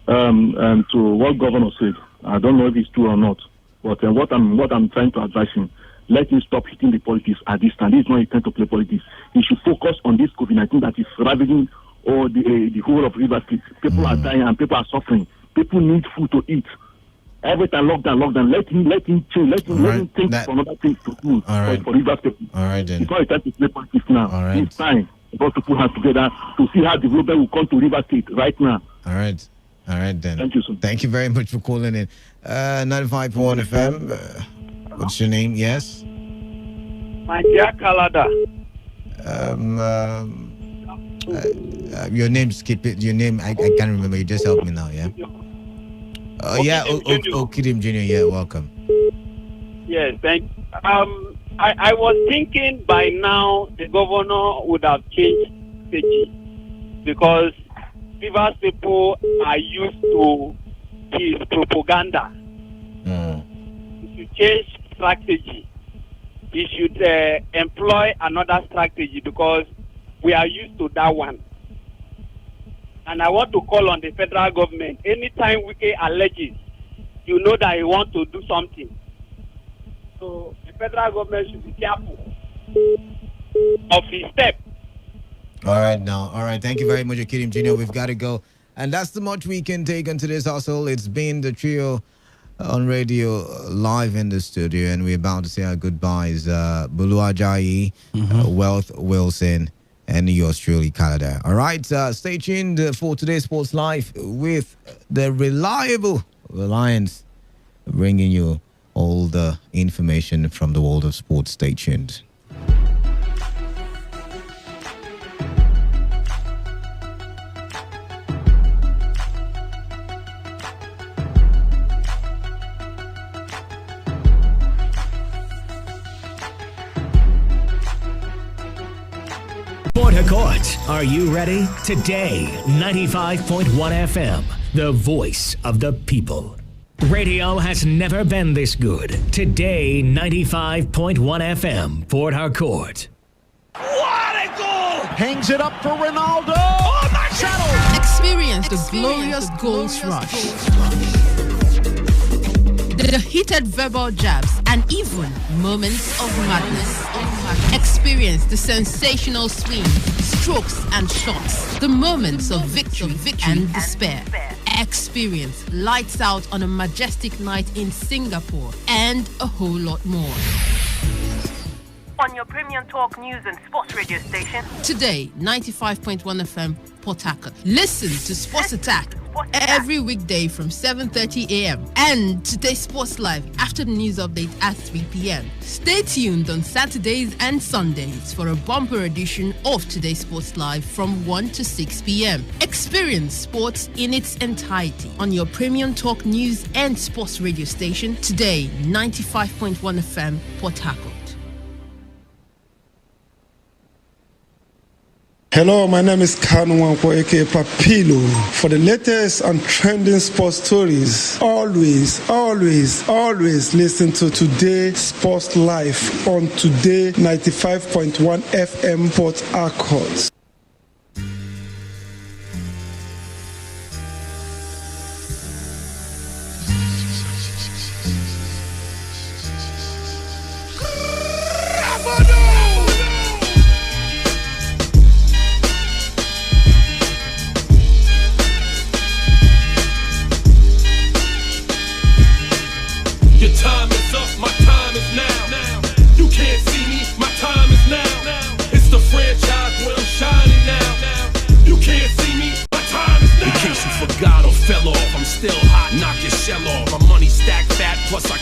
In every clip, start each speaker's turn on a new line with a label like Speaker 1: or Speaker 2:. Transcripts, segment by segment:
Speaker 1: to what governor said. I don't know if it's true or not, but what I'm trying to advise him, let him stop hitting the politics at this time. This is not a time to play politics. He should focus on this COVID-19 that is ravaging all the whole of River State. People are dying and people are suffering. People need food to eat. Every time lockdown. Let him change. Let him think for another things to do for River State.
Speaker 2: All right, then.
Speaker 1: It's not a time to play politics now.
Speaker 2: All right.
Speaker 1: It's time for us to put hands together to see how development will come to River State right now.
Speaker 2: All right. All right, then.
Speaker 1: Thank you, sir.
Speaker 2: Thank you very much for calling in. 95.1 FM. What's your name? Yes?
Speaker 3: My dear Kalada.
Speaker 2: Your name, skip it. Your name, I can't remember. You just helped me now, yeah? Kidim Jr., yeah, welcome.
Speaker 3: Yes, thank you. I was thinking by now the governor would have changed strategy because Rivers people are used to his propaganda. He should change strategy. He should employ another strategy because we are used to that one. And I want to call on the federal government. Anytime Wike alleges, you know that he wants to do something. So the federal government should be careful of his step.
Speaker 2: All right. Thank you very much, Kidim Jr. We've got to go. And that's the much we can take on today's hustle. It's been the trio on radio live in the studio, and we're about to say our goodbyes. Bulu Ajayi, Wealth Wilson, and yours truly, Canada. All right, stay tuned for today's Sports Live with the reliable Reliance, bringing you all the information from the world of sports. Stay tuned.
Speaker 4: Court, are you ready? Today, 95.1 FM, the voice of the people. Radio has never been this good. Today, 95.1 FM, Port Harcourt.
Speaker 5: What a goal! Hangs it up for Ronaldo. Oh, my God!
Speaker 6: Experience the glorious goals rush. The heated verbal jabs and even moments of madness. Experience the sensational swings, strokes and shots, the moments of victory and despair. Experience lights out on a majestic night in Singapore and a whole lot more.
Speaker 7: On your premium talk news and sports radio station.
Speaker 6: Today, 95.1 FM, Port Harcourt. Listen to Sports Attack every weekday from 7:30 a.m. and today's Sports Live after the news update at 3 p.m. Stay tuned on Saturdays and Sundays for a bumper edition of today's Sports Live from 1 to 6 p.m. Experience sports in its entirety on your premium talk news and sports radio station. Today, 95.1 FM, Port Harcourt.
Speaker 8: Hello, my name is Kanu Wanko, aka Papilo. For the latest and trending sports stories, always listen to Today Sports Live on Today 95.1 FM Port Harcourt.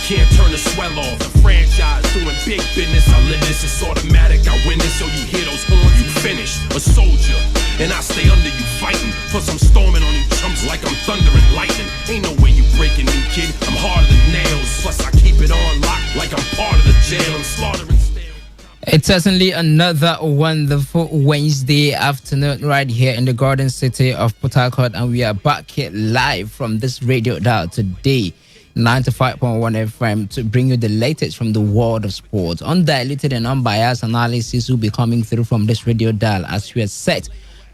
Speaker 9: Can't turn the swell off. The franchise doing big business. I live this, it's automatic. I win this, so you hear those horns, you finish. A soldier, and I stay under you fighting. Plus I'm storming on you chumps like I'm thunder and lightning. Ain't no way you breaking me, kid. I'm harder than nails. Plus I keep it on lock like I'm part of the jail. I'm slaughtering steel.
Speaker 10: It's certainly another wonderful Wednesday afternoon right here in the Garden City of Port Harcourt, and we are back here live from this radio dial today. 95.1 FM to bring you the latest from the world of sports. Undiluted and unbiased analysis will be coming through from this radio dial as we are set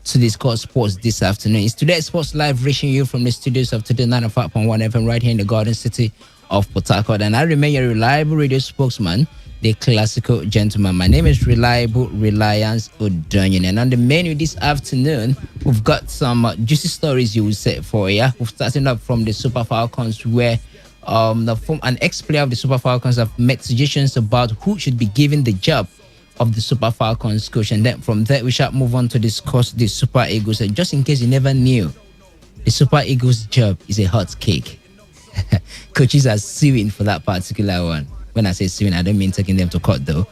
Speaker 10: to discuss sports this afternoon. It's Today Sports Live, reaching you from the studios of Today95.1 FM right here in the Garden City of Port Harcourt. And I remain your reliable radio spokesman, the classical gentleman. My name is Reliable Reliance Odonyin. And on the menu this afternoon, we've got some juicy stories you will say for you. We're starting up from the Super Falcons, where an ex-player of the Super Falcons have made suggestions about who should be given the job of the Super Falcons coach. And then from there, we shall move on to discuss the Super Eagles. And just in case you never knew, the Super Eagles job is a hot cake. Coaches are suing for that particular one. When I say suing, I don't mean taking them to court though,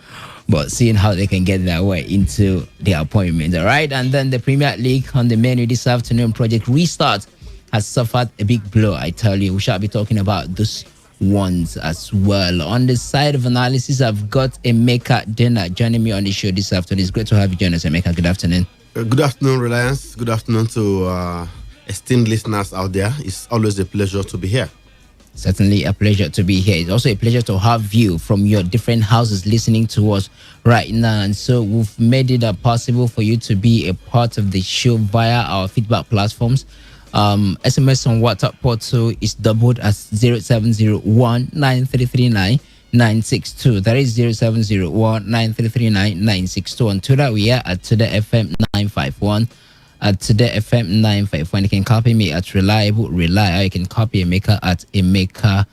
Speaker 10: but seeing how they can get their way into their appointment. All right. And then the Premier League on the menu this afternoon, Project Restart has suffered a big blow. I tell you, we shall be talking about those ones as well. On the side of analysis, I've got Emeka Dena joining me on the show this afternoon. It's great to have you join us, Emeka. Good afternoon.
Speaker 11: Good afternoon, Reliance. Good afternoon to esteemed listeners out there. It's always a pleasure to be here.
Speaker 10: Certainly a pleasure to be here. It's also a pleasure to have you from your different houses listening to us right now. And so we've made it possible for you to be a part of the show via our feedback platforms. SMS on WhatsApp portal is doubled as 0701 9339 962. That is 0701 9339 962. On Twitter, we are at Today FM 951. At Today FM 951. You can copy me at Reliable Rely, or you can copy Emeka at Emeka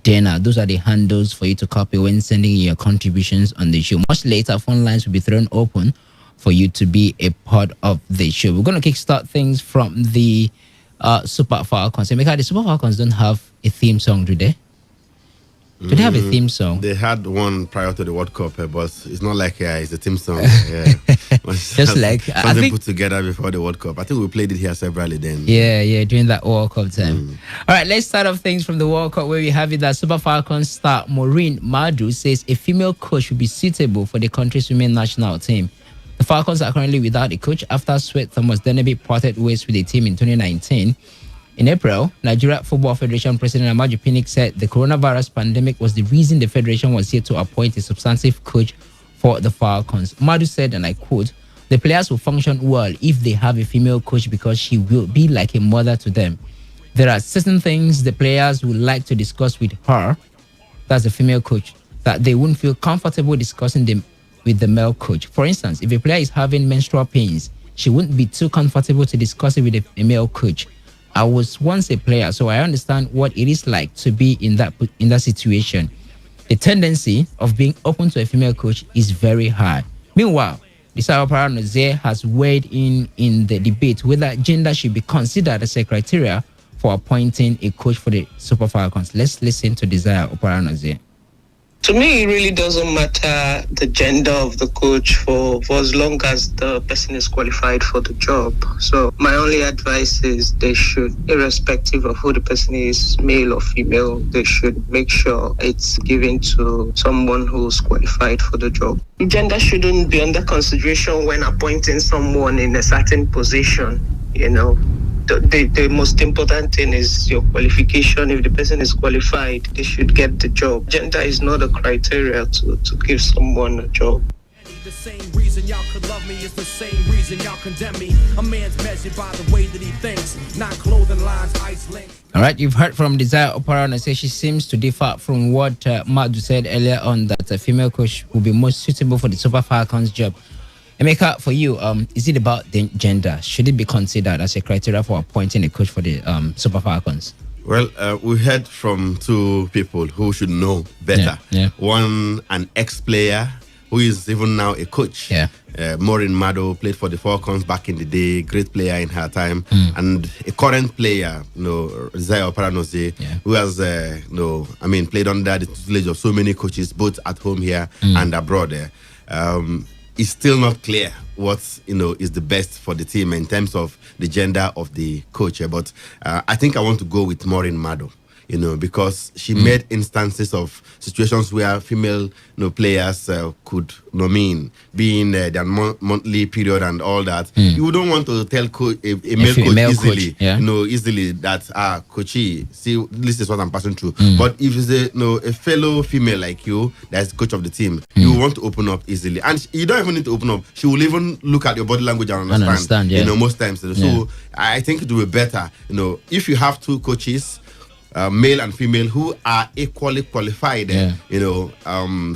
Speaker 10: Dena. Those are the handles for you to copy when sending your contributions on the show. Much later, phone lines will be thrown open for you to be a part of the show. We're going to kickstart things from the Super Falcons. Emeka, the Super Falcons don't have a theme song, do they? Do they have a theme song?
Speaker 11: They had one prior to the World Cup, but it's not like it's a theme song.
Speaker 10: Just like
Speaker 11: something put together before the World Cup. I think we played it here severally then.
Speaker 10: Yeah, during that World Cup time. All right, let's start off things from the World Cup, where we have it that Super Falcons star Maureen Madu says a female coach would be suitable for the country's women national team. The Falcons are currently without a coach after Sweat Thomas Deneby parted ways with the team in 2019. In April, Nigeria Football Federation President Amaju Pinnick said the coronavirus pandemic was the reason the federation was yet to appoint a substantive coach for the Falcons. Madu said, and I quote, "The players will function well if they have a female coach because she will be like a mother to them. There are certain things the players would like to discuss with her," that's the female coach, "that they wouldn't feel comfortable discussing them with the male coach. For instance, if a player is having menstrual pains, she wouldn't be too comfortable to discuss it with a male coach. I was once a player, so I understand what it is like to be in that situation. The tendency of being open to a female coach is very high." Meanwhile, Desire Paranoze has weighed in the debate whether gender should be considered as a criteria for appointing a coach for the Super Falcons. Let's listen to Desire Paranoze.
Speaker 12: To me, it really doesn't matter the gender of the coach for as long as the person is qualified for the job. So my only advice is they should, irrespective of who the person is, male or female, they should make sure it's given to someone who's qualified for the job. Gender shouldn't be under consideration when appointing someone in a certain position, you know. The most important thing is your qualification. If the person is qualified, they should get the job. Gender is not a criteria to give someone a job.
Speaker 9: The same reason y'all could love me is the same reason y'all condemn me. A man's measured by the way that he thinks, not clothing lines, ice length.
Speaker 10: All right, you've heard from Desire Oparana. Say she seems to differ from what Madu said earlier on, that a female coach will be most suitable for the Super Falcons job. Emeka, for you, is it about the gender? Should it be considered as a criteria for appointing a coach for the Super Falcons?
Speaker 11: Well, we heard from two people who should know better.
Speaker 10: Yeah.
Speaker 11: One, an ex-player who is even now a coach. Maureen Mado played for the Falcons back in the day, great player in her time, and a current player, Zaya Paranoze, who has, played under the tutelage of so many coaches, both at home here and abroad. It's still not clear what is the best for the team in terms of the gender of the coach. But I think I want to go with Maureen Mado. because she made instances of situations where female players could be in their monthly period and all that. You don't want to tell a male coach easily, easily that coachy, see, this is what I'm passing through. But if it's a fellow female like you that's coach of the team, you want to open up easily, and you don't even need to open up. She will even look at your body language and understand. Most times. So I think it will be better, if you have two coaches, male and female, who are equally qualified,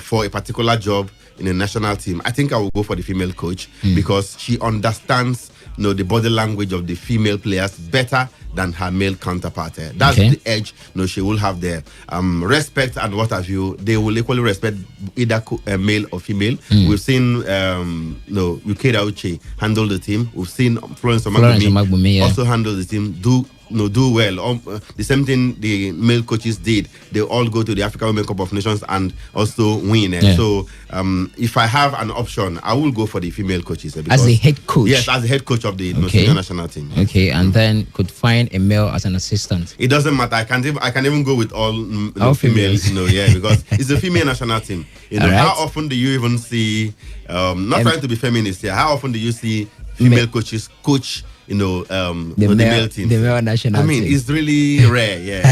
Speaker 11: for a particular job in a national team. I think I will go for the female coach because she understands, the body language of the female players better than her male counterpart. That's the edge, she will have there. Respect and what have you, they will equally respect either male or female. We've seen, Yukeda Uche handle the team. We've seen Florence Omagbumi also handle the team, do well. The same thing the male coaches did. They all go to the African Women Cup of Nations and also win. So if I have an option, I will go for the female coaches.
Speaker 10: As the head coach?
Speaker 11: Yes, as the head coach of the senior national team.
Speaker 10: Okay, and then could find a male as an assistant.
Speaker 11: It doesn't matter. I can even go with all females. Because it's a female national team. How often do you even see, not trying to be feminist here, how often do you see female coaches coach the male team?
Speaker 10: The male national team.
Speaker 11: It's really rare,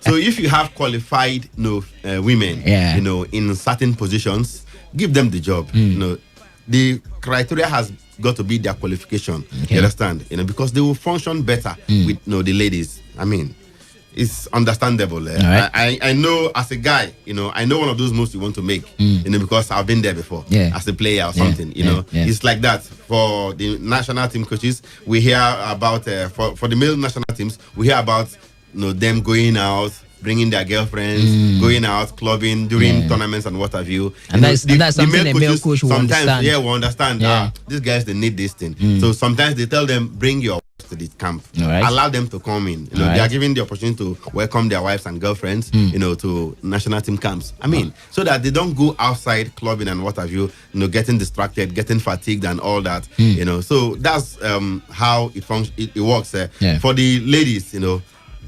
Speaker 11: So if you have qualified women, in certain positions, give them the job. The criteria has got to be their qualification. You understand? Because they will function better with the ladies. It's understandable. I know as a guy, I know one of those moves you want to make, because I've been there before as a player or something, It's like that. For the national team coaches, we hear about, for the male national teams, we hear about, them going out, bringing their girlfriends, going out, clubbing during tournaments and what have you.
Speaker 10: And that's something a male coach will understand.
Speaker 11: Will understand. These guys, they need this thing. So sometimes they tell them, bring your to the camp, allow them to come in. They are given the opportunity to welcome their wives and girlfriends, to national team camps. So that they don't go outside clubbing and what have you, getting distracted, getting fatigued and all that. So that's how it works. For the ladies,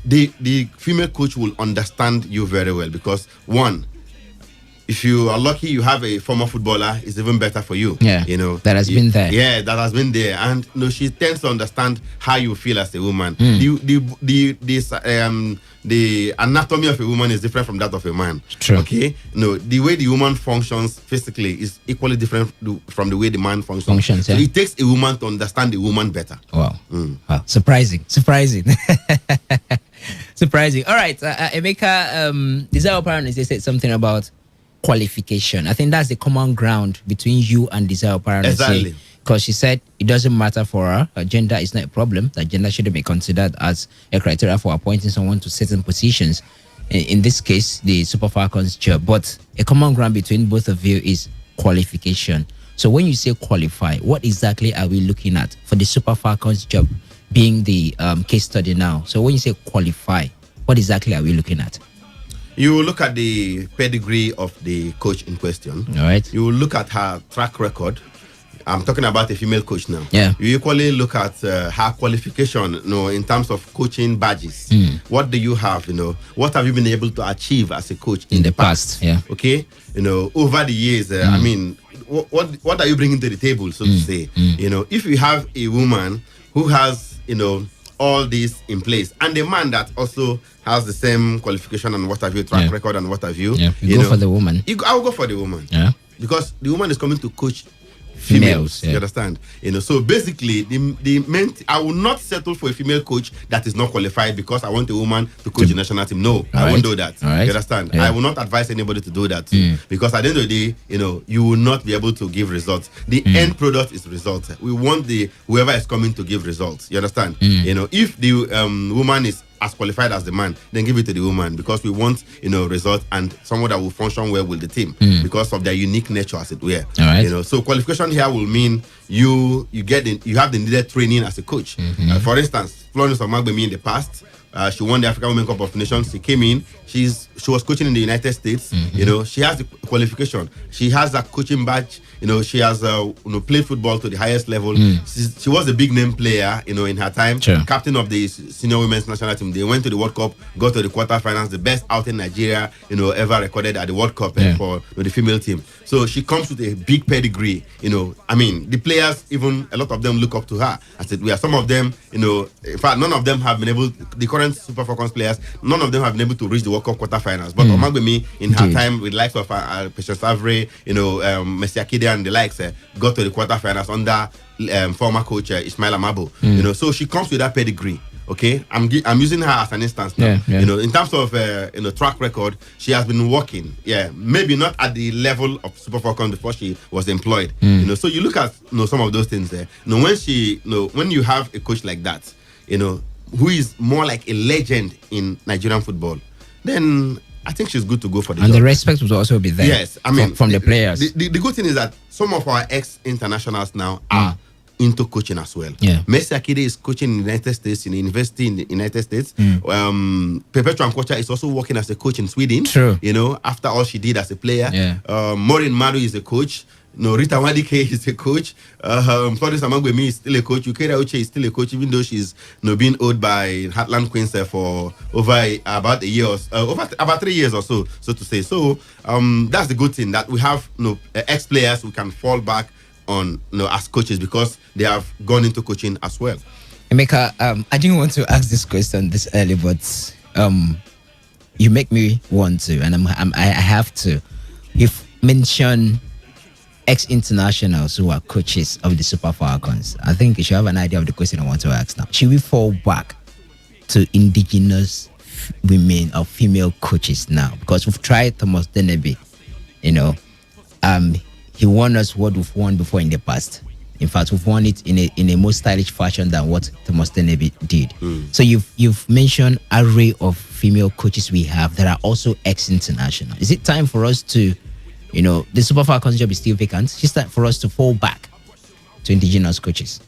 Speaker 11: the female coach will understand you very well because one, if you are lucky, you have a former footballer, it's even better for you.
Speaker 10: That has been there.
Speaker 11: Yeah, that has been there. And she tends to understand how you feel as a woman. The anatomy of a woman is different from that of a man.
Speaker 10: True.
Speaker 11: Okay? The way the woman functions physically is equally different from the way the man functions. So it takes a woman to understand the woman better.
Speaker 10: Wow. Wow. Surprising. Surprising. All right. Emeka, Desire Parents, they said something about qualification. I think that's the common ground between you and Desire Parents.
Speaker 11: Exactly.
Speaker 10: Because she said it doesn't matter for her. Gender is not a problem. That gender shouldn't be considered as a criteria for appointing someone to certain positions. In this case, the Super Falcons job. But a common ground between both of you is qualification. So when you say qualify, what exactly are we looking at for the Super Falcons job being the case study now? So when you say qualify, what exactly are we looking at?
Speaker 11: You look at the pedigree of the coach in question.
Speaker 10: All right.
Speaker 11: You look at her track record. I'm talking about a female coach now.
Speaker 10: Yeah.
Speaker 11: You equally look at her qualification, in terms of coaching badges. What do you have, What have you been able to achieve as a coach in the past?
Speaker 10: Yeah.
Speaker 11: Okay. Over the years, what are you bringing to the table, so to say? If you have a woman who has, all this in place, and a man that also has the same qualification and what have you, track record and what have you.
Speaker 10: You go for the woman.
Speaker 11: I'll go for the woman.
Speaker 10: Yeah.
Speaker 11: Because the woman is coming to coach females. You understand? So basically, I will not settle for a female coach that is not qualified because I want a woman to coach the national team. No, I won't do that. You understand? I will not advise anybody to do that because at the end of the day, you will not be able to give results. The end product is results. We want whoever is coming to give results. You understand? If the woman is as qualified as the man, then give it to the woman because we want results and someone that will function well with the team because of their unique nature, as it were. So qualification here will mean you have the needed training as a coach. For instance, Florence Omagbemi in the past. She won the African Women Cup of Nations. She came in. She was coaching in the United States. You know, she has the qualification. She has a coaching badge. You know, she has played football to the highest level. She was a big name player. You know, in her time, captain of the senior women's national team. They went to the World Cup, got to the quarterfinals, the best out in Nigeria, you know, ever recorded at the World Cup for the female team. So she comes with a big pedigree. You know, I mean, the players, even a lot of them look up to her. I said, we are some of them. You know, in fact, none of them have been able. The current Super Falcons players, none of them have been able to reach the World Cup quarterfinals. But Omagbemi, in her time with the likes of Patience Savre, you know, Messi Akide and the likes, got to the quarterfinals under former coach Ismail Amabo. You know, so she comes with that pedigree. Okay, I'm using her as an instance now. You know, in terms of track record, she has been working. Yeah, maybe not at the level of Super Falcons before she was employed. You know, so you look at some of those things there. You know, when you have a coach like that, you know, who is more like a legend in Nigerian football, then I think she's good to go for the job.
Speaker 10: And the respect would also be there.
Speaker 11: Yes, I mean
Speaker 10: from the players.
Speaker 11: The good thing is that some of our ex-internationals now are into coaching as well. Messi Akide is coaching in the United States, in the university in the United States. Perpetua Nkocha is also working as a coach in Sweden.
Speaker 10: True.
Speaker 11: You know, after all she did as a player. Maureen Madu is a coach. No, Rita Wadike is a coach. Florence Omagbemi is still a coach. Ukera Uche is still a coach, even though she's being owed by Heartland Queens for over about a year, over about 3 years or so to say. So that's the good thing, that we have ex-players who can fall back on as coaches, because they have gone into coaching as well.
Speaker 10: Emeka, I didn't want to ask this question this early, but you make me want to, and I have to. You've mentioned ex-internationals who are coaches of the Super Falcons. I think you should have an idea of the question I want to ask now. Should we fall back to indigenous women or female coaches now? Because we've tried Thomas Deneby, you know, he won us what we've won before in the past. In fact, we've won it in a more stylish fashion than what Thomas Deneby did. So you've mentioned array of female coaches we have that are also ex-international. Is it time for us to, you know, the Super Falcons job is still vacant? It's time for us to fall back to indigenous coaches?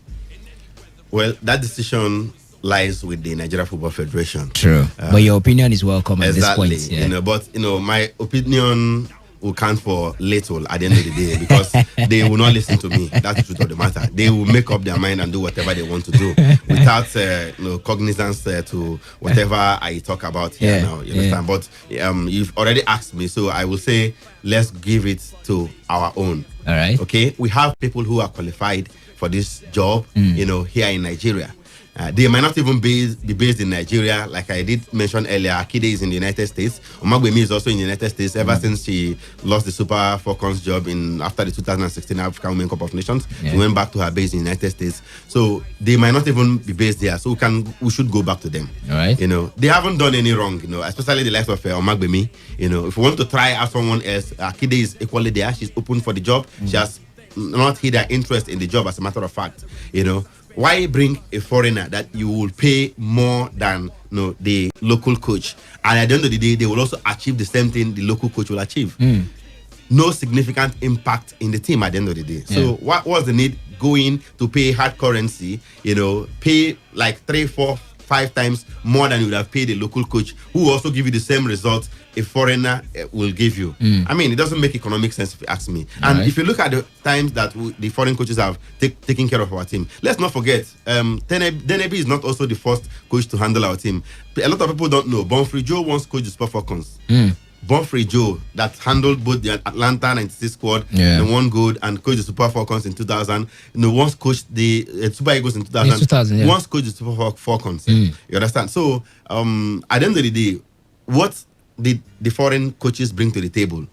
Speaker 11: Well, that decision lies with the Nigeria Football Federation.
Speaker 10: True. But your opinion is welcome at this point.
Speaker 11: You know, but my opinion will count for little at the end of the day, because they will not listen to me. That's the truth of the matter. They will make up their mind and do whatever they want to do without cognizance to whatever I talk about here now. You understand? But you've already asked me, so I will say let's give it to our own.
Speaker 10: All right.
Speaker 11: Okay. We have people who are qualified for this job, you know, here in Nigeria. They might not even be based in Nigeria. Like I did mention earlier, Akide is in the United States. Omagbemi is also in the United States ever since she lost the Super Falcons job after the 2016 African Women Cup of Nations. She went back to her base in the United States. So they might not even be based there. So we should go back to them.
Speaker 10: All right.
Speaker 11: You know, they haven't done any wrong, you know, especially the likes of Omagbemi. You know, if we want to try out someone else, Akide is equally there. She's open for the job. She has not hid her interest in the job, as a matter of fact, you know. Why bring a foreigner that you will pay more than the local coach? And at the end of the day, they will also achieve the same thing the local coach will achieve. No significant impact in the team at the end of the day. So what was the need going to pay hard currency, you know, pay like 3, 4, 5 times more than you would have paid the local coach, who will also give you the same result a foreigner will give you? I mean, it doesn't make economic sense if you ask me. And if you look at the times that the foreign coaches have taken care of our team, let's not forget, Deneby is not also the first coach to handle our team. A lot of people don't know. Bonfrey Joe once coached the Super Falcons. Bonfrey Joe, that handled both the Atlanta 96 squad, the one good, and coached the Super Falcons in 2000. Once coached the Super Eagles in 2000. Once coached the Super Falcons. You understand? So, at the end of the day, what did the foreign coaches bring to the table?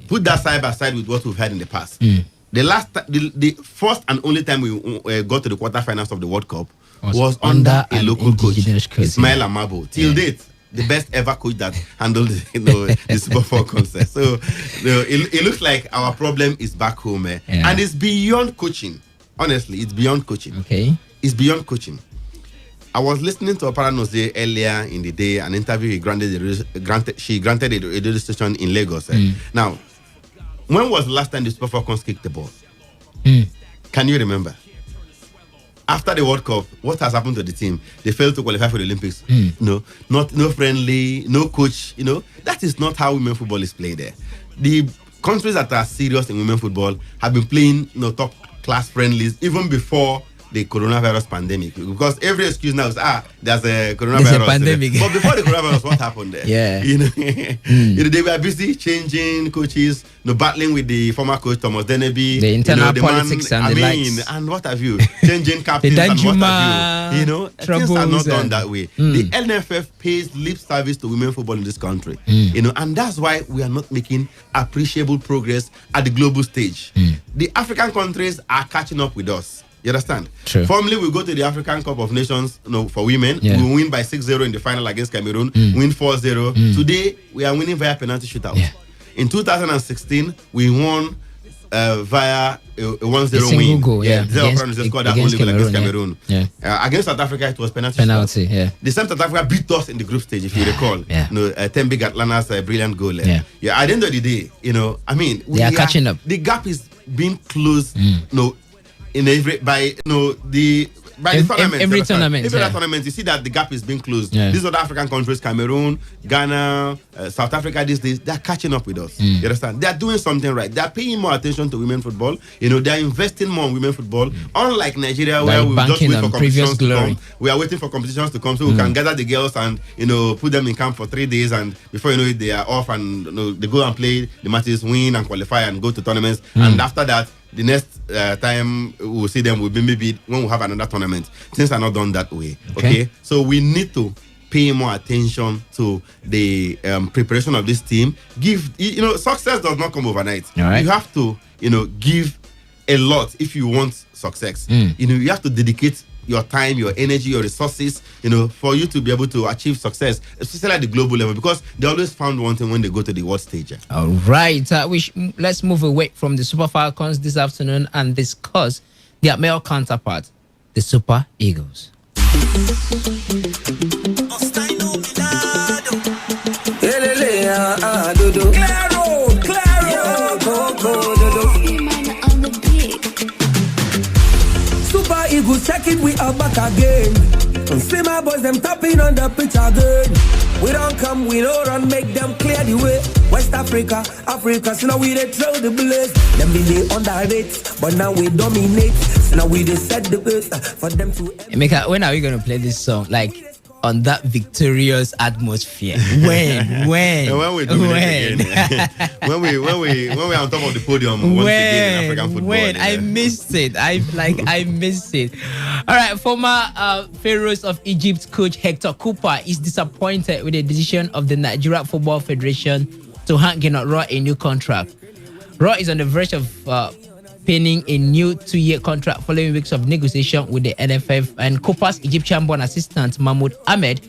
Speaker 11: Put that side by side with what we've had in the past. The first and only time we got to the quarterfinals of the World Cup was under a local coach, Ismail Amabo. Till date, the best ever coach that handled the Super Falcons. So it looks like our problem is back home, and it's beyond coaching. Honestly, it's beyond coaching.
Speaker 10: Okay,
Speaker 11: it's beyond coaching. I was listening to Opara Nose earlier in the day, an interview she granted a radio station in Lagos. Now, when was the last time the Super Falcons kicked the ball? Can you remember? after the World Cup, what has happened to the team? They failed to qualify for the Olympics. No friendly, no coach. That is not how women football is played there. The countries that are serious in women football have been playing top class friendlies even before the coronavirus pandemic, because every excuse now is there's a coronavirus.
Speaker 10: There's a pandemic.
Speaker 11: But before the coronavirus, what happened there?
Speaker 10: Yeah.
Speaker 11: They were busy changing coaches, battling with the former coach Thomas Deneby.
Speaker 10: The internal politics and the likes.
Speaker 11: And what have you? Changing captains and what have you? Things are not done that way. The NFF pays lip service to women football in this country. And that's why we are not making appreciable progress at the global stage. The African countries are catching up with us. You understand?
Speaker 10: True.
Speaker 11: Formerly, we go to the African Cup of Nations for women.
Speaker 10: Yeah.
Speaker 11: We win by 6-0 in the final against Cameroon. Win 4-0. Today, we are winning via penalty shootout.
Speaker 10: Yeah.
Speaker 11: In 2016, we won via a 1-0 win.
Speaker 10: Goal,
Speaker 11: Against Cameroon.
Speaker 10: Yeah.
Speaker 11: Against South Africa, it was penalty.
Speaker 10: Yeah.
Speaker 11: The same South Africa beat us in the group stage, if you recall. Tembi Gatlana's brilliant goal. At the end of the day,
Speaker 10: they are catching up.
Speaker 11: The gap is being closed. In every the tournament.
Speaker 10: Every tournament.
Speaker 11: Every tournament, you see that the gap is being closed.
Speaker 10: Yeah.
Speaker 11: These other African countries, Cameroon, Ghana, South Africa, these days, they're catching up with us. You understand? They're doing something right. They're paying more attention to women football. They're investing more in women football. Unlike Nigeria, where we just wait for competitions to come. We are waiting for competitions to come so we can gather the girls and put them in camp for 3 days, and before you know it, they are off and they go and play the matches, win and qualify and go to tournaments. And after that, the next time we'll see them will be maybe when we have another tournament. Things are not done that way. Okay? So we need to pay more attention to the preparation of this team. Success does not come overnight.
Speaker 10: All right.
Speaker 11: You have to, give a lot if you want success. You have to dedicate your time, your energy, your resources, for you to be able to achieve success, especially at the global level, because they always found one thing when they go to the world stage.
Speaker 10: All right. Let's move away from the Super Falcons this afternoon and discuss their male counterpart, the Super Eagles.
Speaker 13: Eagles check it, we are back again. And see my boys, them tapping on the pitch again. We don't come, we don't run, make them clear the way. West Africa, so now we they throw the blaze. Them be they underrate, but now we dominate. So now we they set the pace for them to.
Speaker 10: Emeka, when are we gonna play this song? Like on that victorious atmosphere. When
Speaker 11: we dominate again. when we're on top of the podium once again in African football.
Speaker 10: I missed it. I missed it. All right, former Pharaohs of Egypt coach Hector Cooper is disappointed with the decision of the Nigeria Football Federation to hand Gennaro Roy a new contract. Roy is on the verge of penning a new 2-year contract following weeks of negotiation with the NFF, and Cooper's Egyptian-born assistant Mahmoud Ahmed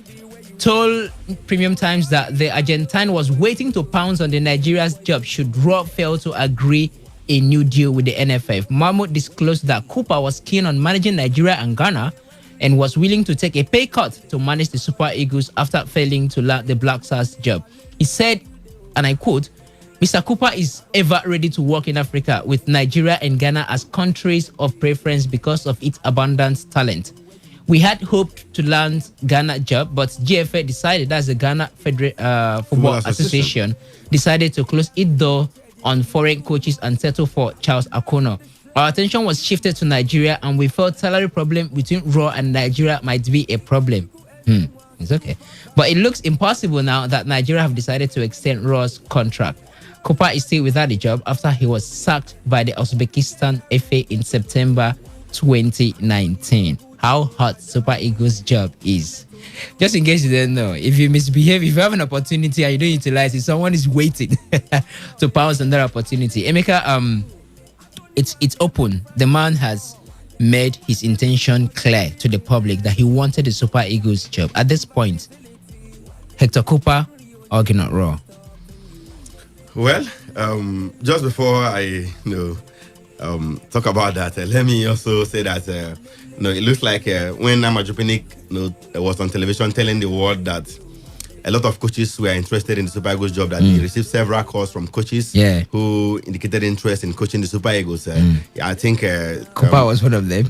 Speaker 10: told Premium Times that the Argentine was waiting to pounce on the Nigeria's job should Roy fail to agree a new deal with the NFF. Mahmoud disclosed that Cooper was keen on managing Nigeria and Ghana and was willing to take a pay cut to manage the Super Eagles after failing to land the Black Stars job. He said, and I quote, Mr. Cooper is ever ready to work in Africa with Nigeria and Ghana as countries of preference because of its abundant talent. We had hoped to land Ghana job, but GFA decided, that's the Ghana Football Association, decided to close its door on foreign coaches and settle for Charles Akono. Our attention was shifted to Nigeria, and we felt salary problem between Raw and Nigeria might be a problem. It's okay. But it looks impossible now that Nigeria have decided to extend Raw's contract. Cooper is still without a job after he was sacked by the Uzbekistan FA in September 2019. How hot Super Eagles' job is. Just in case you don't know, if you misbehave, if you have an opportunity and you don't utilize it, someone is waiting to pounce on that opportunity. Emeka, it's open. The man has made his intention clear to the public that he wanted the Super Eagles job. At this point, Hector Cooper or Gennaro Roy?
Speaker 11: Well, just before I talk about that, let me also say that it looks like when Amaju Pinnick was on television telling the world that a lot of coaches were interested in the Super Eagles job. That he received several calls from coaches who indicated interest in coaching the Super Eagles. I think
Speaker 10: Cooper was one of them.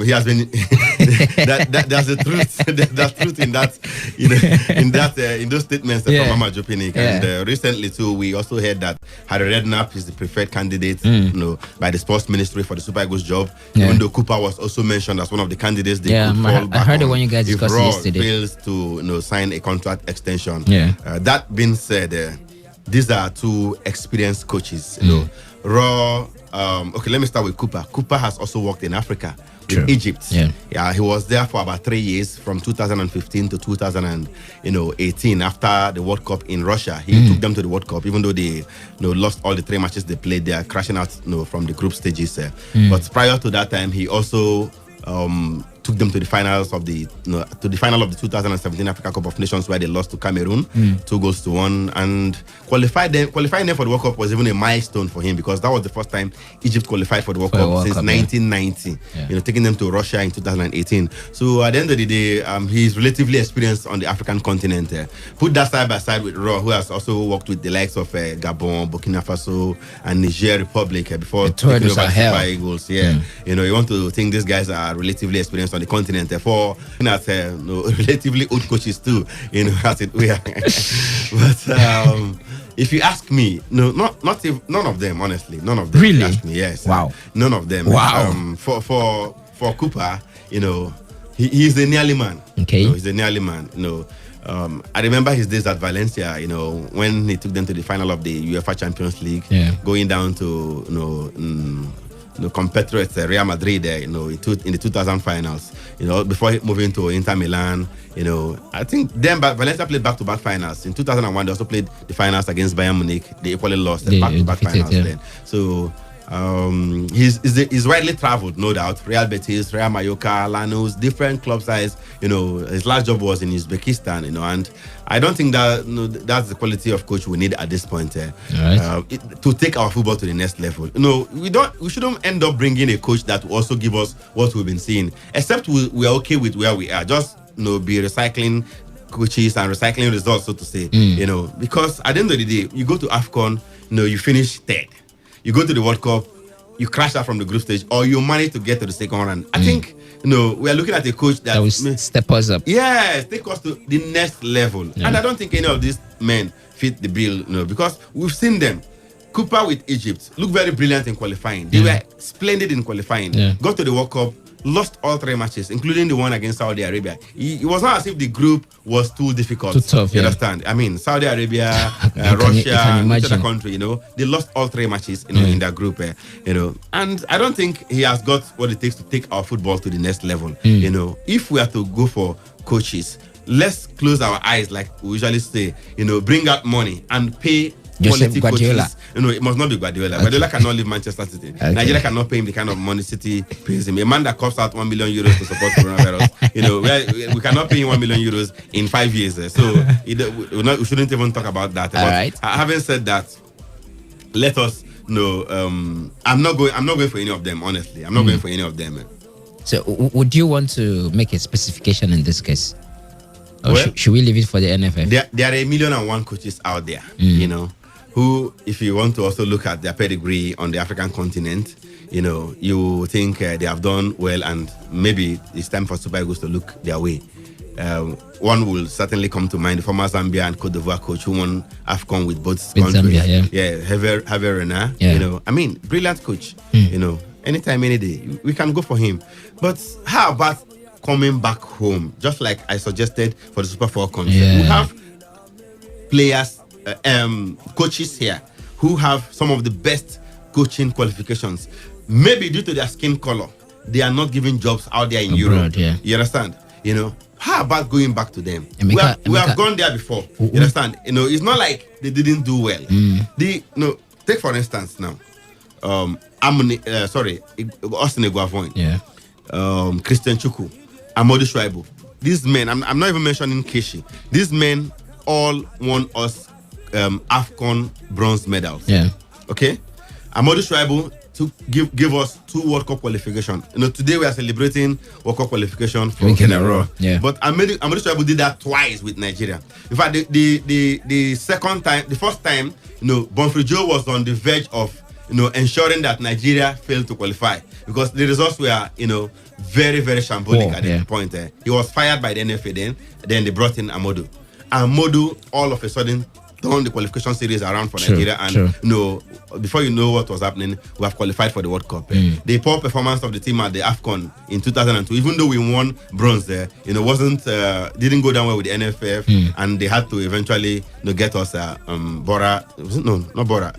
Speaker 11: He has been. There's the truth. There's truth in that. In those statements from Mama Jopinik. And recently too, we also heard that Harry Redknapp is the preferred candidate, by the Sports Ministry for the Super Eagles job. Even though Cooper was also mentioned as one of the candidates. They could fall back
Speaker 10: I heard it when you guys discussed yesterday.
Speaker 11: Fails to sign a contract extension. That being said, these are two experienced coaches. Okay, let me start with Cooper. Cooper has also worked in Africa with Egypt. He was there for about 3 years, from 2015 to 2018. After the World Cup in Russia, he took them to the World Cup, even though they lost all the 3 matches they played. They are crashing out from the group stages. But prior to that time, he also took them to the finals of the 2017 Africa Cup of Nations, where they lost to Cameroon 2-1, and qualifying them for the World Cup was even a milestone for him, because that was the first time Egypt qualified for the World Cup since 1990. Taking them to Russia in 2018. So at the end of the day, he's relatively experienced on the African continent. Put that side by side with Raw, who has also worked with the likes of Gabon, Burkina Faso, and Niger Republic before taking over the Super Eagles. You want to think these guys are relatively experienced on the continent, therefore relatively old coaches too, as it were. But if you ask me, none of them, honestly, none of them.
Speaker 10: Really?
Speaker 11: Ask me, yes.
Speaker 10: Wow.
Speaker 11: None of them.
Speaker 10: Wow.
Speaker 11: For Cooper, he's a nearly man.
Speaker 10: Okay.
Speaker 11: He's a nearly man. I remember his days at Valencia, when he took them to the final of the UEFA Champions League, going down to compatriots Real Madrid in the 2000 finals, before moving to Inter Milan. I think then Valencia played back-to-back finals. In 2001, they also played the finals against Bayern Munich. They equally lost the back-to-back finals then. So he's widely traveled, no doubt. Real Betis, Real Mallorca, Lanús, different club size. His last job was in Uzbekistan. And I don't think that that's the quality of coach we need at this point to take our football to the next level. We shouldn't end up bringing a coach that will also give us what we've been seeing. Except we are okay with where we are. Just be recycling coaches and recycling results, so to say. Because at the end of the day, you go to AFCON, you finish third. You go to the World Cup, you crash out from the group stage, or you manage to get to the second round. I think, we are looking at a coach that
Speaker 10: will step us up.
Speaker 11: Yes, take us to the next level. And I don't think any of these men fit the bill, because we've seen them. Cooper with Egypt looked very brilliant in qualifying. They were splendid in qualifying. Got to the World Cup, lost all 3 matches, including the one against Saudi Arabia. It was not as if the group was too difficult.
Speaker 10: Too tough,
Speaker 11: you understand? I mean, Saudi Arabia, Russia, another country, they lost all 3 matches, in that group, And I don't think he has got what it takes to take our football to the next level. If we are to go for coaches, let's close our eyes, like we usually say, bring out money and pay quality
Speaker 10: Guardiola.
Speaker 11: coaches. It must not be Guardiola. Guardiola cannot leave Manchester City. Nigeria cannot pay him the kind of money City pays him. A man that costs out €1 million to support coronavirus. We cannot pay him €1 million in 5 years. So we shouldn't even talk about that. But having said that, let us know. I'm not going for any of them. Honestly, I'm not going for any of them.
Speaker 10: So, would you want to make a specification in this case? Or should we leave it for the NFF?
Speaker 11: There are 1,000,001 coaches out there, who, if you want to also look at their pedigree on the African continent, you think they have done well, and maybe it's time for Super Eagles to look their way. One will certainly come to mind, the former Zambia and Cote d'Ivoire coach who won AFCON with both countries. Zambia, Hervé Renard. Brilliant coach. Anytime, any day, we can go for him. But how about coming back home, just like I suggested for the Super Falcons? We have players, coaches here who have some of the best coaching qualifications. Maybe due to their skin color, they are not giving jobs out there in Europe. You understand? How about going back to them? We have gone there before. You understand? It's not like they didn't do well. Take for instance now, Austin Eguavoin, Christian Chukwu, Amadou Shuaibu. These men, I'm not even mentioning Keshi. These men all won us AFCON bronze medals. Okay? Amadou Shuaibu to give us 2 World Cup qualification. Today we are celebrating World Cup qualification for week in a row.
Speaker 10: Yeah.
Speaker 11: But Amadu Shuaibu did that twice with Nigeria. In fact, the first time, Bonfrey Joe was on the verge of ensuring that Nigeria failed to qualify because the results were very, very shambolic at that point. He was fired by the NFA then they brought in Amodu. Amodu all of a sudden turned the qualification series around for Nigeria, and before you know what was happening, we have qualified for the World Cup. The poor performance of the team at the AFCON in 2002, even though we won bronze there, didn't go down well with the NFF, and they had to eventually get us Bora, not Bora,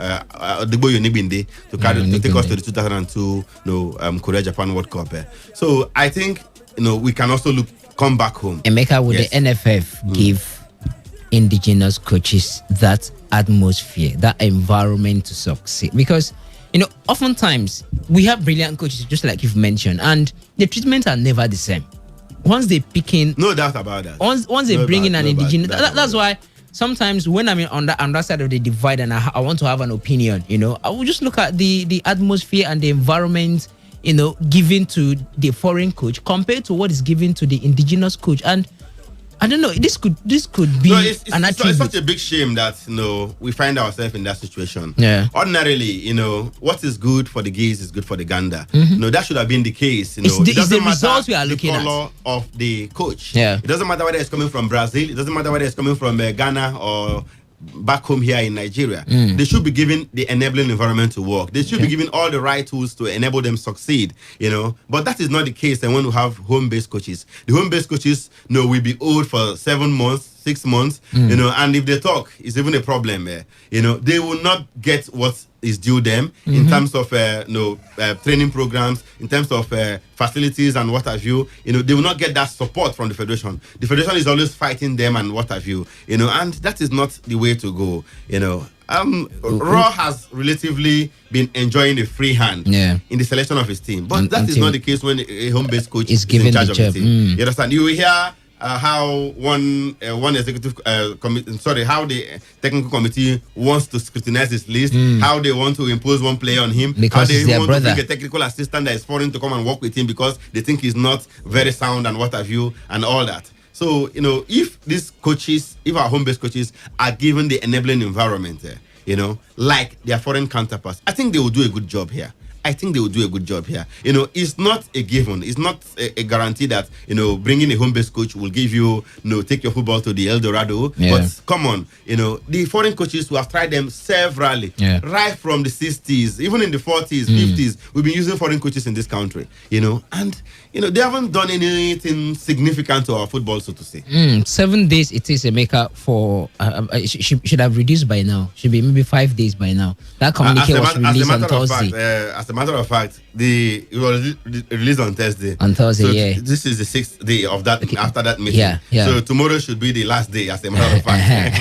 Speaker 11: Digbo Yonibinde to take us to the 2002 Korea Japan World Cup. So I think we can also come back home.
Speaker 10: Emeka, would the NFF give indigenous coaches that atmosphere, that environment to succeed? Because oftentimes we have brilliant coaches, just like you've mentioned, and the treatments are never the same. Once they pick in,
Speaker 11: no doubt about that.
Speaker 10: Once they bring in an indigenous, that's why sometimes when I'm on that side of the divide and I want to have an opinion, I will just look at the atmosphere and the environment, given to the foreign coach compared to what is given to the indigenous coach. And I don't know. This could be an attribute.
Speaker 11: It's such a big shame that we find ourselves in that situation.
Speaker 10: Yeah.
Speaker 11: Ordinarily, what is good for the geese is good for the gander. That should have been the case. It doesn't matter
Speaker 10: results we are looking
Speaker 11: the color of the coach.
Speaker 10: Yeah.
Speaker 11: It doesn't matter whether it's coming from Brazil. It doesn't matter whether it's coming from Ghana or back home here in Nigeria. They should be given the enabling environment to work. They should be given all the right tools to enable them succeed, But that is not the case. And when we have home-based coaches, the home-based coaches, will be owed for 7 months, 6 months, and if they talk, it's even a problem. They will not get what is due them in terms of training programs, in terms of facilities and what have you. They will not get that support from the federation. The federation is always fighting them and what have you. And that is not the way to go. Raw has relatively been enjoying a free hand in the selection of his team, but that is not the case when a home-based coach is in charge of the team. You understand? You will hear how one executive how the technical committee wants to scrutinize his list, how they want to impose one player on him,
Speaker 10: because
Speaker 11: how they want
Speaker 10: brother.
Speaker 11: to bring a technical assistant that is foreign to come and work with him because they think he's not very sound and what have you and all that. So if these coaches, if our home-based coaches are given the enabling environment, like their foreign counterparts, I think they will do a good job here. It's not a given. It's not a guarantee that, bringing a home-based coach will give you, take your football to the El Dorado.
Speaker 10: Yeah.
Speaker 11: But come on, the foreign coaches who have tried them severally, right from the 60s, even in the 40s, 50s, we've been using foreign coaches in this country, and, they haven't done anything significant to our football, so to say.
Speaker 10: 7 days it is a maker for, should have reduced by now. Should be maybe 5 days by now. That communique was released on Thursday.
Speaker 11: As a matter of fact, it was released on Thursday.
Speaker 10: On Thursday,
Speaker 11: so this is the 6th day of that after that meeting.
Speaker 10: Yeah.
Speaker 11: So tomorrow should be the last day, as a matter of fact.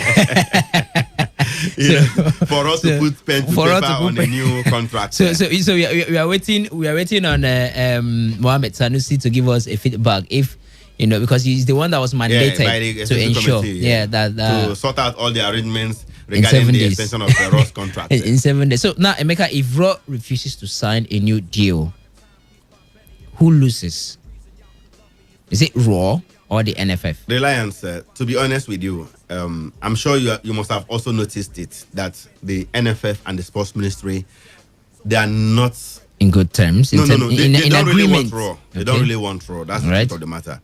Speaker 11: For us to put pen to paper on a new contract.
Speaker 10: So we are waiting. We are waiting on Mohamed Sanusi to give us a feedback. If because he's the one that was mandated to ensure, that
Speaker 11: to sort out all the arrangements regarding the extension of the Ross contract.
Speaker 10: In 7 days. So now, Emeka, if Raw refuses to sign a new deal, who loses? Is it Raw or the NFF?
Speaker 11: Reliance, to be honest with you, I'm sure you must have also noticed it, that the NFF and the Sports Ministry, they are not
Speaker 10: in good terms.
Speaker 11: They don't
Speaker 10: agreement.
Speaker 11: Really want Raw. They don't really want Raw. That's the truth of the matter.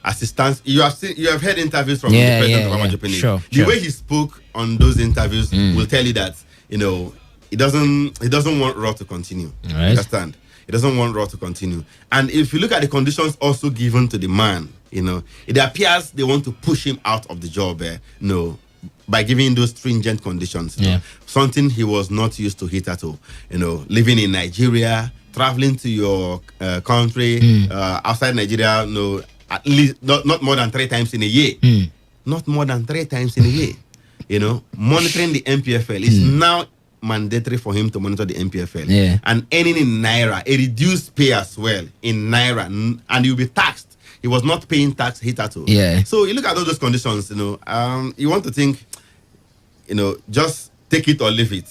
Speaker 11: As it stands, you have heard interviews from the president of Amajopini.
Speaker 10: Sure.
Speaker 11: The way he spoke on those interviews will tell you that he doesn't want Raw to continue.
Speaker 10: Right.
Speaker 11: Understand? He doesn't want Raw to continue. And if you look at the conditions also given to the man, it appears they want to push him out of the job. By giving those stringent conditions, something he was not used to hitherto. Living in Nigeria, traveling to your country outside Nigeria, at least not more than 3 times in a year. Not more than 3 times in a year. Monitoring the MPFL is now mandatory for him to monitor the MPFL. And earning in Naira, a reduced pay as well in Naira, and you'll be taxed. He was not paying tax hitherto. So you look at all those conditions, you want to think, just take it or leave it.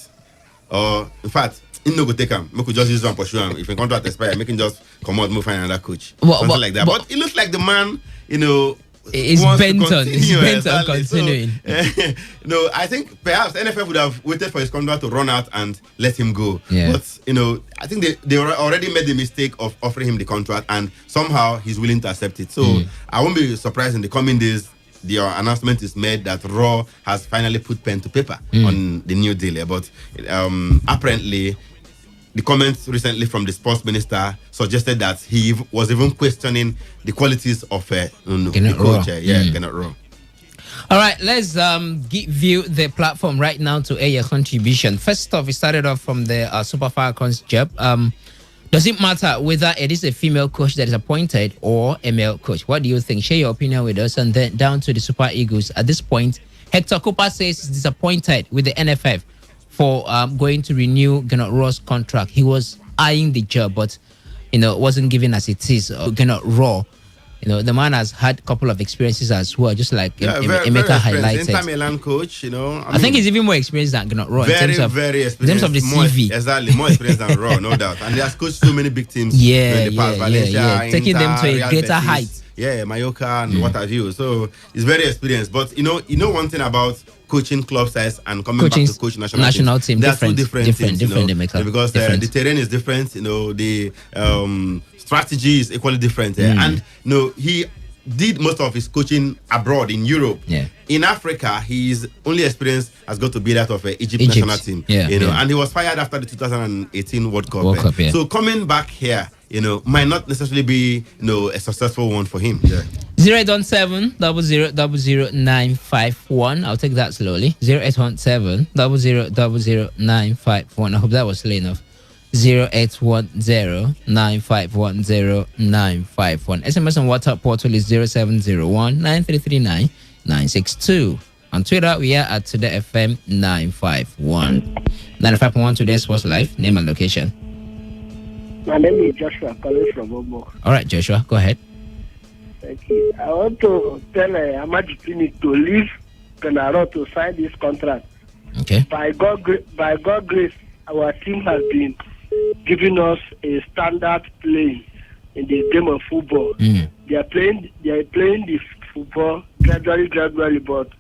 Speaker 11: Or in fact, he no go take him. We could just use one pursue him. If a contract expire, make him just come out, move find another coach. Something like that. But it looks like the man,
Speaker 10: it's bent on continuing.
Speaker 11: So, I think perhaps NFF would have waited for his contract to run out and let him go.
Speaker 10: Yeah.
Speaker 11: But I think they already made the mistake of offering him the contract, and somehow he's willing to accept it. So I won't be surprised in the coming days. The announcement is made that Raw has finally put pen to paper on the new deal. But apparently, the comments recently from the sports minister suggested that he was even questioning the qualities of the coach. Kenneth Raw.
Speaker 10: All right, let's give you the platform right now to air your contribution. First off, we started off from the Super Falcons job. Does it matter whether it is a female coach that is appointed or a male coach? What do you think? Share your opinion with us. And then down to the Super Eagles. At this point, Hector Cooper says he's disappointed with the NFF for going to renew Gennett Raw's contract. He was eyeing the job, but wasn't given as it is. Gennett Raw, the man has had a couple of experiences as well, just like Emeka highlighted.
Speaker 11: Inter Milan coach,
Speaker 10: I think he's even more experienced than Gennett Raw
Speaker 11: very
Speaker 10: in terms of the CV.
Speaker 11: Exactly, more experienced than Raw, no doubt. And he has coached so many big teams in the past. Valencia,
Speaker 10: taking
Speaker 11: Inter,
Speaker 10: them to a
Speaker 11: Real
Speaker 10: greater
Speaker 11: Betis,
Speaker 10: height.
Speaker 11: Yeah, Mallorca and what have you. So he's very experienced. But one thing about coaching club size and coming back to coach national team.
Speaker 10: They
Speaker 11: are two different things, because
Speaker 10: different.
Speaker 11: the terrain is different. The strategy is equally different. And he did most of his coaching abroad in Europe. In Africa, his only experience has got to be that of Egypt national team. And he was fired after the 2018 World Cup. So coming back here, might not necessarily be a successful one for him.
Speaker 10: 0817 00951. I'll take that slowly. 0817 00951. I hope that was slow enough. 0810 9510951. SMS on WhatsApp portal is 0701 9339 962. On Twitter, we are at Today FM 951. 95.1 Today Sports Live. Name and location.
Speaker 14: My name is Joshua, calling from Omo.
Speaker 10: All right, Joshua, go ahead.
Speaker 14: Thank you. I want to tell Amadi Clinic to leave Canaro to sign this contract.
Speaker 10: Okay.
Speaker 14: By God grace, our team has been giving us a standard play in the game of football. They are playing the football gradually, but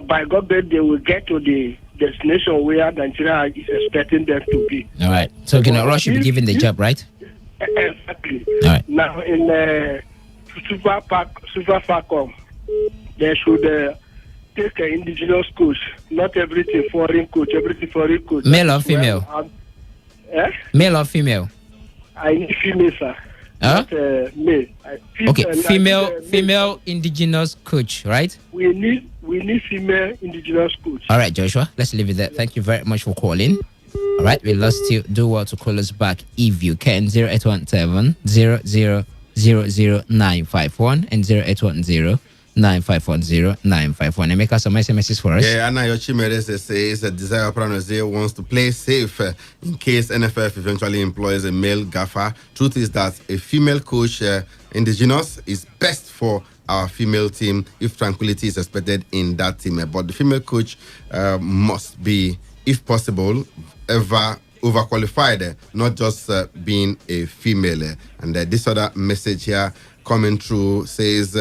Speaker 14: by God grace, they will get to the destination where Nigeria is expecting them to be.
Speaker 10: All right. So Gennett should be given the job, right?
Speaker 14: Exactly.
Speaker 10: All right.
Speaker 14: Now in Super Falcon, they should take an indigenous coach, not everything foreign coach.
Speaker 10: Male or female? Male or female?
Speaker 14: I need female, sir. Not male.
Speaker 10: Okay, female indigenous coach, right?
Speaker 14: We need female indigenous coach.
Speaker 10: All right, Joshua, let's leave it there. Thank you very much for calling. All right, we lost you. Do well to call us back if you can. 0817 0000951 and 0810 9510951. And make us some SMSs for us.
Speaker 11: Yeah, Anna Yochimere says that Desire Pranoze wants to play safe in case NFF eventually employs a male gaffer. Truth is that a female coach, indigenous, is best for our female team if tranquility is expected in that team. But the female coach must be, if possible, overqualified, not just being a female. And this other message here coming through says,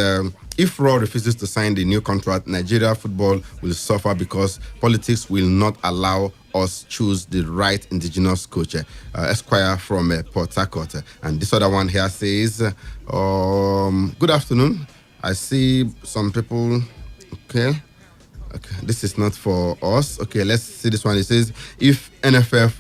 Speaker 11: if Raw refuses to sign the new contract, Nigeria football will suffer because politics will not allow us choose the right indigenous coach. Esquire from Port Harcourt. And this other one here says, good afternoon. I see some people. Okay, this is not for us. Okay, let's see this one. It says, if NFF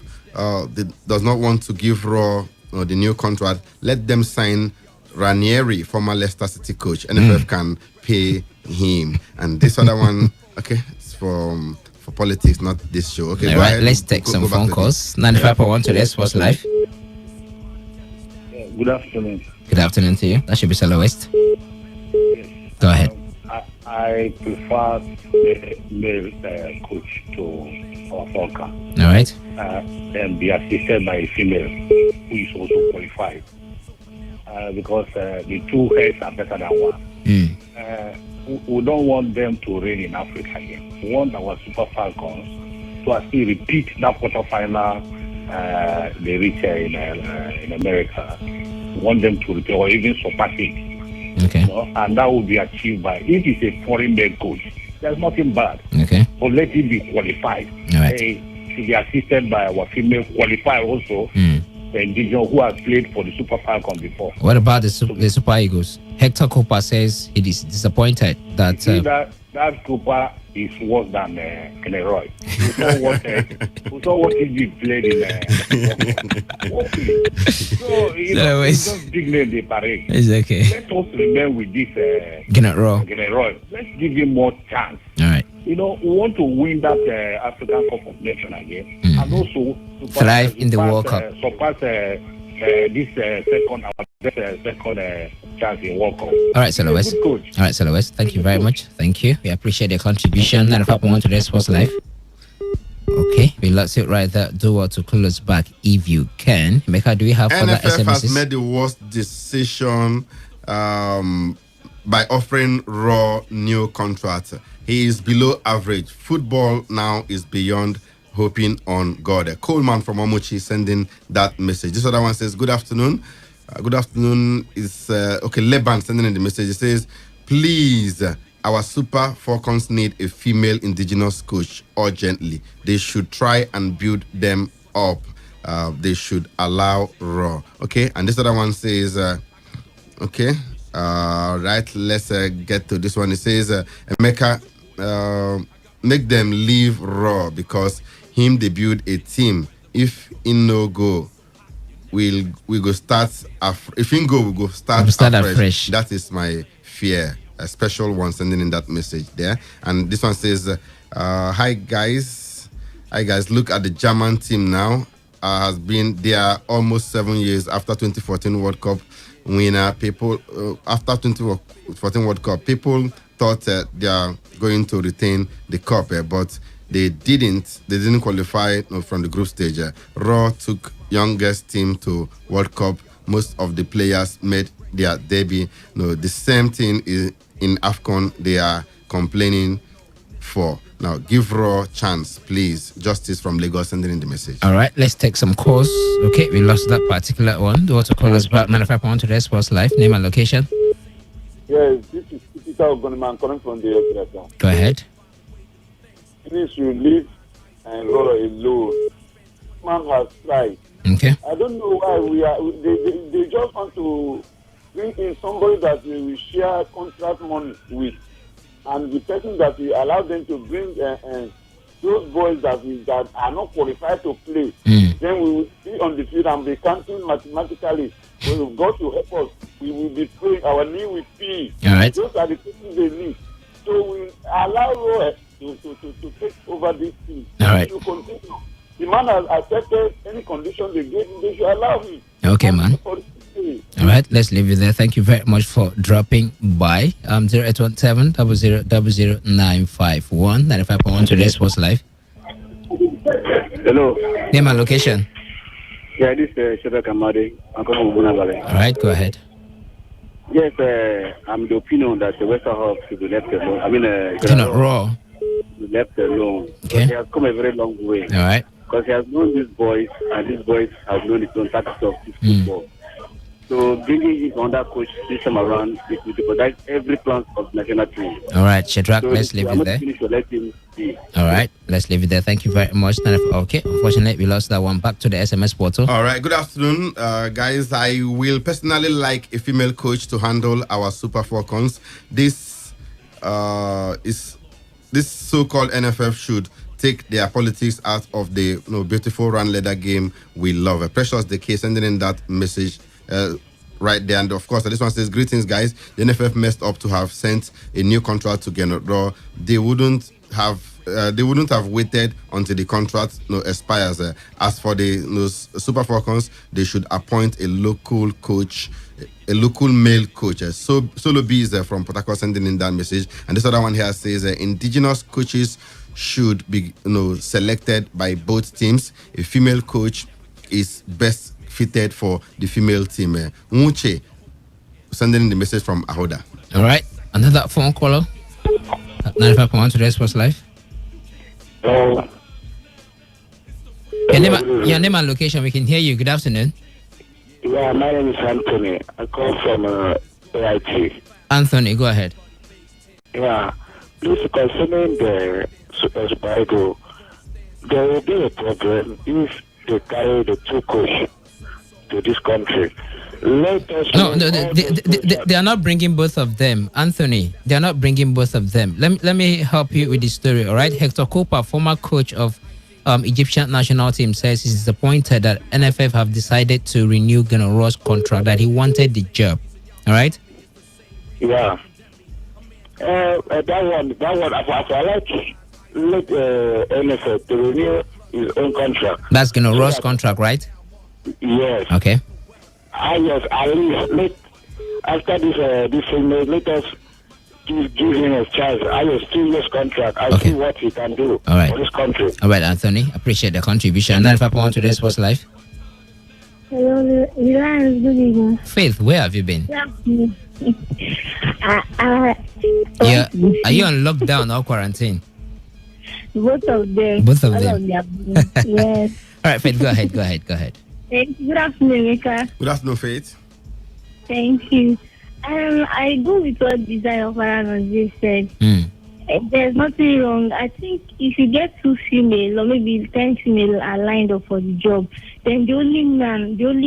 Speaker 11: does not want to give Raw the new contract, let them sign Ranieri, former Leicester City coach. NFF can pay him. And this other one, okay, it's for politics, not this show. Okay,
Speaker 10: all right, let's take some phone calls. 95.1 Today Sports Live.
Speaker 14: Good afternoon.
Speaker 10: Good afternoon to you. That should be Solo West. Yes. Go ahead.
Speaker 14: I prefer the male coach to our soccer.
Speaker 10: All right.
Speaker 14: And be assisted by a female who is also qualified. Because the two heads are better than one. We don't want them to reign in Africa again. We want our Super Falcons
Speaker 15: So I still repeat that quarterfinal they reach in America. We want them to repeat or even surpass it.
Speaker 10: Okay.
Speaker 15: You know? And that will be achieved by, if it's a foreign-made coach, there's nothing bad.
Speaker 10: Okay.
Speaker 15: But let it be qualified.
Speaker 10: All right.
Speaker 15: To be assisted by our female qualified also, the individual who has played for the Super Falcon before.
Speaker 10: What about the Super Eagles? Hector Cooper says he is disappointed that
Speaker 15: that Cooper is worse than Roy. We saw what he played in. So it's just big name they parade.
Speaker 10: It's okay.
Speaker 15: Let us remain with this
Speaker 10: Roy.
Speaker 15: Let's give him more chance.
Speaker 10: All right.
Speaker 15: You know, we want to win that African Cup of Nations again, and also
Speaker 10: thrive in the World Cup.
Speaker 15: Surpass this second chance in World Cup.
Speaker 10: All right, Celeste. All right, Celeste. Thank you very much. Thank you. We appreciate your contribution. 95.1 Today Sports Live. Okay, let's sit right there. Do what to call us back if you can. Meka, do we have further SMSs?
Speaker 11: NFF has made the worst decision by offering Raw new contract. He is below average. Football now is beyond hoping on God. Coleman from Omuchi sending that message. This other one says, good afternoon. Good afternoon. Is Leban sending in the message. It says, please, our Super Falcons need a female indigenous coach urgently. They should try and build them up. They should allow Raw. Okay, and this other one says, right, let's get to this one. It says, Emeka, make them leave Raw because him they build a team. If in no go, we go start. If in go, we go start afresh. That is my fear. A special one sending in that message there. And this one says, hi guys, look at the German team now. Has been there almost 7 years after 2014 World Cup winner. People after 2014 World Cup, people thought they are going to retain the cup, but they didn't. They didn't qualify from the group stage. Raw took youngest team to World Cup. Most of the players made their debut. The same thing is in AFCON. They are complaining for. Now, give Raw chance, please. Justice from Lagos sending in the message.
Speaker 10: All right, let's take some calls. Okay, we lost that particular one. Do you want to call us back? 95.1 Today Sports Live. Name and location.
Speaker 16: Yes, this is Peter Ogoniman calling from the operator.
Speaker 10: Go ahead.
Speaker 16: Please, you leave and Raw alone. Man has tried.
Speaker 10: Okay.
Speaker 16: I don't know why they just want to bring in somebody that we will share contract money with, and the person that we allow them to bring those boys that are not qualified to play. Then we will be on the field and be counting mathematically. When we go to help us, we will be praying, our knee will pee.
Speaker 10: All right.
Speaker 16: Those are the people they need. So we allow Roy to take over this team.
Speaker 10: All right.
Speaker 16: To continue. The man has accepted any condition they gave him. They should allow him.
Speaker 10: Okay, man. All right, let's leave it there. Thank you very much for dropping by. 0817 000951 95.1 Today Sports Live.
Speaker 17: Hello.
Speaker 10: Name and location.
Speaker 17: Yeah, this is Sheba Kamade. I'm coming from Bunabale.
Speaker 10: All right, go ahead.
Speaker 17: Yes, I'm the opinion that the Western Hawks should be left alone. I mean,
Speaker 10: Raw.
Speaker 17: Left alone.
Speaker 10: Okay.
Speaker 17: He has come a very long way.
Speaker 10: All right.
Speaker 17: Because he has known these boys, and these boys have known his own tactics of football. So bringing him on that coach this time around, it will jeopardize every plan of national team.
Speaker 10: All right, Shadrach, let's leave it there. All right, let's leave it there. Thank you very much. Okay, unfortunately, we lost that one. Back to the SMS portal.
Speaker 11: All right, good afternoon, guys. I will personally like a female coach to handle our Super Falcons. This so-called NFF should take their politics out of the beautiful run leather game we love. Precious the case, sending in that message right there. And of course, this one says, greetings guys. The NFF messed up to have sent a new contract to Gennaro Raw. They wouldn't have waited until the contract expires. As for the Super Falcons, they should appoint a local coach, a local male coach. Solo B is from Port Harcourt sending in that message. And this other one here says, indigenous coaches should be selected by both teams. A female coach is best fitted for the female team. Muche sending in the message from Ahoda.
Speaker 10: All right, another phone caller. 95.1 Today Sports Live.
Speaker 18: Hello.
Speaker 10: Your name and location. We can hear you. Good afternoon.
Speaker 18: Yeah, my name is Anthony. I come from AIT.
Speaker 10: Anthony, go ahead.
Speaker 18: Yeah, please, concerning the Super Eagles, there will be a problem if they carry the two coach to this country. Let us
Speaker 10: they are not bringing both of them, Anthony. They are not bringing both of them. Let me help you with the story. All right, Hector Copa, former coach of Egyptian national team, says he's disappointed that NFF have decided to renew Geno Ross' contract, that he wanted the job. All right.
Speaker 18: Yeah. That one. I like let NFF to renew his own contract.
Speaker 10: That's Geno Ross' contract, right?
Speaker 18: Yes.
Speaker 10: Okay.
Speaker 18: Yes, at least after this thing, let us give him a chance. I will still this contract. I see what he can do for this country.
Speaker 10: All right, Anthony. Appreciate the contribution. 95.1 Today's Sports Live.
Speaker 19: Hello, good evening.
Speaker 10: Faith, where have you been?
Speaker 19: Yeah.
Speaker 10: Are you on lockdown or quarantine?
Speaker 19: Both of them.
Speaker 10: Both of them.
Speaker 19: Yes.
Speaker 10: All right, Faith, go ahead.
Speaker 19: Good afternoon, Mika.
Speaker 11: Good afternoon, Faith.
Speaker 19: Thank you. I go with what Desire Farah just said. There's nothing wrong. I think if you get 2 female or maybe 10 female are lined up for the job, then the only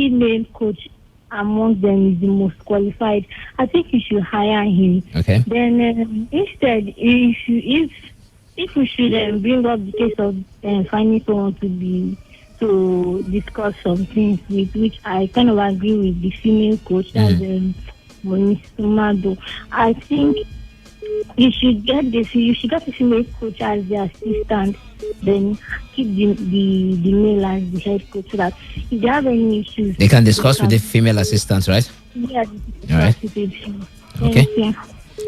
Speaker 19: male coach among them is the most qualified. I think you should hire him.
Speaker 10: Okay.
Speaker 19: Then instead, if we should bring up the case of finding someone to discuss some things with, which I kind of agree with the female coach, that's Monisimado. I think you should get a female coach as the assistant, then keep the male as the head coach, so that if they have any issues,
Speaker 10: they can discuss with the female assistants, right?
Speaker 19: Yeah.
Speaker 10: All right. Okay.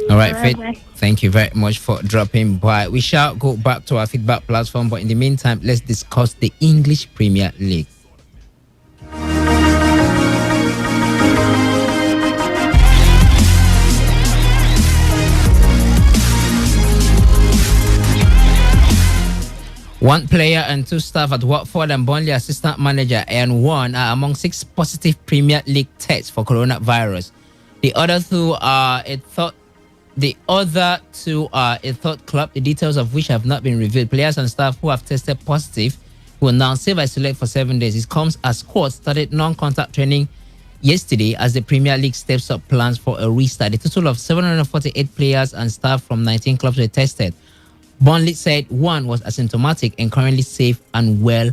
Speaker 10: All right, Faith.
Speaker 19: Bye.
Speaker 10: Thank you very much for dropping by. We shall go back to our feedback platform, but in the meantime, let's discuss the English Premier League. One player and 2 staff at Watford and Burnley assistant manager and 1 are among 6 positive Premier League tests for coronavirus. The other 2 are a third club, the details of which have not been revealed. Players and staff who have tested positive will now self-isolate for 7 days. It comes as squads started non-contact training yesterday as the Premier League steps up plans for a restart. A total of 748 players and staff from 19 clubs were tested. Burnley said 1 was asymptomatic and currently safe and well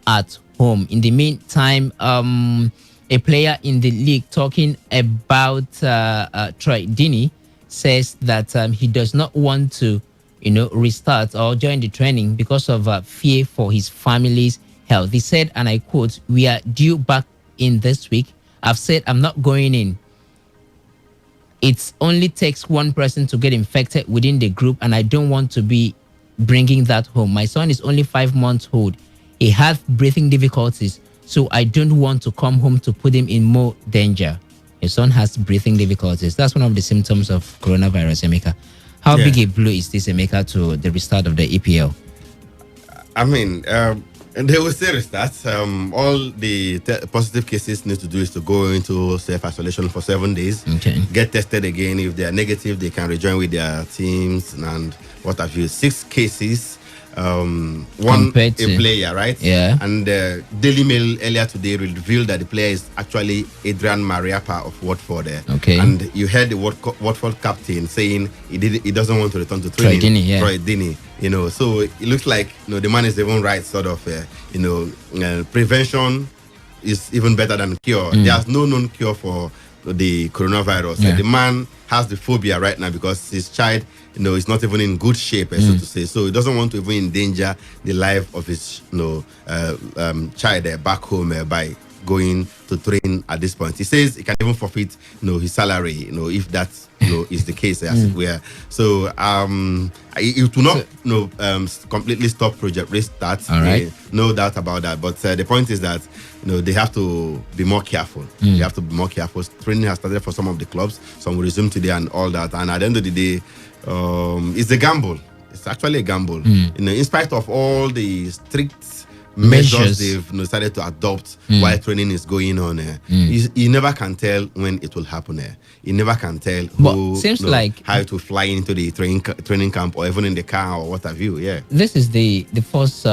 Speaker 10: at home. In the meantime, a player in the league talking about Troy Deeney says that he does not want to, restart or join the training because of fear for his family's health. He said, and I quote, "We are due back in this week. I've said I'm not going in. It only takes one person to get infected within the group, and I don't want to be bringing that home. My son is only 5 months old. He has breathing difficulties, so I don't want to come home to put him in more danger." His son has breathing difficulties. That's one of the symptoms of coronavirus, Emeka. How big a blow is this, Emeka, to the restart of the EPL?
Speaker 11: I mean, they will say restart. All the positive cases need to do is to go into self-isolation for 7 days.
Speaker 10: Okay.
Speaker 11: Get tested again. If they are negative, they can rejoin with their teams and what have you. 6 cases. One a player, right?
Speaker 10: Yeah.
Speaker 11: And Daily Mail earlier today revealed that the player is actually Adrian Mariappa of Watford.
Speaker 10: Okay.
Speaker 11: And you heard the Watford captain saying he doesn't want to return to training. Troy Deeney. So it looks like the man is even right. Sort of prevention is even better than cure. There's no known cure for the coronavirus. The man has the phobia right now because his child is not even in good shape, so to say. So he doesn't want to even endanger the life of his child back home by going to train at this point. He says he can even forfeit his salary if that is the case as it were. So it will not completely stop Project Restart.
Speaker 10: All right.
Speaker 11: No doubt about that. But the point is that they have to be more careful. They have to be more careful. Training has started for some of the clubs. Some will resume today and all that. And at the end of the day, it's a gamble. It's actually a gamble. In spite of all the strict measures they've decided to adopt while training is going on. You never can tell when it will happen. You never can tell who
Speaker 10: seems like
Speaker 11: how to fly into the training camp or even in the car or what have you. Yeah,
Speaker 10: this is the first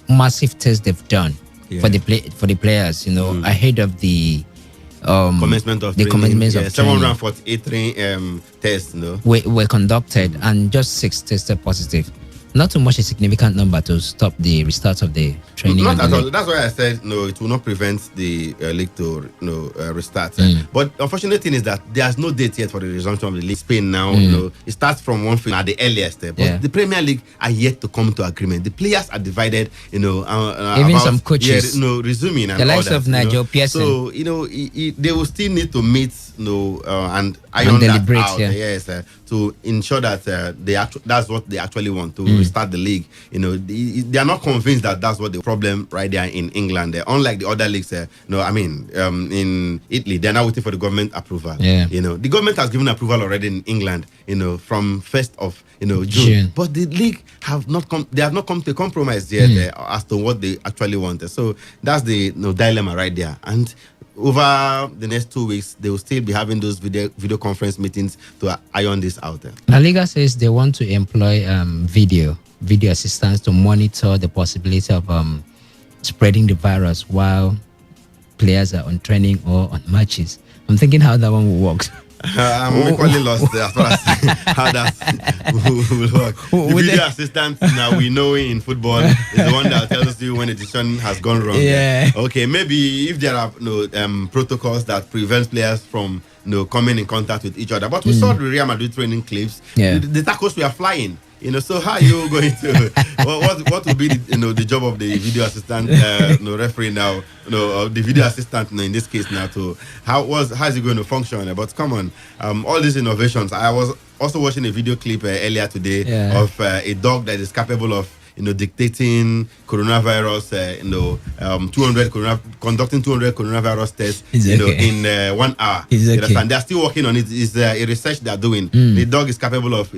Speaker 10: massive test they've done for the players. Ahead of the
Speaker 11: commencement of
Speaker 10: the commencement of
Speaker 11: 748 tests.
Speaker 10: Were conducted and just 6 tested positive. Not too much a significant number to stop the restart of the training.
Speaker 11: Not at all. That's why I said no. It will not prevent the league to restart. But unfortunate thing is that there's no date yet for the resumption of the league. Spain now, it starts from one field at the earliest. But the Premier League are yet to come to agreement. The players are divided.
Speaker 10: Even
Speaker 11: about,
Speaker 10: some coaches,
Speaker 11: resuming and
Speaker 10: the likes
Speaker 11: all that,
Speaker 10: of Nigel Pearson.
Speaker 11: So they will still need to meet, and iron that out. To ensure that that's what they actually want to restart the league. They are not convinced that that's what the problem right there in England. Unlike the other leagues, in Italy, they're now waiting for the government approval. The government has given approval already in England. From 1st of June, but the league have not come. They have not come to a compromise yet as to what they actually wanted. So that's the dilemma right there. And over the next 2 weeks, they will still be having those video conference meetings to iron this out.
Speaker 10: La Liga says they want to employ video assistants to monitor the possibility of spreading the virus while players are on training or on matches. I'm thinking how that one will work.
Speaker 11: I'm equally lost as far as how that will work. The video assistant now we know in football is the one that tells you when a decision has gone wrong. Okay, maybe if there are protocols that prevent players from coming in contact with each other. But we saw the Real Madrid training clips. The tackles were flying. So how are you going to? what will be the job of the video assistant, referee now, the video assistant in this case now to how is it going to function? But come on, all these innovations. I was also watching a video clip earlier today of a dog that is capable of dictating coronavirus, 200 conducting 200 coronavirus tests, in 1 hour. And they're still working on it. It's a research they're doing. The dog is capable of,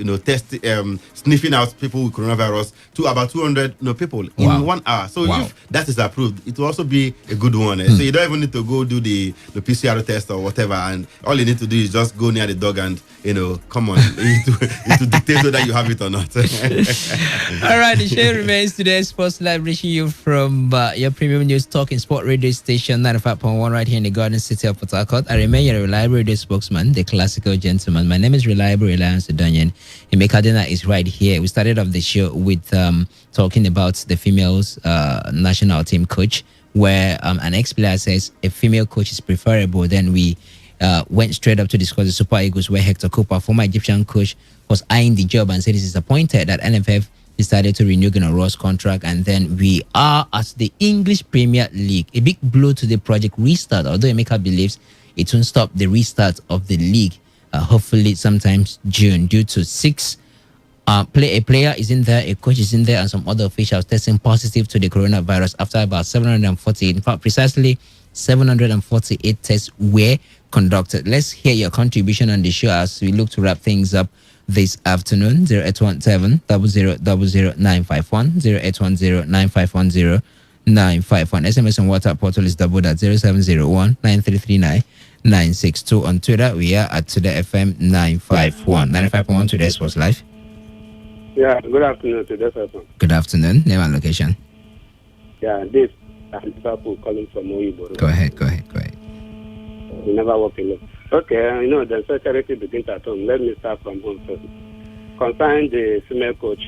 Speaker 11: sniffing out people with coronavirus to about 200 people in 1 hour. So if that is approved, it will also be a good one. So you don't even need to go do the PCR test or whatever. And all you need to do is just go near the dog and, come on, to dictate whether you have it or not.
Speaker 10: All right, the show remains today's Sports Live, reaching you from your premium news talking sport radio station 95.1 right here in the Garden City of Port Harcourt. I remain your reliable radio spokesman, the classical gentleman. My name is Reliable Reliance Odonyan. Imekadena is right here. We started off the show with talking about the females national team coach, where an ex-player says a female coach is preferable. Then we went straight up to discuss the Super Eagles, where Hector Cooper, former Egyptian coach, was eyeing the job and said he's disappointed that NFF decided to renew Gunnar Ross' contract. And then we are at the English Premier League. A big blow to the project restart, although Emeka believes it won't stop the restart of the league, hopefully sometimes June, due to 6 a player is in there, a coach is in there, and some other officials testing positive to the coronavirus after about 748, in fact, precisely 748 tests were conducted. Let's hear your contribution on the show as we look to wrap things up this afternoon. 0817 0000951, 0810 9510 951. SMS and WhatsApp portal is doubled at 0701 9339 962. On Twitter, we are at Today FM 951. 95.1 Today Sports Live.
Speaker 20: Yeah, good afternoon, Today FM.
Speaker 10: Good afternoon. Name and location.
Speaker 20: Yeah, this is Liverpool calling from Oyibo.
Speaker 10: Go ahead.
Speaker 20: We never work alone. Okay, the security begins at home. Let me start from home first. Concerning the female coach,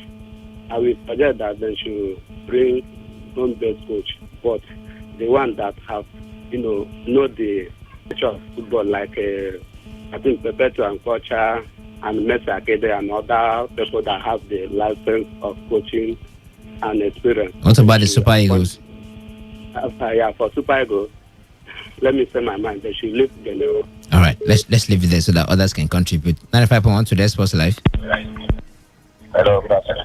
Speaker 20: I will suggest that they should bring home-based coach, but the one that have, know the nature of football, like I think Perpetua and Kocha and Messi Akede and other people that have the license of coaching and experience.
Speaker 10: What about the Super Eagles?
Speaker 20: For Super Eagles, let me say my mind. They should leave the
Speaker 10: All right, let's leave it there so that others can contribute. 95.1 Today Sports Live.
Speaker 21: Hello,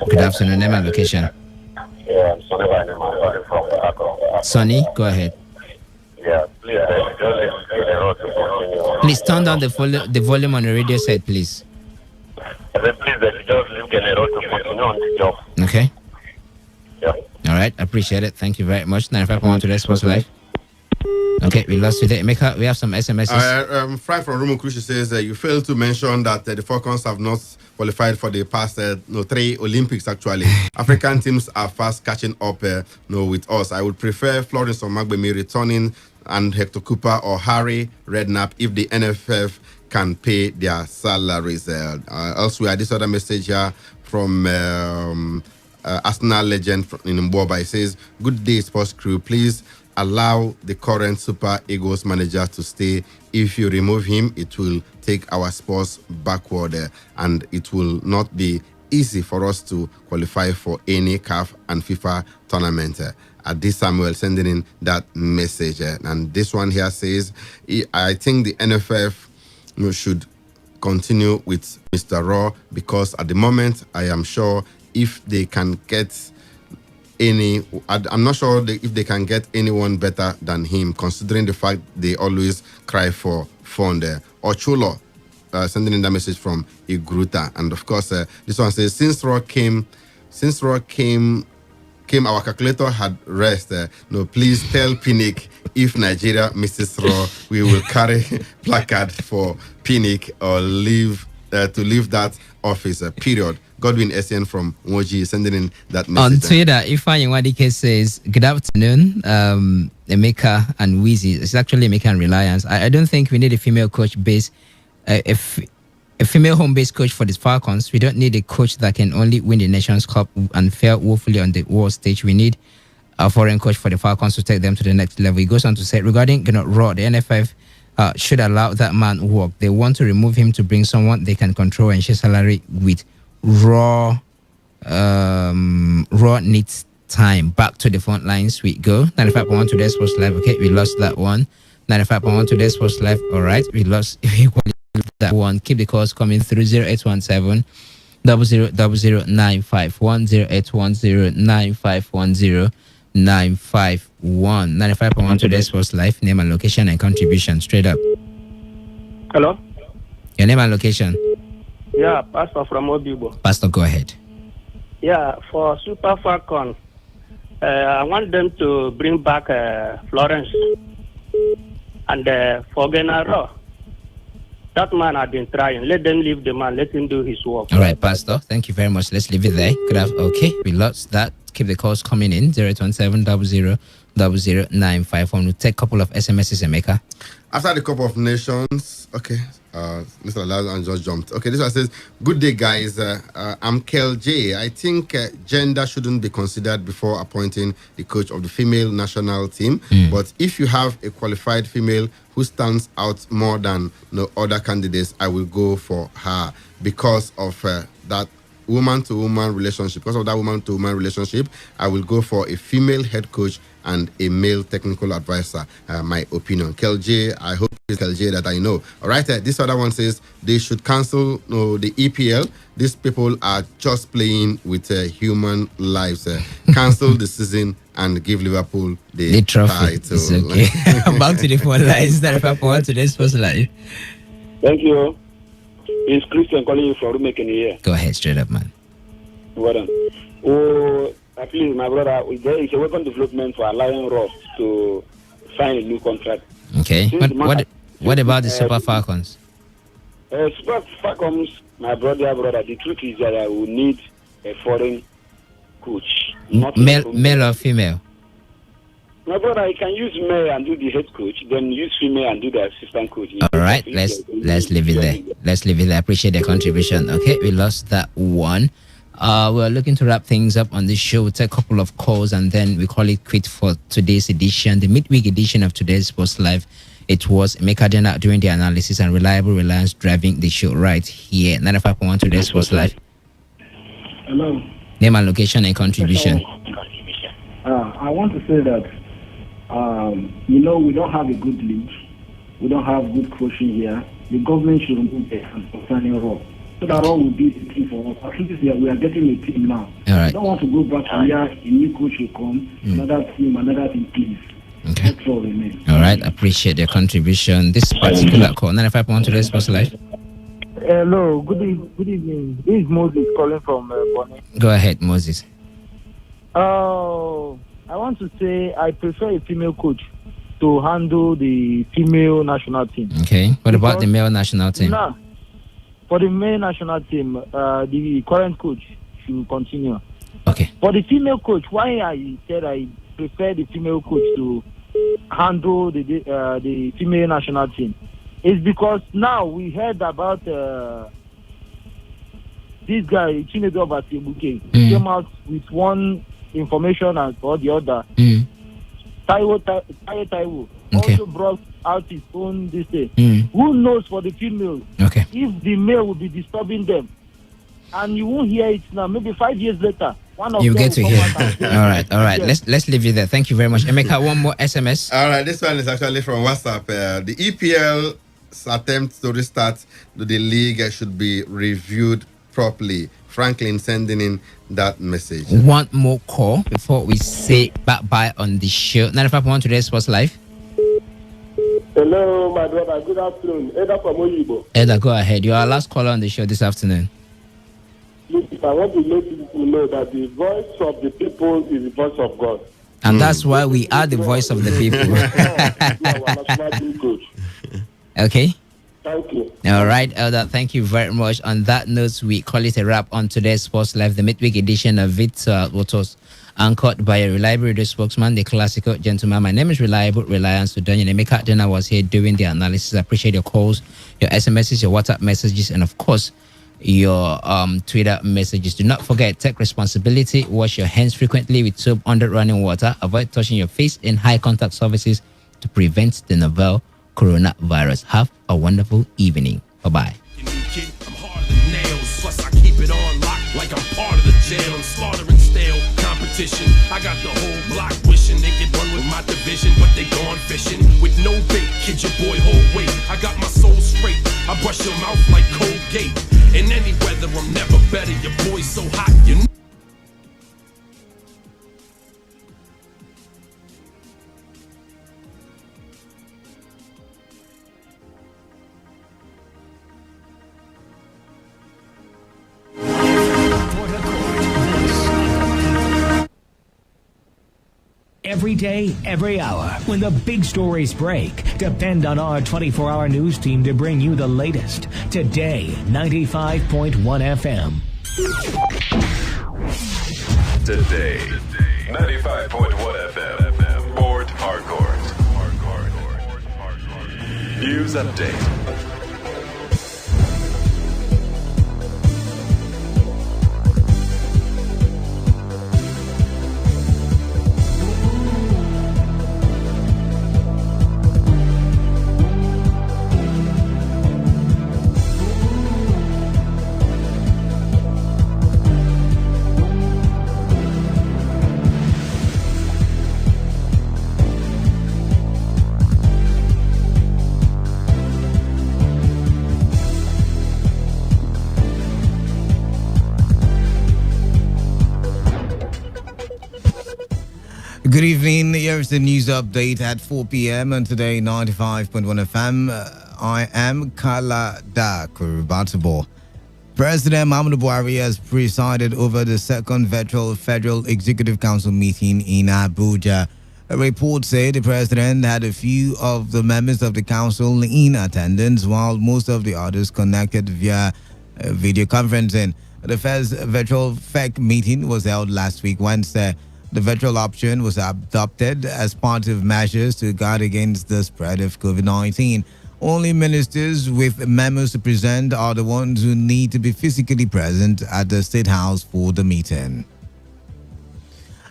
Speaker 10: good afternoon. Name and location.
Speaker 21: Yeah, I'm Sonny from Akron.
Speaker 10: Sonny, go ahead.
Speaker 21: Yeah, please,
Speaker 10: please turn down the volume on the radio set, please.
Speaker 21: Please, just leave General to continue on the job.
Speaker 10: Okay.
Speaker 21: Yeah.
Speaker 10: All right. right, appreciate it. Thank you very much. 95.1 Today Sports Live. Okay, we lost you there. Emeka, we have some SMSs.
Speaker 11: Frank from Rumukushi says you failed to mention that the Falcons have not qualified for the past 3 Olympics. Actually, African teams are fast catching up with us. I would prefer Florence Omagbemi returning and Hector Cooper or Harry Redknapp if the NFF can pay their salaries. Elsewhere, this other message here from Arsenal legend in Mboba. It says, "Good day, sports crew. Please allow the current Super Eagles manager to stay. If you remove him, it will take our sports backward and it will not be easy for us to qualify for any CAF and FIFA tournament." This Samuel sending in that message. And this one here says, "I think the NFF should continue with Mr. Raw because at the moment, I am sure if they can get I'm not sure if they can get anyone better than him, considering the fact they always cry for fund." Ochulo sending in that message from Igruta. And of course, this one says, since Raw came, our calculator had rest. Please tell Pinnick if Nigeria misses Raw, we will carry placard for Pinnick or to leave that office. Period. Godwin Essien from Moji sending in that message.
Speaker 10: On Twitter, Ifeanyi Wadike says, good afternoon, Emeka and Wheezy. It's actually Emeka and Reliance. I don't think we need a female coach base, a female home-based coach for the Falcons. We don't need a coach that can only win the Nations Cup and fail woefully on the world stage. We need a foreign coach for the Falcons to take them to the next level. He goes on to say, regarding Raw, the NFF should allow that man work. They want to remove him to bring someone they can control and share salary with. Raw needs time. Back to the front lines we go. 95.1 Today Sports Live. Okay, we lost that one. 95.1 Today Sports Live. All right, we lost that one. Keep the calls coming through 0817 000951 0810 9510 951. 95.1 Today Sports Live. Name and location and contribution. Straight up.
Speaker 14: Hello?
Speaker 10: Your name and location.
Speaker 14: Yeah, Pastor from Obibo.
Speaker 10: Pastor, go ahead.
Speaker 14: Yeah, for Super Falcon, I want them to bring back Florence and for Genaro. That man had been trying. Let them leave the man. Let him do his work.
Speaker 10: All right, Pastor. Thank you very much. Let's leave it there. Okay, we lost that. Keep the calls coming in. 017 000951. We'll take a couple of SMSs, Emeka.
Speaker 11: After the Cup of Nations, okay. Mr. Lazan just jumped. Okay, this one says, good day, guys. I'm Kel J. I think gender shouldn't be considered before appointing the coach of the female national team. But if you have a qualified female who stands out more than other candidates, I will go for her because of that woman-to-woman relationship. Because of that woman-to-woman relationship, I will go for a female head coach and a male technical advisor. My opinion. Kel J, I hope it's Kel J that I know. All right, this other one says they should cancel the EPL. These people are just playing with human lives. Cancel the season and give Liverpool the
Speaker 10: trophy.
Speaker 11: title.
Speaker 10: It's okay. Back to the phone lines. That if I today's first line.
Speaker 17: Thank you. It's Christian calling you from Rumeken here.
Speaker 10: Go ahead, straight up, man.
Speaker 17: Well done. Oh, at least my brother, there is a welcome development for allowing Ross to sign a new contract.
Speaker 10: Okay. What about the Super Falcons?
Speaker 17: Super Falcons, my brother, the truth is that I will need a foreign coach.
Speaker 10: Male or female?
Speaker 17: My brother, I can use male and do the head coach, then use female and do the assistant coach.
Speaker 10: All right, let's leave it there. Let's leave it there. I appreciate the contribution. Okay, we lost that one. We're looking to wrap things up on this show. We'll take a couple of calls and then we call it quit for today's edition, the midweek edition of today's Sports Live. It was Emeka Dena doing the analysis and Reliable Reliance driving the show right here. 95.1 today's Sports Live.
Speaker 1: Hello.
Speaker 10: Name and location and contribution.
Speaker 1: I want to say that we don't have a good league. We don't have good coaching here. The government should remove the concerning Raw. So that all will be the team for us. At least we are getting a team now.
Speaker 10: All right.
Speaker 1: I don't want to go back to here. A new coach will come. Another team, please.
Speaker 10: Okay.
Speaker 1: That's all remain.
Speaker 10: All right. Appreciate your contribution. This particular call, 95.1 today's Sports Live.
Speaker 22: Hello. Good evening. This is Moses calling from Bonnie.
Speaker 10: Go ahead, Moses.
Speaker 1: I want to say I prefer a female coach to handle the female national team.
Speaker 10: Okay. What about the male national team?
Speaker 1: Now, for the male national team, the current coach should continue.
Speaker 10: Okay.
Speaker 1: For the female coach, why I said I prefer the female coach to handle the female national team is because now we heard about this guy Chinedu Obasibuke came out with one information and or the other. Taiwo also brought out his own this thing. Who knows for the females?
Speaker 10: Okay.
Speaker 1: If the male will be disturbing them, and you won't hear it now. Maybe 5 years later, one of
Speaker 10: you
Speaker 1: them
Speaker 10: get to
Speaker 1: will
Speaker 10: hear.
Speaker 1: come out and-
Speaker 10: All right.
Speaker 1: Yes.
Speaker 10: Let's leave it there. Thank you very much. Emeka, one more SMS.
Speaker 11: All right, this one is actually from WhatsApp. The EPL's attempt to restart the league should be reviewed properly. Franklin sending in that message.
Speaker 10: One more call before we say bye-bye on the show. 95.1 Today Sports Live.
Speaker 16: Hello, my brother. Good afternoon. Eda from Oyibo.
Speaker 10: Eda, go ahead. You are our last caller on the show this afternoon.
Speaker 16: Look, I want to let people know that the voice of the people is the voice of God.
Speaker 10: And that's why we are the voice of the people.
Speaker 16: Our national team coach.
Speaker 10: Okay.
Speaker 16: Thank you.
Speaker 10: All right, Elder, thank you very much. On that note, we call it a wrap on today's Sports Live, the midweek edition of it, what was anchored by a reliable radio spokesman, the classical gentleman. My name is Reliable Reliance Udonyi. Emeka Dena was here doing the analysis. I appreciate your calls, your SMSs, your WhatsApp messages, and of course, your Twitter messages. Do not forget, take responsibility. Wash your hands frequently with soap under running water. Avoid touching your face in high contact surfaces to prevent the novel coronavirus. Have a wonderful evening. Bye-bye.
Speaker 9: I'm harder than nails, plus I keep it on lock like I'm part of the jail. I'm slaughtering stale competition. I got the whole block wishing they could run with my division, but they gone fishing with no bait. Kid your boy, hold weight. I got my soul straight. I brush your mouth like Colgate. In any weather, I'm never better. Your boy's so hot, you know.
Speaker 4: Every day, every hour, when the big stories break, depend on our 24-hour news team to bring you the latest. Today, 95.1 FM.
Speaker 3: Today, 95.1 FM. Port Harcourt. News update.
Speaker 2: Good evening. Here's the news update at 4 p.m. on Today 95.1 FM. I am Kala Da Kurubatabo. President Muhammadu Buhari has presided over the second virtual Federal Executive Council meeting in Abuja. A report said the president had a few of the members of the council in attendance, while most of the others connected via video conferencing. The first virtual FEC meeting was held last week, Wednesday. The virtual option was adopted as part of measures to guard against the spread of COVID-19. Only ministers with memos to present are the ones who need to be physically present at the State House for the meeting.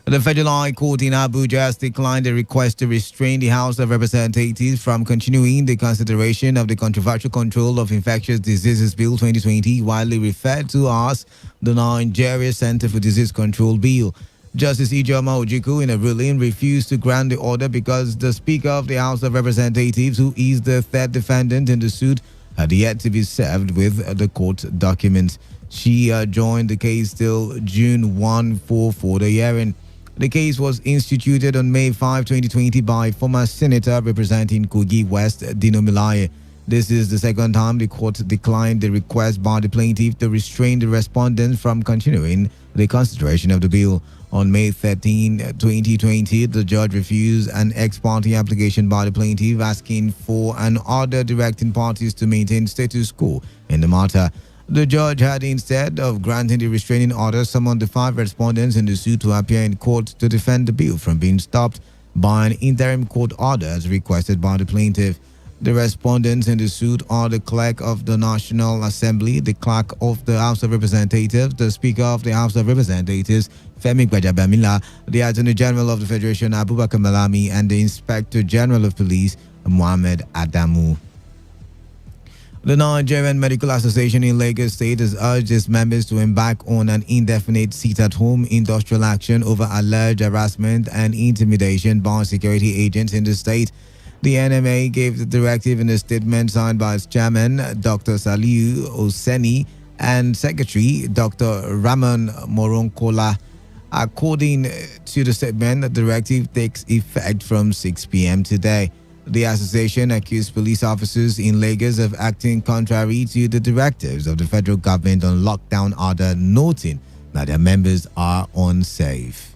Speaker 2: The Federal High Court in Abuja has declined a request to restrain the House of Representatives from continuing the consideration of the controversial Control of Infectious Diseases Bill 2020, widely referred to as the Nigeria Center for Disease Control Bill. Justice Ijoma Ojukwu, in a ruling, refused to grant the order because the Speaker of the House of Representatives, who is the third defendant in the suit, had yet to be served with the court documents. She joined the case till June 1 for the hearing. The case was instituted on May 5, 2020 by former Senator representing Kogi West, Dino Milaye. This is the second time the court declined the request by the plaintiff to restrain the respondents from continuing the consideration of the bill. On May 13, 2020, the judge refused an ex parte application by the plaintiff asking for an order directing parties to maintain status quo in the matter. The judge had, instead of granting the restraining order, summoned the 5 respondents in the suit to appear in court to defend the bill from being stopped by an interim court order as requested by the plaintiff. The respondents in the suit are the Clerk of the National Assembly, the Clerk of the House of Representatives, the Speaker of the House of Representatives, Femi Gbajabamila, the Attorney General of the Federation, Abubakar Malami, and the Inspector General of Police, Mohammed Adamu. The Nigerian Medical Association in Lagos State has urged its members to embark on an indefinite sit-at-home industrial action over alleged harassment and intimidation by security agents in the state. The NMA gave the directive in a statement signed by its chairman, Dr. Saliu Oseni, and Secretary, Dr. Ramon Moronkola. According to the statement, the directive takes effect from 6 p.m. today. The association accused police officers in Lagos of acting contrary to the directives of the federal government on lockdown order, noting that their members are unsafe.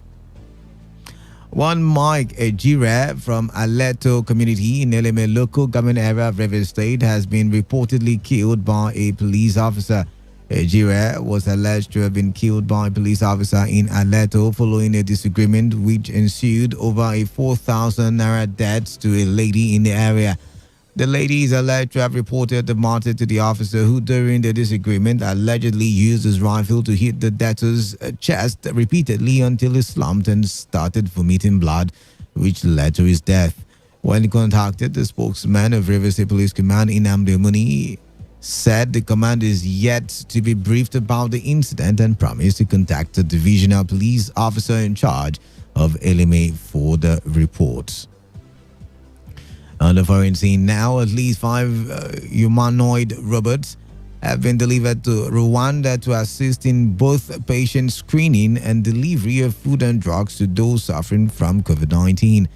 Speaker 2: One Mike Ejire from Aleto community in Eleme local government area of Rivers State has been reportedly killed by a police officer. Ejire was alleged to have been killed by a police officer in Aleto following a disagreement which ensued over a 4,000 naira debt to a lady in the area. The lady is alleged to have reported the matter to the officer, who during the disagreement allegedly used his rifle to hit the debtor's chest repeatedly until he slumped and started vomiting blood, which led to his death. When contacted, the spokesman of Rivers State Police Command, Inamde Muni, said the command is yet to be briefed about the incident and promised to contact the divisional police officer in charge of Eleme for the report. On the foreign scene now, at least 5 humanoid robots have been delivered to Rwanda to assist in both patient screening and delivery of food and drugs to those suffering from COVID-19.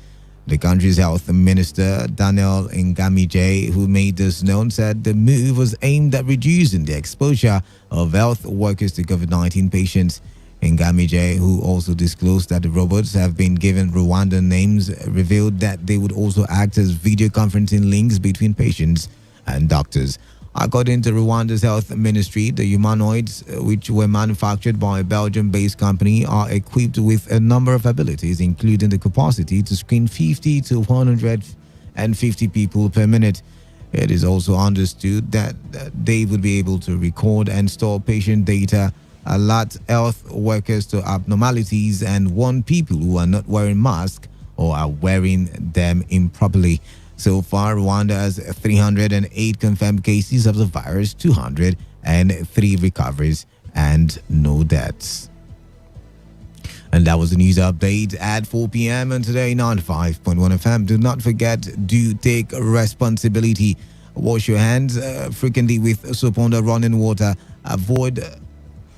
Speaker 2: The country's health minister, Daniel Ngamije, who made this known, said the move was aimed at reducing the exposure of health workers to COVID-19 patients. Ngamije, who also disclosed that the robots have been given Rwandan names, revealed that they would also act as video conferencing links between patients and doctors. According to Rwanda's health ministry, the humanoids, which were manufactured by a Belgium-based company, are equipped with a number of abilities, including the capacity to screen 50 to 150 people per minute. It is also understood that they would be able to record and store patient data, alert health workers to abnormalities, and warn people who are not wearing masks or are wearing them improperly. So far, Rwanda has 308 confirmed cases of the virus, 203 recoveries, and no deaths. And that was the news update at 4 p.m. on Today 95.1 FM. Do not forget, do take responsibility. Wash your hands frequently with soap under running water. Avoid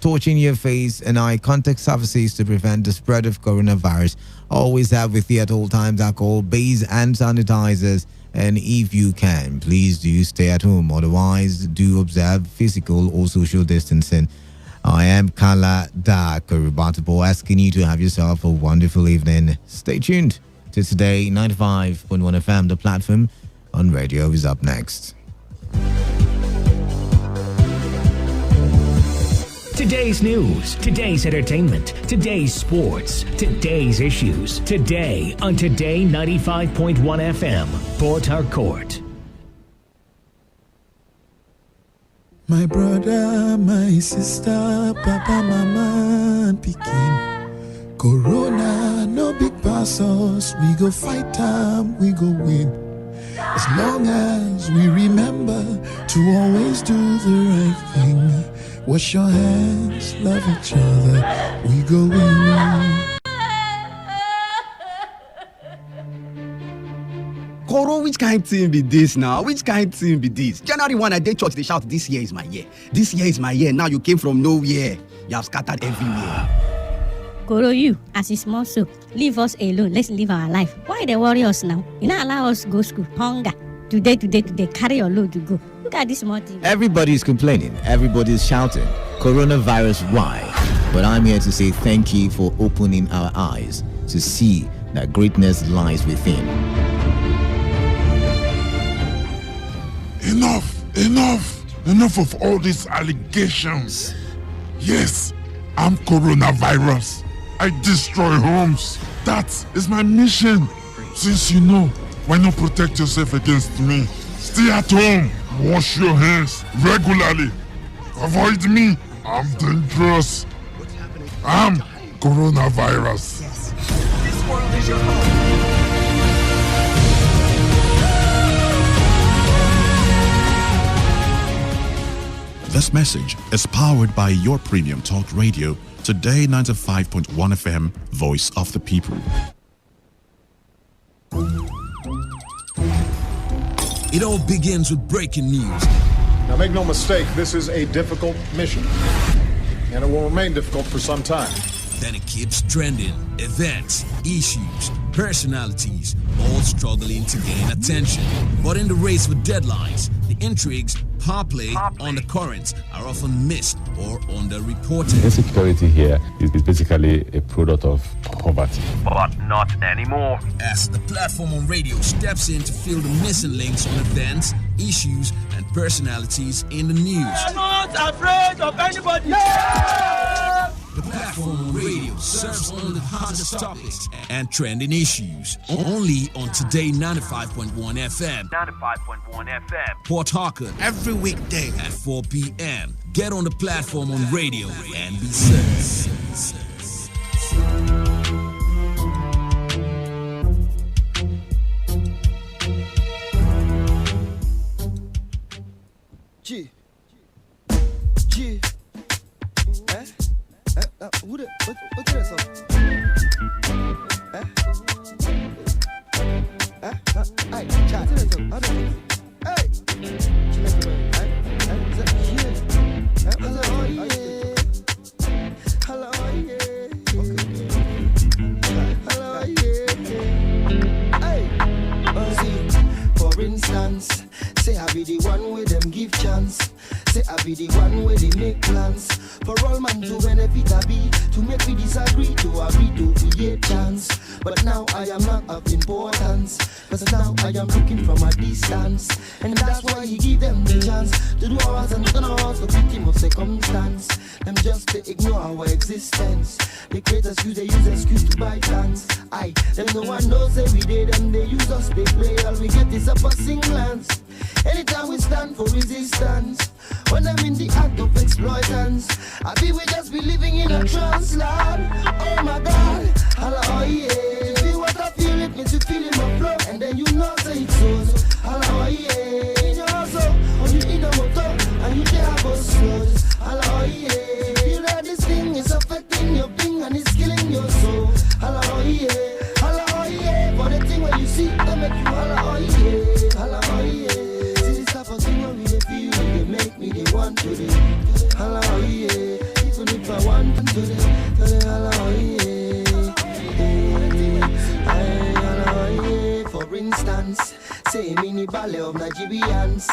Speaker 2: touching your face and eye contact surfaces to prevent the spread of coronavirus. Always have with you at all times alcohol-based hand sanitizers. And if you can, please do stay at home. Otherwise, do observe physical or social distancing. I am Kala Da Kurubatibo, asking you to have yourself a wonderful evening. Stay tuned to Today 95.1 FM. The platform on radio is up next.
Speaker 4: Today's news, today's entertainment, today's sports, today's issues. Today on Today 95.1 FM, Port Harcourt.
Speaker 5: My brother, my sister, papa, mama, and pikin. Corona, no big pass us. We go fight time, we go win. As long as we remember to always do the right thing. Wash your hands, love each other, we go in.
Speaker 22: Koro, which kind of thing be this now? Which kind of thing be this? January 1, I did church, they shout, this year is my year. This year is my year. Now you came from nowhere. You have scattered everywhere.
Speaker 23: Koro, you, as a small soul, leave us alone. Let's live our life. Why they worry us now? You not allow us to go school. Hunger. Today, carry your load to go. Look at this small thing.
Speaker 2: Everybody's complaining. Everybody's shouting. Coronavirus, why? But I'm here to say thank you for opening our eyes to see that greatness lies within.
Speaker 6: Enough of all these allegations. Yes, I'm coronavirus. I destroy homes. That is my mission. Since you know, why not protect yourself against me? Stay at home. Wash your hands regularly. Avoid me. I'm dangerous. I'm coronavirus.
Speaker 13: This world is your home.
Speaker 7: This message is powered by your premium talk radio, Today 95.1 FM, Voice of the People.
Speaker 8: It all begins with breaking news.
Speaker 24: Now make no mistake, this is a difficult mission, and it will remain difficult for some time.
Speaker 8: Then it keeps trending. Events, issues, personalities, all struggling to gain attention. But in the race for deadlines, the intrigues, power play, undercurrents are often missed or underreported.
Speaker 25: Insecurity here is basically a product of poverty.
Speaker 8: But not anymore. As the platform on radio steps in to fill the missing links on events, issues, and personalities in the news.
Speaker 13: I'm not afraid of anybody. Yeah!
Speaker 8: The platform on radio serves only the hottest topics and trending issues. Only on Today 95.1 FM. 95.1 FM. Port Harcourt. Every weekday at 4 p.m. Get on the platform on radio and be served.
Speaker 26: G. What is that? Hey, chat. Hey. For instance, say I be the one with them give chance. Say I be the one where they make plans. For all man to benefit I be, to make me disagree, to agree to create chance. But now I am not of importance, cause now I am looking from a distance. And that's why he give them the chance to do ours and turn ours, the victim of circumstance. Them just to ignore our existence. They create excuse, they use excuse to buy plans. Them no one knows that we did them, they use us, they play. All we get is a passing glance. Anytime we stand for resistance, when I'm in the act of exploitance, I be we just be living in a trance land. Oh my God, hello, oh yeah. You feel what I feel, it means you feel in my flow, and then you know say it's so. Hello, oh yeah. In your house, or you in a motor, and you can't have us slows. Hello, oh yeah. You feel that this thing is affecting your being and it's killing your soul. Hello, oh yeah. Hello, oh yeah. For the thing when you see, they make you hello, oh yeah. Hello, oh yeah. They make me the one to the hello, yeah. Even if I want to the hello, yeah. For instance, say mini ballet of Nigerians.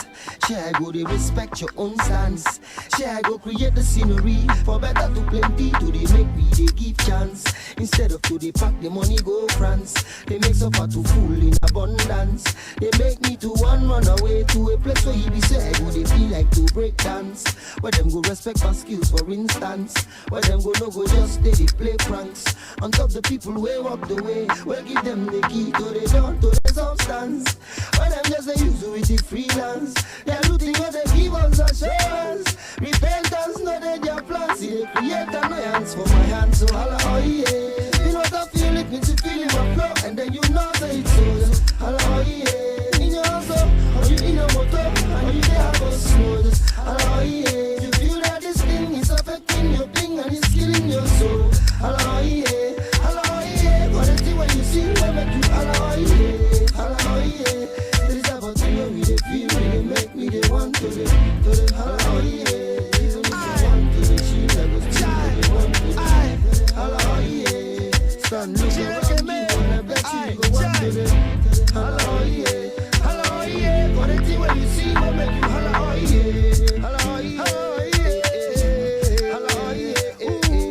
Speaker 26: Share I go, they respect your own stance. Share I go, create the scenery for better to plenty. To they make me, they give chance. Instead of to they pack the money go France. They make suffer to fool in abundance. They make me to one run away to a place where he be say I go, they feel like to break dance. Where them go respect my skills for instance. Where them go no go just stay they play pranks. On top the people way walk the way. Where give them the key to the door to the substance. Where them just they use with the freelance. They're looting what they give us assurance. Repentance no they their plans. See they create annoyance for my hands. So hello, oh yeah. You know what I feel, it means you feel in my flow. And then you know that it's so. Hello, oh yeah. In your house, or you in your motor, and you can't have us slows. Hello, oh yeah. You feel that this thing is affecting your thing and it's killing your soul. Hello, oh yeah. Hello, oh yeah. For the thing when you see, when make you hello, oh yeah. Hello, oh yeah. There is about thing when we they feel, they make me they want to the hello, oh yeah. Even if you want to the shield, I go still they want to the hello, oh yeah. Stand look around you, and I bet you go want to the hello, oh yeah. Hello, oh yeah. For the thing when you see, they make you hello, oh yeah. Hello, oh yeah. Hello, oh yeah. Hello, oh yeah.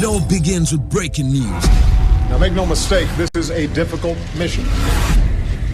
Speaker 8: It all begins with breaking news.
Speaker 24: Now, make no mistake, this is a difficult mission,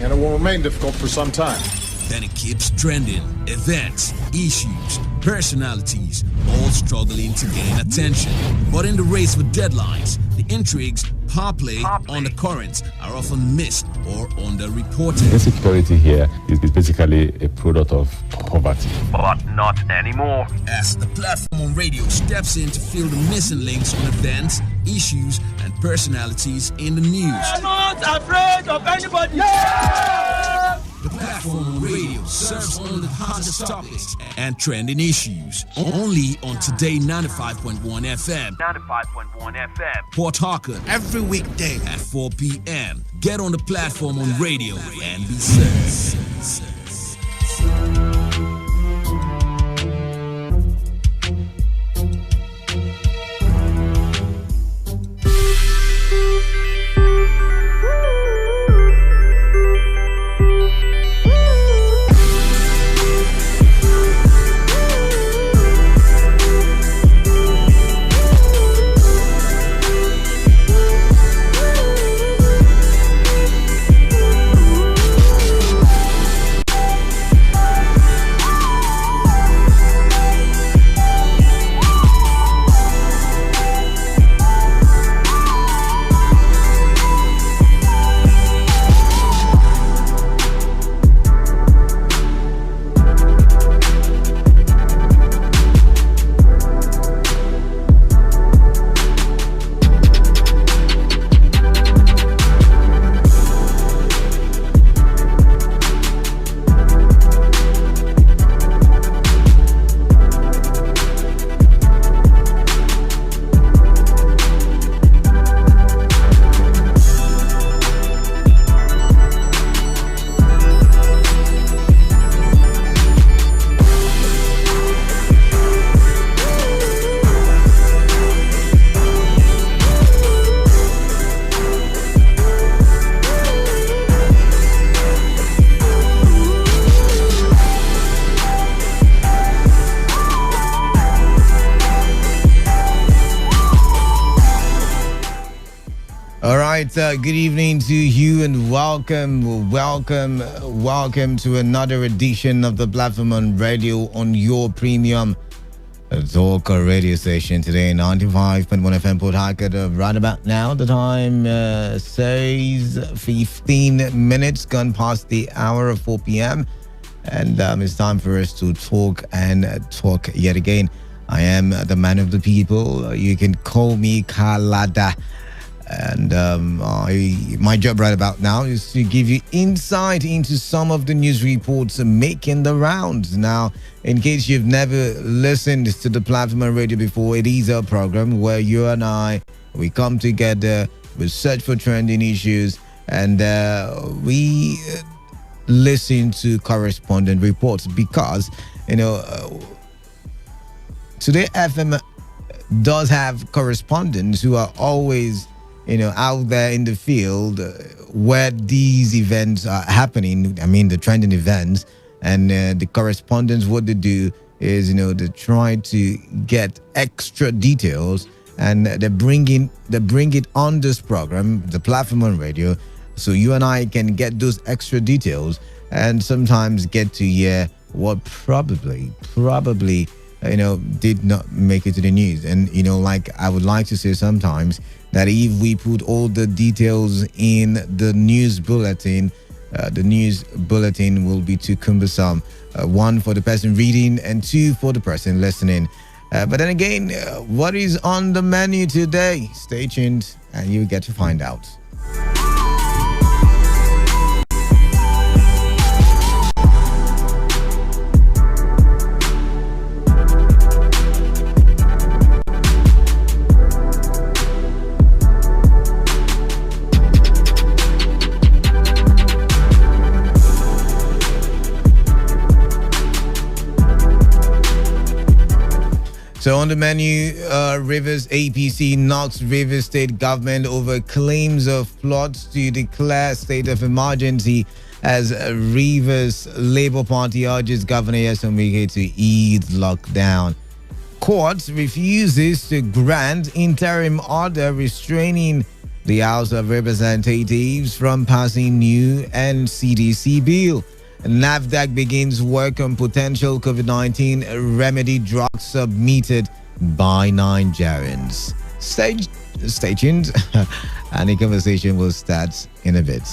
Speaker 24: and it will remain difficult for some time.
Speaker 8: Then it keeps trending. Events, issues, personalities, all struggling to gain attention. But in the race for deadlines, the intrigues, power play, undercurrents are often missed or underreported.
Speaker 25: Insecurity here is basically a product of poverty.
Speaker 9: But not anymore.
Speaker 8: As the platform on radio steps in to fill the missing links on events, issues, and personalities in the news.
Speaker 13: I'm not afraid of anybody.
Speaker 8: The platform on radio serves only the hottest topics and trending issues. Only on Today 95.1 FM.
Speaker 9: 95.1 FM.
Speaker 8: Port Harcourt every weekday at 4 p.m. Get on the platform on radio and be served.
Speaker 2: Good evening to you and welcome to another edition of the Platform on Radio on your premium talker radio station today, 95.1 FM Port Harcourt. Right about now, the time says 15 minutes gone past the hour of 4 p.m. And it's time for us to talk yet again. I am the man of the people. You can call me Kalada. And my job right about now is to give you insight into some of the news reports making the rounds. Now, in case you've never listened to the Platform on Radio before, it is a program where you and I, we come together, we search for trending issues, and we listen to correspondent reports because, Today FM does have correspondents who are always out there in the field where these events are happening. I mean, the trending events, and the correspondents, what they do is, they try to get extra details, and they bring it on this program, the Platform on Radio, so you and I can get those extra details and sometimes get to hear what probably did not make it to the news. And like I would like to say sometimes that if we put all the details in the news bulletin will be too cumbersome. One, for the person reading, and two, for the person listening. But then again, what is on the menu today? Stay tuned and you'll get to find out. So on the menu, Rivers APC knocks Rivers State government over claims of plots to declare state of emergency as Rivers Labour Party urges Governor Nyesom Wike to ease lockdown. court refuses to grant interim order restraining the House of Representatives from passing new NCDC bill. NAFDAC begins work on potential COVID-19 remedy drugs submitted by Nigerians. Stay tuned, and the conversation will start in a bit.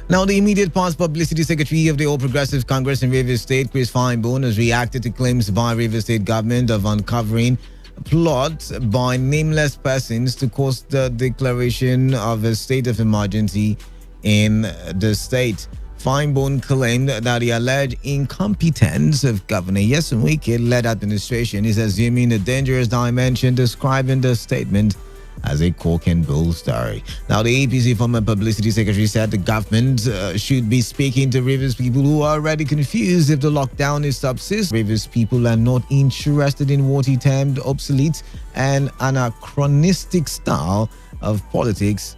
Speaker 2: Now, the immediate past publicity secretary of the All Progressive Congress in Rivers State, Chris Finebone, has reacted to claims by Rivers State government of uncovering plots by nameless persons to cause the declaration of a state of emergency in the state. Finebone claimed that the alleged incompetence of Governor Nyesom Wike-led administration is assuming a dangerous dimension, describing the statement as a cock and bull story. Now, the APC former publicity secretary said the government should be speaking to Rivers people who are already confused if the lockdown is subsist. Rivers people are not interested in what he termed obsolete and anachronistic style of politics,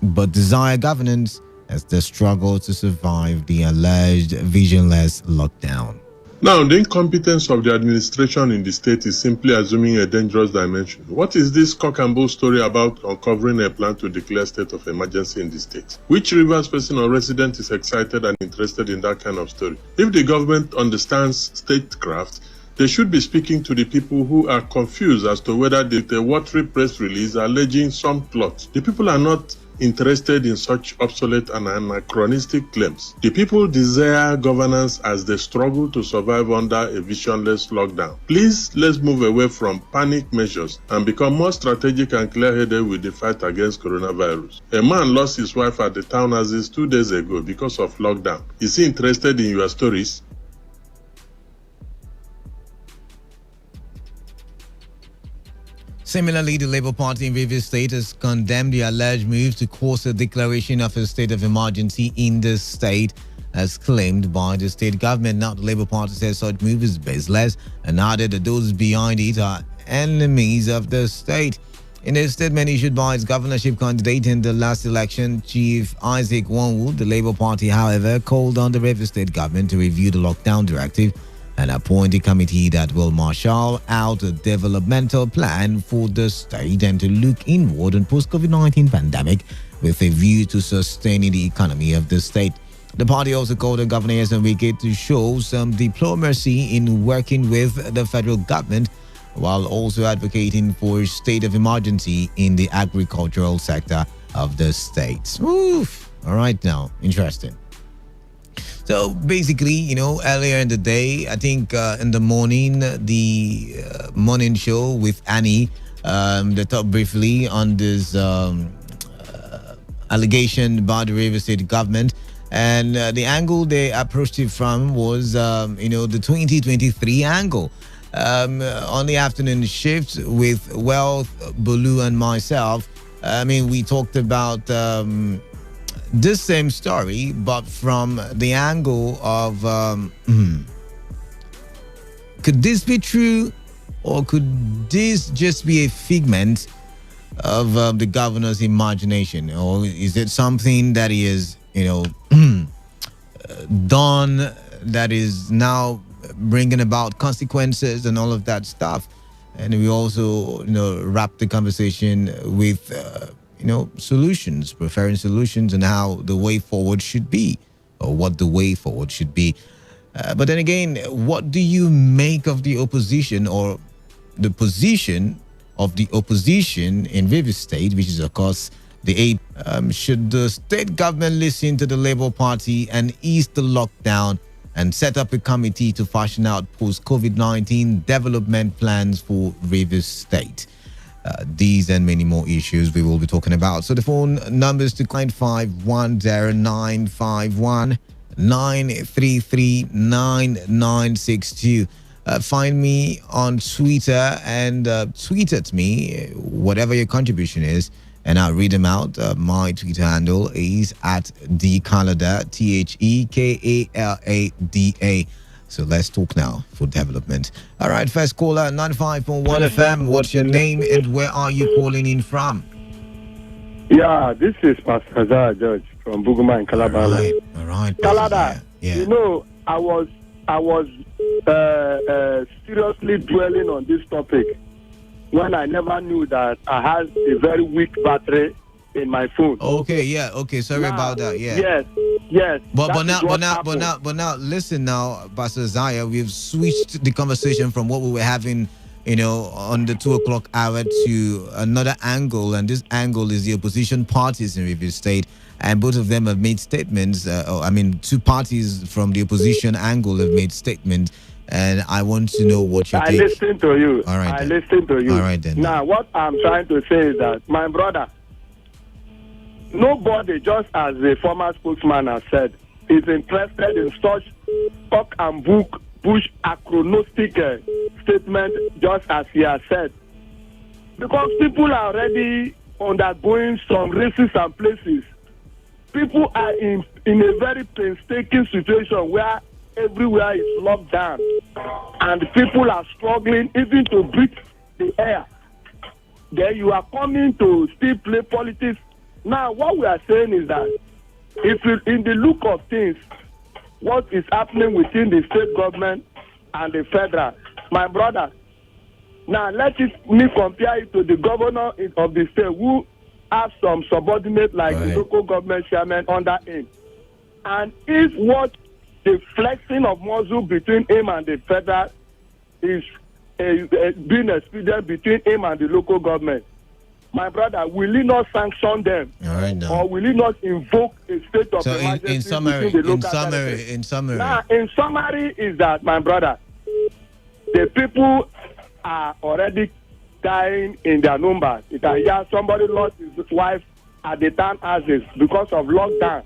Speaker 2: but desire governance as they struggle to survive the alleged visionless lockdown.
Speaker 12: Now, the incompetence of the administration in the state is simply assuming a dangerous dimension. What is this cock and bull story about uncovering a plan to declare state of emergency in the state? Which Rivers person or resident is excited and interested in that kind of story? If the government understands statecraft, they should be speaking to the people who are confused as to whether the watery press release alleging some plot. The people are not interested in such obsolete and anachronistic claims. The people desire governance as they struggle to survive under a visionless lockdown. Please, let's move away from panic measures and become more strategic and clear-headed with the fight against coronavirus. A man lost his wife at the townhouses 2 days ago because of lockdown. Is he interested in your stories?
Speaker 2: Similarly, the Labour Party in Rivers State has condemned the alleged move to cause a declaration of a state of emergency in the state, as claimed by the state government. Now, the Labour Party says such move is baseless and added that those behind it are enemies of the state. In a statement issued by its governorship candidate in the last election, Chief Isaac Wanwu, the Labour Party, however, called on the Rivers State government to review the lockdown directive and appoint a committee that will marshal out a developmental plan for the state and to look inward on post-COVID-19 pandemic with a view to sustaining the economy of the state. The party also called on Governor Nyesom Wike to show some diplomacy in working with the federal government while also advocating for a state of emergency in the agricultural sector of the state. Oof. All right now, interesting. So basically, earlier in the day, I think in the morning, the morning show with Annie, they talked briefly on this allegation by the Rivers State government. And the angle they approached it from was, the 2023 angle. On the afternoon shift with Wealth, Bulu, and myself, we talked about this same story, but from the angle of could this be true, or could this just be a figment of the governor's imagination, or is it something that he is, done, that is now bringing about consequences and all of that stuff? And we also, wrap the conversation with solutions, preferring solutions, and how the way forward should be, or what the way forward should be. But then again, what do you make of the opposition, or the position of the opposition in Rivers State, which is, of course, the eight? Should the state government listen to the Labour Party and ease the lockdown and set up a committee to fashion out post-COVID-19 development plans for Rivers State? These and many more issues we will be talking about. So the phone numbers to 95109519339962. Find me on Twitter and tweet at me whatever your contribution is, and I'll read them out. My Twitter handle is at @thekalada, THEKALADA. So let's talk now for development. All right, first caller, 95.1 FM. What's your name and where are you calling in from?
Speaker 14: Yeah, this is Pastor Zara George from Buguma in Calabar.
Speaker 2: All right.
Speaker 14: Calada.
Speaker 2: Yeah.
Speaker 14: You know, I was seriously dwelling on this topic when I never knew that I had a very weak battery in my phone.
Speaker 2: Okay, yeah, okay. Sorry about that. Yeah.
Speaker 14: Yes.
Speaker 2: But now, listen now, Pastor Zaya, we've switched the conversation from what we were having, on the 2:00 hour to another angle, and this angle is the opposition parties in Rivers State, and both of them have made statements. Two parties from the opposition angle have made statements, and I want to know what you think.
Speaker 14: I listen to you.
Speaker 2: All right.
Speaker 14: I listen to you.
Speaker 2: All right then.
Speaker 14: Now, what I'm trying to say is that, my brother, nobody, just as the former spokesman has said, is interested in such talk and book push acronostic statement, just as he has said. Because people are already undergoing some races and places. People are in a very painstaking situation where everywhere is locked down. And people are struggling even to breathe the air. Then you are coming to still play politics. Now, what we are saying is that if you, in the look of things, what is happening within the state government and the federal, my brother, now me compare it to the governor of the state who have some subordinate like the local government chairman under him. And if what the flexing of muscle between him and the federal is being expedient between him and the local government, my brother, will he not sanction them?
Speaker 2: All right, now.
Speaker 14: Or will he not invoke a state of emergency?
Speaker 2: In summary,
Speaker 14: Now, in summary is that, my brother, the people are already dying in their numbers. You can hear somebody lost his wife at the townhouses because of lockdown.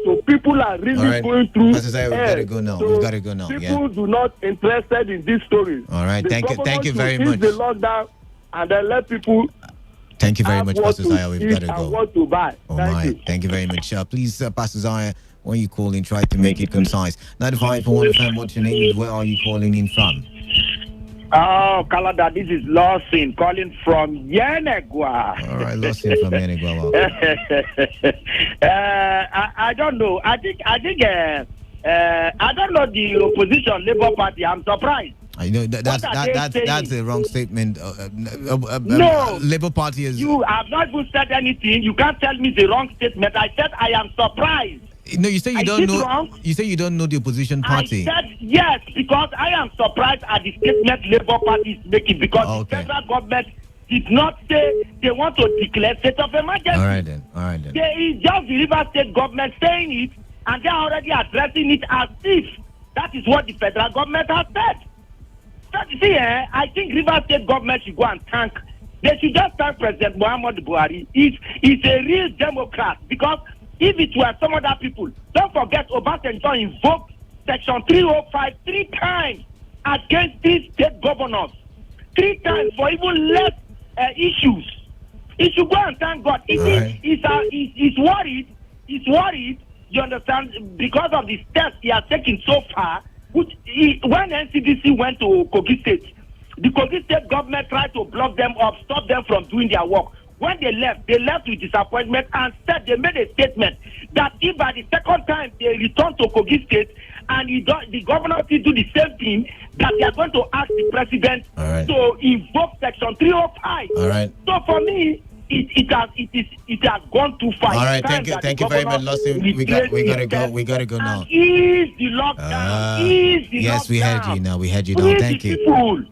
Speaker 14: So people are really going through.
Speaker 2: We've got to go now. We've got to go now.
Speaker 14: People do not interested in these stories.
Speaker 2: All right. Thank you very much.
Speaker 14: The lockdown and then let people.
Speaker 2: Thank you very much, Pastor Zaya. We've got to go.
Speaker 14: What to buy.
Speaker 2: Thank you very much. Please, Pastor Zaya, when you call in, try to make it concise. 95.1 FM, what's your name? Where are you calling in from?
Speaker 15: Oh, Kalada, this is Lawson calling from Yenegua.
Speaker 2: All right, Lawson from Yenegua.
Speaker 15: I don't know. I think I don't know the opposition Labour Party. I'm surprised.
Speaker 2: I know that's a wrong statement.
Speaker 15: No,
Speaker 2: Labour Party is.
Speaker 15: You have not even said anything. You can't tell me the wrong statement. I said I am surprised.
Speaker 2: No, you say you don't know.
Speaker 15: Wrong?
Speaker 2: You say you don't know the opposition party.
Speaker 15: I said yes because I am surprised at the statement Labour Party is making because the federal government did not say they want to declare state of emergency.
Speaker 2: All right then.
Speaker 15: There is just the River State government saying it, and they are already addressing it as if that is what the federal government has said. So, see, I think River State government should go and thank. They should just thank President Muhammad Buhari. He's a real Democrat because. If it were some other people, don't forget Obasanjo invoked Section 305 3 times against these state governors. 3 times for even less issues. He should go and thank God. He's worried, you understand, because of the steps he has taken so far, when NCDC went to Kogi State, the Kogi State government tried to block them up, stop them from doing their work. When they left with disappointment and said they made a statement that if by the second time they return to Kogi State and the governor will do the same thing, that they are going to ask the president to invoke Section 305.
Speaker 2: All right.
Speaker 15: So for me, it has gone too far.
Speaker 2: All right, thank you very much, Lawson. We gotta go now.
Speaker 15: Ease the lockdown.
Speaker 2: Yes, we heard you now. Thank you.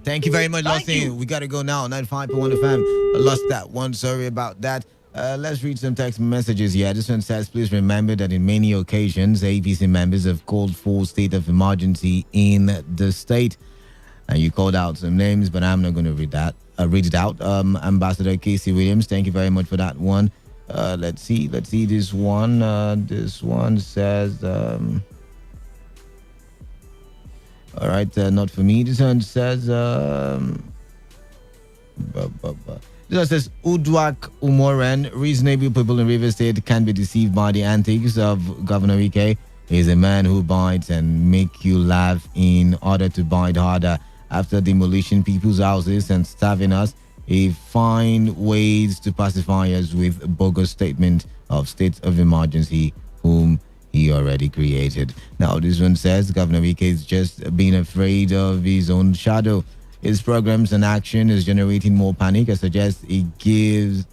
Speaker 2: Thank you very much, Lawson. We gotta go now. 95.1 FM. I lost that one. Sorry about that. Let's read some text messages here. This one says, please remember that in many occasions, APC members have called for state of emergency in the state. And you called out some names, but I'm not going to read it out. Ambassador Casey Williams, thank you very much for that one. Let's see this one. This one says, all right, not for me. This one says, this one says, Udwak Umoren, reasonable people in River State can be deceived by the antics of Governor Ike. He is a man who bites and make you laugh in order to bite harder. After demolishing people's houses and starving us, he find ways to pacify us with a bogus statement of state of emergency, whom he already created. Now, this one says Governor Wike is just being afraid of his own shadow. His programs and action is generating more panic. I suggest he gives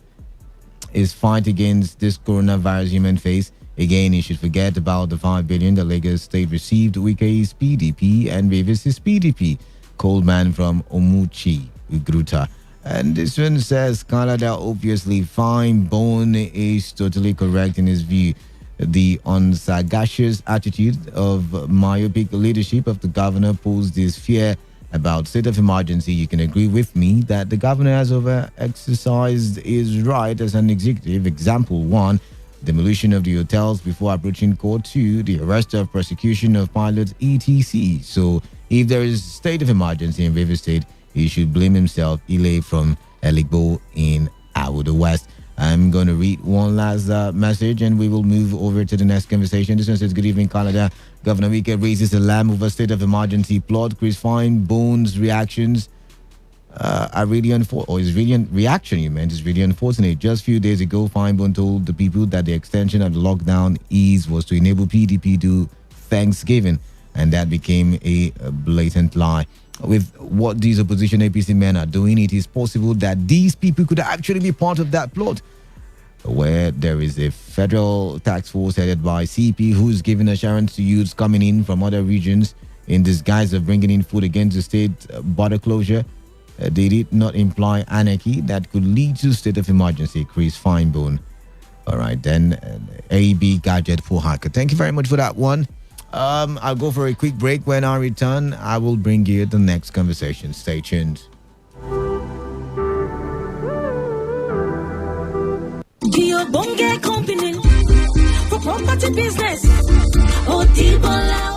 Speaker 2: his fight against this coronavirus human face. Again, he should forget about the 5 billion the Lagos state received. Wike's PDP and Rivers' PDP. Coleman from Omuchi, Ugruta. And this one says Canada obviously fine. Bone is totally correct in his view. The unsagacious attitude of myopic leadership of the governor posed this fear about state of emergency. You can agree with me that the governor has over-exercised his right as an executive. Example 1, demolition of the hotels before approaching court. 2, the arrest of prosecution of pilots, etc. So if there is state of emergency in River State, he should blame himself. Ile from Eligbo in Awuda West. I'm going to read one last message and we will move over to the next conversation. This one says, good evening, Canada. Governor Wike raises alarm over state of emergency plot. Chris Fine, Bones reactions are really unfortunate, or is really reaction you meant is really unfortunate. Just a few days ago, Finebone told the people that the extension of the lockdown ease was to enable PDP to Thanksgiving, and that became a blatant lie. With what these opposition APC men are doing, it is possible that these people could actually be part of that plot, where there is a federal task force headed by CP who's giving assurance to youths coming in from other regions in disguise of bringing in food against the state border closure. They did not imply anarchy that could lead to state of emergency. Chris Finebone. All right, then AB Gadget for Hacker. Thank you very much for that one. I'll go for a quick break. When I return, I will bring you the next conversation. Stay tuned.
Speaker 1: Company for property business.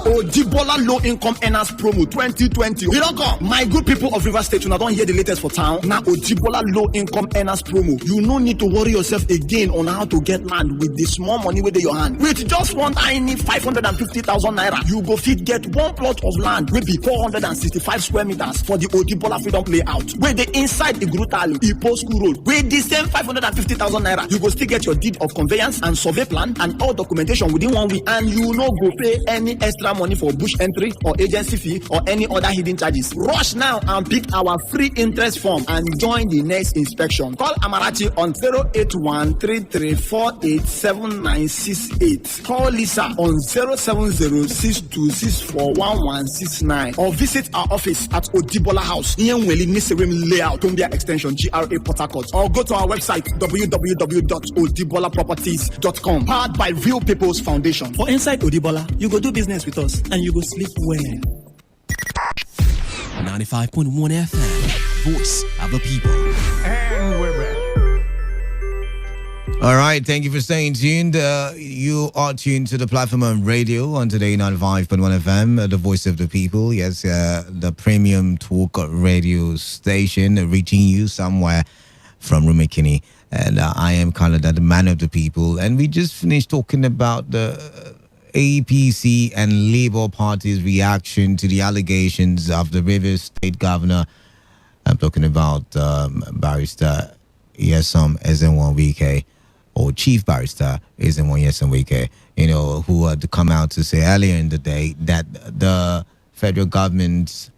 Speaker 1: Odibola Low Income Earners Promo 2020. You don't come. My good people of River State, you don't hear the latest for town. Now Odibola Low Income Earners Promo. You no need to worry yourself again on how to get land with the small money within your hand. With just one tiny 550,000 naira, you go fit get one plot of land will be 465 square meters for the Odibola Freedom Layout. Where the inside the Grutali, Ipo School Road, with the same 550,000 naira, you go still get your deed of conveyance and survey plan and all documentation within 1 week, and you no go pay any extra money for bush entry or agency fee or any other hidden charges. Rush now and pick our free interest form and join the next inspection. Call Amarachi on 081-3348-7968. Call Lisa on 070-6264-1169 or visit our office at Odibola House, Iyenweli Niserim Layout, Tombia Extension, GRA Port Harcourt, or go to our website www.odibolaproperties.com. Powered by Real People's Foundation. For inside Odibola, you go do business with us and you go sleep well.
Speaker 8: 95.1 FM, voice of the people.
Speaker 1: And we're back.
Speaker 2: All right, thank you for staying tuned. You are tuned to the platform on radio on Today 95.1 FM, the voice of the people. Yes, the premium talk radio station reaching you somewhere from Rumekini. And I am Canada, the man of the people. And we just finished talking about the APC and Labour Party's reaction to the allegations of the Rivers State Governor. I'm talking about Barrister Nyesom Ezenwa-Wike, or Chief Barrister Ezenwa Nyesom-Wike, who had come out to say earlier in the day that the federal government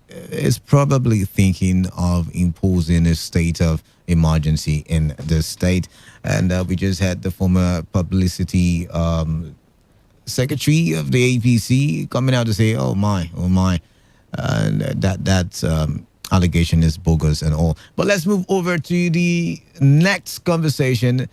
Speaker 2: is probably thinking of imposing a state of emergency in the state. And we just had the former publicity secretary of the APC coming out to say, oh my, and that allegation is bogus and all. But let's move over to the next conversation,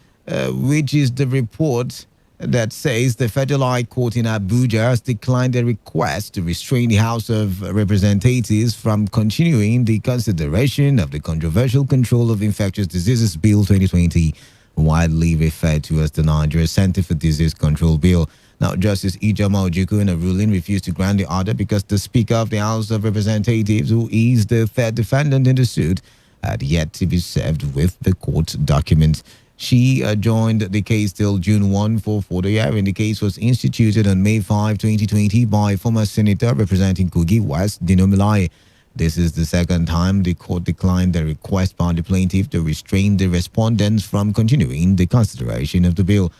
Speaker 2: which is the report that says the Federal High Court in Abuja has declined a request to restrain the House of Representatives from continuing the consideration of the controversial Control of Infectious Diseases Bill 2020, widely referred to as the Nigeria Center for Disease Control Bill. Now, Justice Ijoma Ojukwu in a ruling refused to grant the order because the Speaker of the House of Representatives, who is the third defendant in the suit, had yet to be served with the court documents. She joined the case till June 1 for the hearing. The case was instituted on May 5, 2020 by former Senator representing Kogi West, Dino Milai. This is the second time the court declined the request by the plaintiff to restrain the respondents from continuing the consideration of the bill.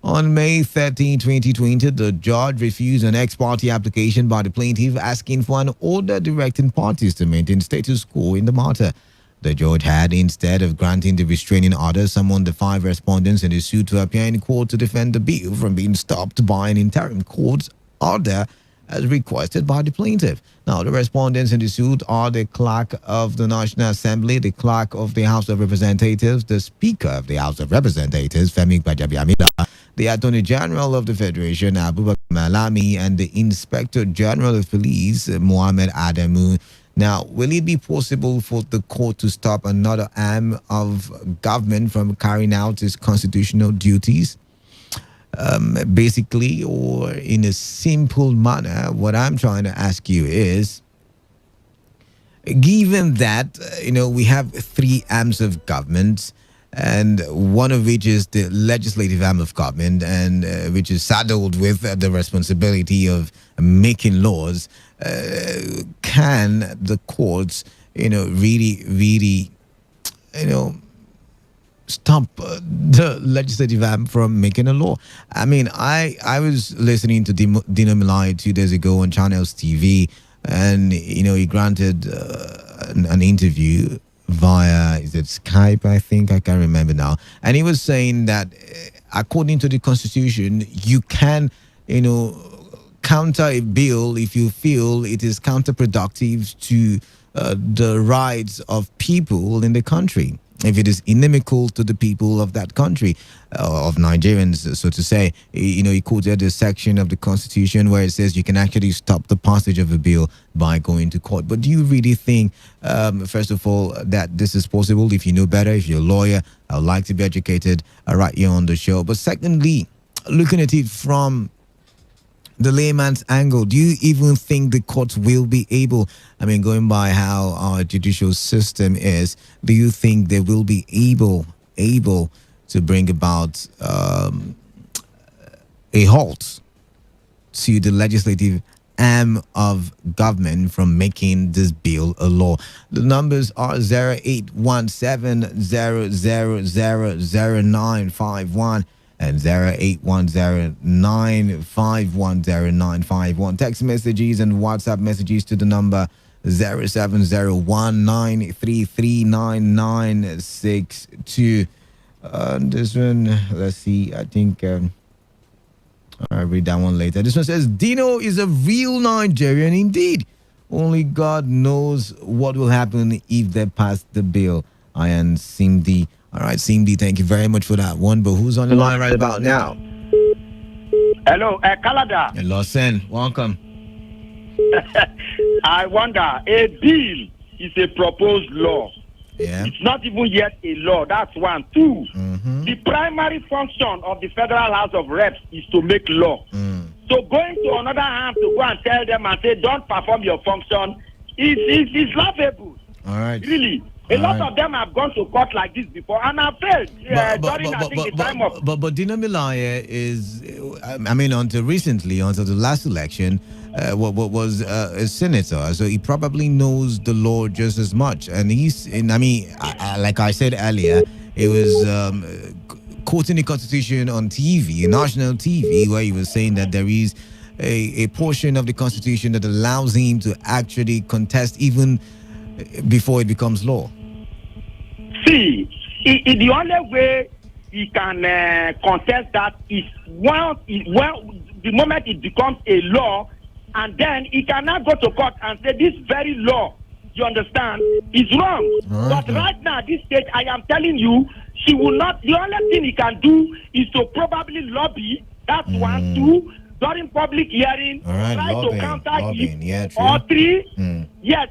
Speaker 2: On May 13, 2020, the judge refused an ex parte application by the plaintiff asking for an order directing parties to maintain status quo in the matter. The judge had, instead of granting the restraining order, summoned the 5 respondents in the suit to appear in court to defend the bill from being stopped by an interim court order as requested by the plaintiff. Now, the respondents in the suit are the clerk of the National Assembly, the clerk of the House of Representatives, the Speaker of the House of Representatives, Femi Gbajabiamila, the Attorney General of the Federation, Abubakar Malami, and the Inspector General of Police, Mohammed Adamu. Now, will it be possible for the court to stop another arm of government from carrying out its constitutional duties? Basically, or in a simple manner, what I'm trying to ask you is, given that, we have 3 arms of government, and one of which is the legislative arm of government, and which is saddled with the responsibility of making laws, can the courts, really, stop the legislative arm from making a law? I mean, I was listening to Dino Milai 2 days ago on Channels TV, and he granted an interview via, is it Skype? I think, I can't remember now. And he was saying that according to the Constitution, you can, counter a bill if you feel it is counterproductive to the rights of people in the country. If it is inimical to the people of that country, of Nigerians, so to say. He quoted a section of the Constitution where it says you can actually stop the passage of a bill by going to court. But do you really think, first of all, that this is possible? If you know better, if you're a lawyer, I would like to be educated right here on the show. But secondly, looking at it from the layman's angle, do you even think the courts will be able, going by how our judicial system is, do you think they will be able to bring about a halt to the legislative arm of government from making this bill a law? The numbers are 0817-000-0951 and 0810-951-0951. Text messages and WhatsApp messages to the number 0701-933-9962. This one, let's see, I think I'll read that one later. This one says, Dino is a real Nigerian indeed. Only God knows what will happen if they pass the bill. I am Simdi. All right, Simdi, thank you very much for that one. But who's on the line right about now?
Speaker 15: Hello, Kalada.
Speaker 2: Hello, Sen. Welcome.
Speaker 15: I wonder, a bill is a proposed law.
Speaker 2: Yeah.
Speaker 15: It's not even yet a law. That's one. Two, the primary function of the Federal House of Reps is to make law. So going to another hand to go and tell them and say, don't perform your function, is laughable.
Speaker 2: All right.
Speaker 15: Really. A lot of them have gone to court like this before and have failed during, I think, the time of...
Speaker 2: But Dino Milaya is, until recently, until the last election, was a senator, so he probably knows the law just as much. And like I said earlier, it was quoting the Constitution on TV, national TV, where he was saying that there is a portion of the Constitution that allows him to actually contest even before it becomes law.
Speaker 15: See, the only way he can contest that is the moment it becomes a law, and then he cannot go to court and say this very law, you understand, is wrong. But right now, at this stage, I am telling you, she will not. The only thing he can do is to probably lobby. That's one. Two, during public hearing, try to counter it.
Speaker 2: Yeah,
Speaker 15: or three,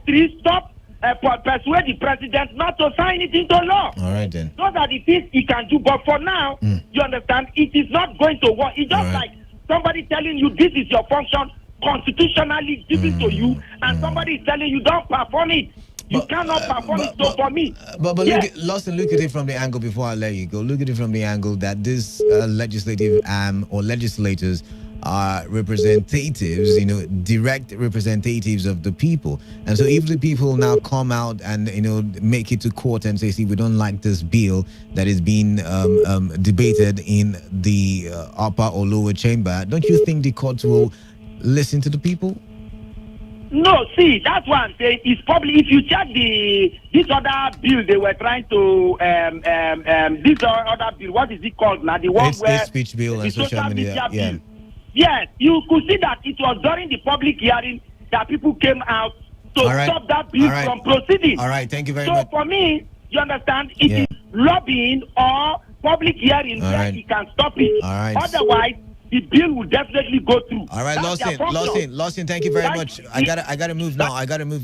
Speaker 15: three, stop. Persuade the president not to sign it into law.
Speaker 2: All right, then.
Speaker 15: Those are the things he can do. But for now, you understand, it is not going to work. It's just like somebody telling you this is your function constitutionally given to you, and somebody is telling you don't perform it. You cannot perform it. So for me,
Speaker 2: look at it from the angle before I let you go. Look at it from the angle that this legislative arm or legislators are representatives, direct representatives of the people. And so if the people now come out and, make it to court and say, see, we don't like this bill that is being debated in the upper or lower chamber, don't you think the court will listen to the people?
Speaker 15: No, see, that's what I'm saying. It's probably, if you check this other bill they were trying to this other bill, what is it called now? The one where
Speaker 2: speech bill and social media.
Speaker 15: Bill. Yes, you could see that it was during the public hearing that people came out to stop that bill from proceeding.
Speaker 2: All right, thank you very much.
Speaker 15: So for me, you understand, it is lobbying or public hearing where he can stop it.
Speaker 2: All right.
Speaker 15: Otherwise, the bill will definitely go through.
Speaker 2: All right, Lawson, thank you very much. I gotta move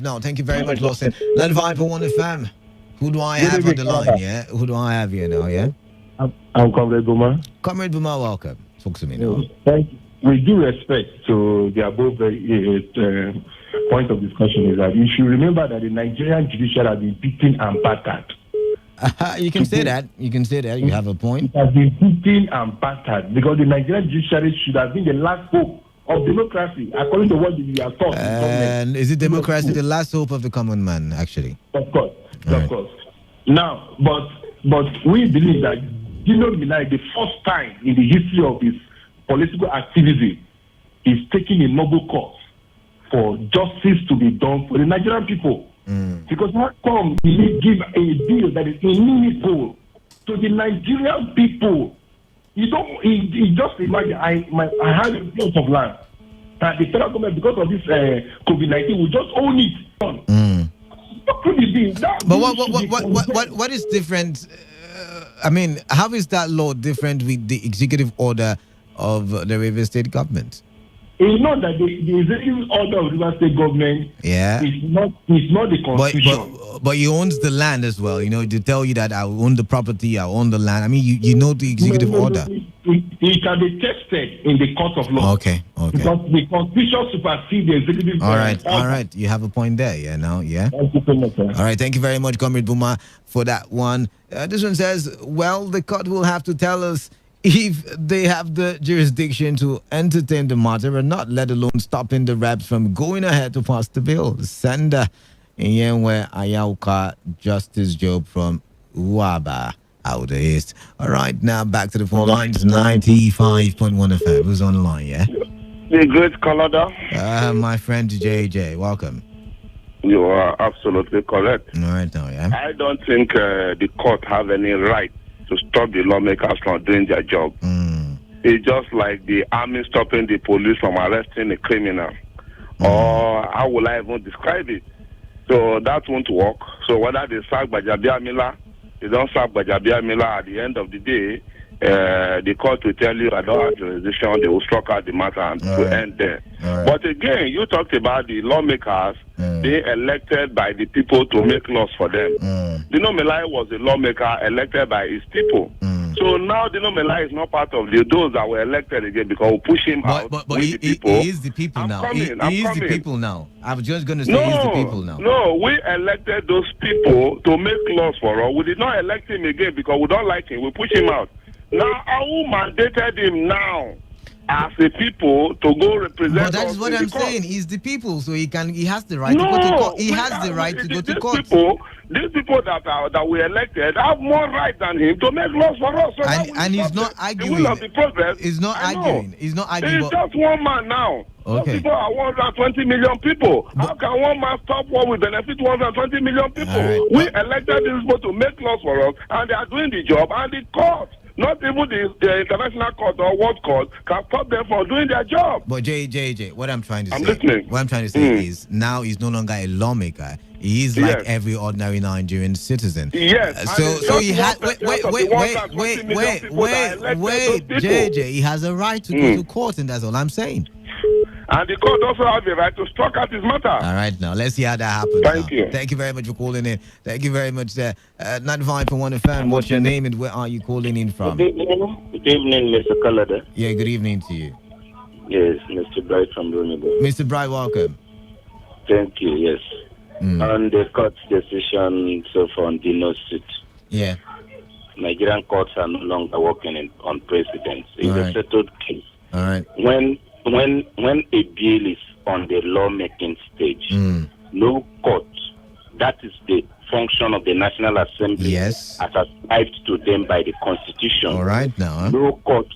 Speaker 2: now. Thank you very much, Lawson. 95.1 FM. Who do I have on the line? Yeah, who do I have here now? Yeah,
Speaker 11: I'm Comrade Buma.
Speaker 2: Comrade Buma, welcome. Talk to me now.
Speaker 11: Thank you. With due respect to the above point of discussion is that you should remember that the Nigerian judiciary has been beaten and battered.
Speaker 2: You can say that. You have a point.
Speaker 11: It has been beaten and battered because the Nigerian judiciary should have been the last hope of democracy, according to what we are taught.
Speaker 2: And is it democracy the last hope of the common man, actually?
Speaker 11: Of course. Now, but we believe that Dino Milai, the first time in the history of his political activism, is taking a noble cause for justice to be done for the Nigerian people. Because how come he give a bill that is meaningful to the Nigerian people? You just imagine, I had a plot of land that the federal government, because of this COVID-19, will just own it. What could it be?
Speaker 2: But what is different? How is that law different with the executive order of the River State government?
Speaker 11: You know that the executive order of the River State government is not the constitution.
Speaker 2: But he owns the land as well. To tell you that I own the property, I own the land. I mean, you know the executive order.
Speaker 11: It can be tested in the court of law.
Speaker 2: Okay.
Speaker 11: Because the constitution supersedes the executive order.
Speaker 2: All right. You have a point there.
Speaker 11: Thank you so much, sir.
Speaker 2: All right. Thank you very much, Comrade Buma, for that one. This one says, well, the court will have to tell us if they have the jurisdiction to entertain the matter or not, let alone stopping the reps from going ahead to pass the bill. Sender Nyenwe Ayauka, Justice Job from Uaba out the East. All right, now back to the phone lines. 95.1 FM. Who's on the line, yeah?
Speaker 17: The great Canada.
Speaker 2: My friend JJ, welcome.
Speaker 17: You are absolutely correct.
Speaker 2: All right, now, yeah.
Speaker 17: I don't think the court have any right to stop the lawmakers from doing their job. It's just like the army stopping the police from arresting a criminal. Or how will I even describe it? So that won't work. So whether they sack Bajabiamila, they don't sack Bajabiamila, at the end of the day, the court will tell you I don't have jurisdiction, they will struck out the matter and to end there. But again, you talked about the lawmakers being elected by the people to make laws for them. Dino Melai was a lawmaker elected by his people. So now Dino Melai is not part of those that were elected again because we'll push him out.
Speaker 2: But
Speaker 17: with
Speaker 2: he is the people now. He is the people now. I was just going to say he's the people now.
Speaker 17: No, we elected those people to make laws for us. We did not elect him again because we don't like him. We push him out. Now, who mandated him now as a people to go represent us?
Speaker 2: But that is what I'm saying. He's the people, so he has the right to go to court. He has the right to go to court.
Speaker 17: These people that we elected have more right than him to make laws for us. So
Speaker 2: and he's not arguing. He's not arguing. He's not arguing.
Speaker 17: He's just one man now.
Speaker 2: Okay.
Speaker 17: People are 120 million people. How can one man stop what will benefit 120 million people?
Speaker 2: Right.
Speaker 17: We elected these people to make laws for us, and they are doing the job, and the court, not even the international court or world court, can stop them from doing their job.
Speaker 2: But JJ, what I'm trying to say,
Speaker 17: listening.
Speaker 2: What I'm trying to say is now he's no longer a lawmaker. He is like every ordinary Nigerian citizen.
Speaker 17: Yes.
Speaker 2: So he had wait, JJ. He has a right to go to court, and that's all I'm saying.
Speaker 17: And the court also has the right to struck out his matter.
Speaker 2: All right, now let's see how that happens.
Speaker 17: Thank you.
Speaker 2: Thank you very much for calling in. Thank you very much, sir. 95.1 FM. What's your name and where are you calling in from?
Speaker 18: Good evening, Mr. Kalada.
Speaker 2: Yeah, good evening to you.
Speaker 18: Yes, Mr. Bright from Runable.
Speaker 2: Mr. Bright, welcome.
Speaker 18: Thank you. Yes. On the court's decision so far on Dino's suit.
Speaker 2: Yeah.
Speaker 18: Nigerian courts are no longer working on precedents. It's a settled case.
Speaker 2: All right.
Speaker 18: When a bill is on the lawmaking stage, no court, that is the function of the National Assembly as ascribed to them by the Constitution.
Speaker 2: All right now.
Speaker 18: No court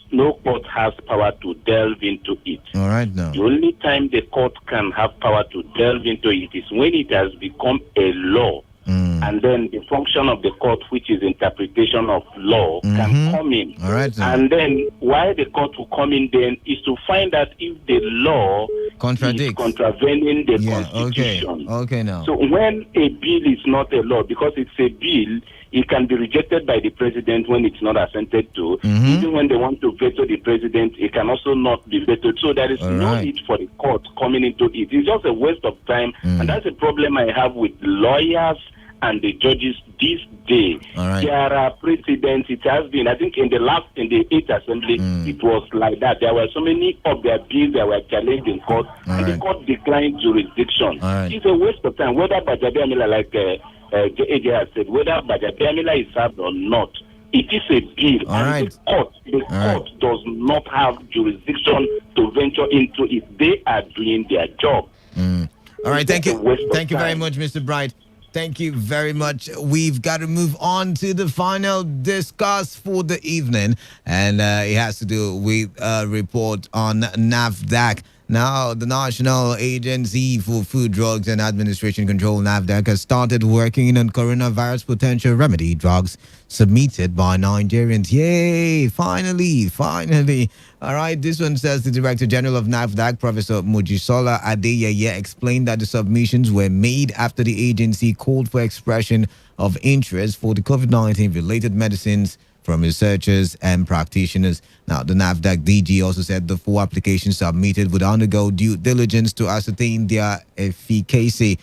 Speaker 18: has power to delve into it.
Speaker 2: All right now.
Speaker 18: The only time the court can have power to delve into it is when it has become a law. And then the function of the court, which is interpretation of law, can come in.
Speaker 2: All right.
Speaker 18: And then why the court will come in then is to find out if the law is contravening the Constitution.
Speaker 2: Okay now.
Speaker 18: So when a bill is not a law, because it's a bill, it can be rejected by the president when it's not assented to. Even when they want to veto the president, it can also not be vetoed. So there is no need for the court coming into it. It's just a waste of time. And that's a problem I have with lawyers and the judges this day. There are precedents. It has been, I think, in the 8th Assembly, it was like that. There were so many of their bills that were challenged in court, and the court declined jurisdiction. It's a waste of time. Whether Bajabi Amila, like AJ has said, whether Bajabi Amila is served or not, it is a bill. The court does not have jurisdiction to venture into it. They are doing their job.
Speaker 2: All right, thank you. Thank you very much, Mr. Bright. Thank you very much. We've got to move on to the final discuss for the evening, and it has to do with a report on NAFDAC. Now, the National Agency for Food, Drugs and Administration Control, NAFDAC, has started working on coronavirus potential remedy drugs submitted by Nigerians. Yay! Finally. All right, this one says the Director General of NAFDAC, Professor Mojisola Adeyeye, explained that the submissions were made after the agency called for expression of interest for the COVID-19 related medicines from researchers and practitioners. Now, the NAFDAC DG also said the 4 applications submitted would undergo due diligence to ascertain their efficacy.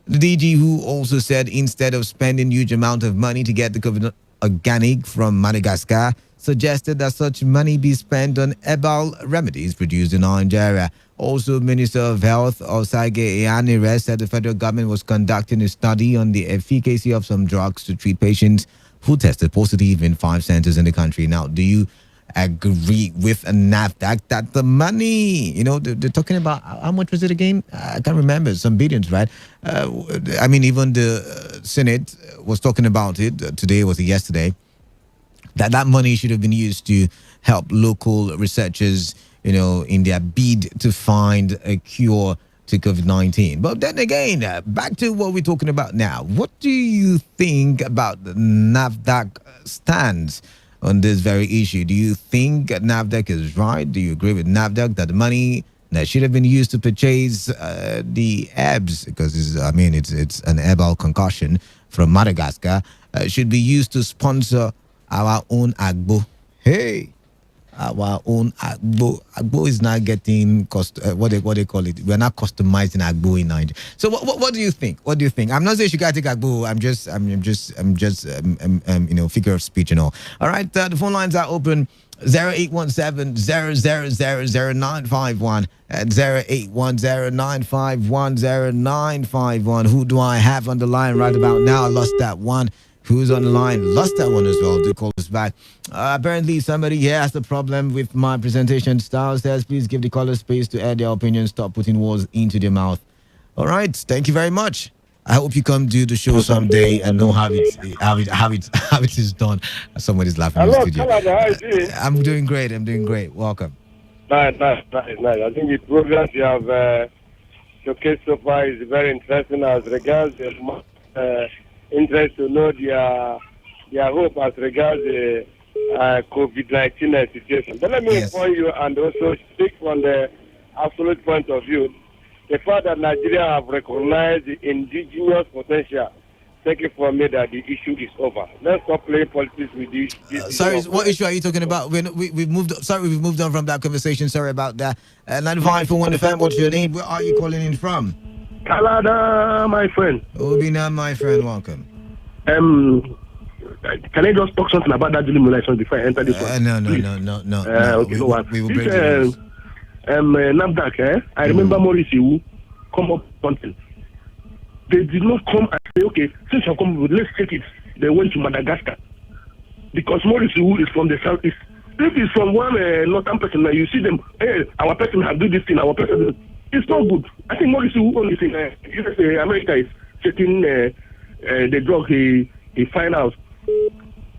Speaker 2: The DG, who also said instead of spending huge amount of money to get the COVID organic from Madagascar, suggested that such money be spent on herbal remedies produced in Nigeria. Also, Minister of Health Osage Eyanire said the federal government was conducting a study on the efficacy of some drugs to treat patients who tested positive in 5 centers in the country. Now, do you agree with NAFDAC that the money, they're talking about, how much was it again? I can't remember, some billions, right? Even the Senate was talking about it. Today was yesterday. That money should have been used to help local researchers, in their bid to find a cure to COVID-19. But then again, back to what we're talking about now. What do you think about the NAFDAC stance on this very issue? Do you think NAFDAC is right? Do you agree with NAFDAC that the money that should have been used to purchase the herbs, because it's an herbal concoction from Madagascar, should be used to sponsor our own agbo? Hey, our own agbo. Agbo is not getting what they call it. We're not customizing agbo in Nigeria. So what do you think? What do you think? I'm not saying you gotta take agbo. I'm just figure of speech and all. All right, the phone lines are open. 0817-000-0951 at 0810-951-0951. Who do I have on the line right about now? I lost that one. Who's on the line? Lost that one as well. Do call us back. Apparently, somebody here has a problem with my presentation style. Says, please give the caller space to add their opinion. Stop putting words into their mouth. All right. Thank you very much. I hope you come do the show someday and know how it is done. Somebody's laughing in the studio. I'm doing great. Welcome.
Speaker 3: Nice. I think the programs you have showcased so far is very interesting as regards interest to know their hope as regards the COVID-19 situation. But let me inform you and also speak from the absolute point of view. The fact that Nigeria have recognized the indigenous potential, take it from me that the issue is over. Let's stop playing politics with this.
Speaker 2: Sorry, what issue are you talking about? We've moved on from that conversation. Sorry about that. 95.1fm, what's your name? Where are you calling in from?
Speaker 11: Canada, my friend.
Speaker 2: Obina, my friend, welcome.
Speaker 11: Can I just talk something about that dealing election before I enter this one?
Speaker 2: No.
Speaker 11: Okay, no one.
Speaker 2: We will break the news.
Speaker 11: NAFDAC, I remember Maurice Iwu come up something. They did not come and say, okay, since you come, let's take it. They went to Madagascar. Because Maurice Iwu is from the southeast. If it's from one northern person, you see them, hey, our person has do this thing, our person, it's not good. I think Morris who owns in USA, America is checking the drug he find out.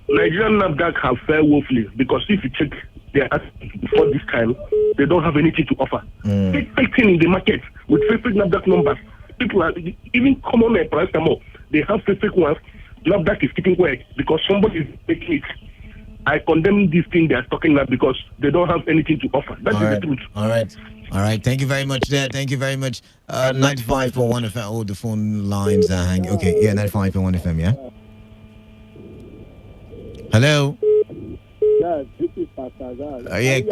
Speaker 11: Nigerian NAFDAC have fared woefully because if you check their attitude before this time, they don't have anything to offer. Fake thing in the market with fake NAFDAC numbers. People are even common paracetamol. They have fake ones. NAFDAC is keeping quiet because somebody is making it. I condemn this thing they are talking about because they don't have anything to offer. That's the truth.
Speaker 2: All right. Thank you very much there. Thank you very much. 95.1 FM. Oh, the phone lines are hanging. Okay, yeah, 95.1 FM, yeah? Hello?
Speaker 4: Yes, this is Pastor Zal.
Speaker 2: I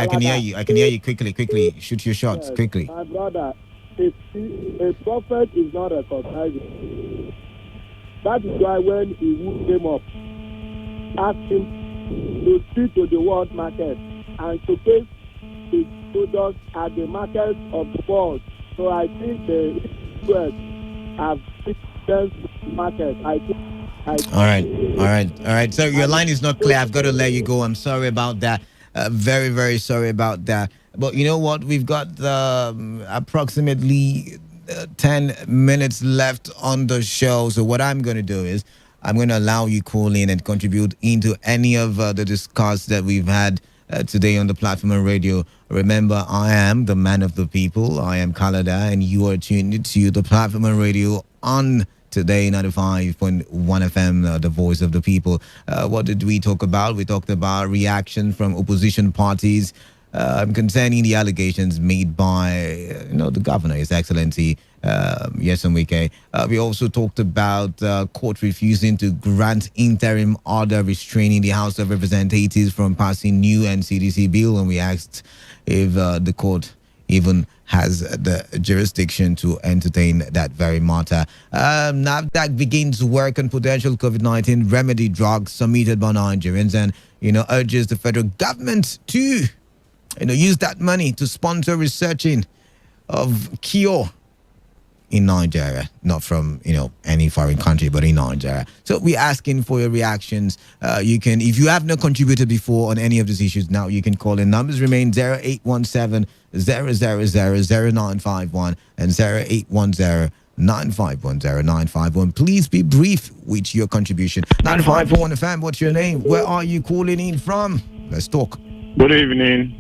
Speaker 2: can hear you. I can hear you. Quickly. Shoot your shots,
Speaker 4: yes,
Speaker 2: quickly.
Speaker 4: My brother, a prophet is not recognized. That is why when he came up, asked him to speak to the world market and to showcase his products at the market of the world. So I think the US have fixed market.
Speaker 2: All right. So your line is not clear. I've got to let you go. I'm sorry about that. Very, very sorry about that. But you know what? We've got approximately 10 minutes left on the show. So what I'm going to do is I'm going to allow you call in and contribute into any of the discuss that we've had today on the platform and radio. Remember, I am the man of the people. I am Kalada, and you are tuned to the platform and radio on Today 95.1 FM, the voice of the people. What did we talk about? We talked about reaction from opposition parties concerning the allegations made by the governor, His Excellency Nyesom Wike. We also talked about court refusing to grant interim order restraining the House of Representatives from passing new NCDC bill, and we asked if the court even has the jurisdiction to entertain that very matter. NAFDAC begins work on potential COVID-19 remedy drugs submitted by Nigerians and, urges the federal government to, use that money to sponsor researching of cure in Nigeria, not from, any foreign country, but in Nigeria. So we're asking for your reactions. You can, if you have not contributed before on any of these issues, now you can call in. Numbers remain 0817 0000951 and 0810 9510951. Please be brief with your contribution. 95.1 FM, what's your name? Where are you calling in from? Let's talk.
Speaker 10: Good evening.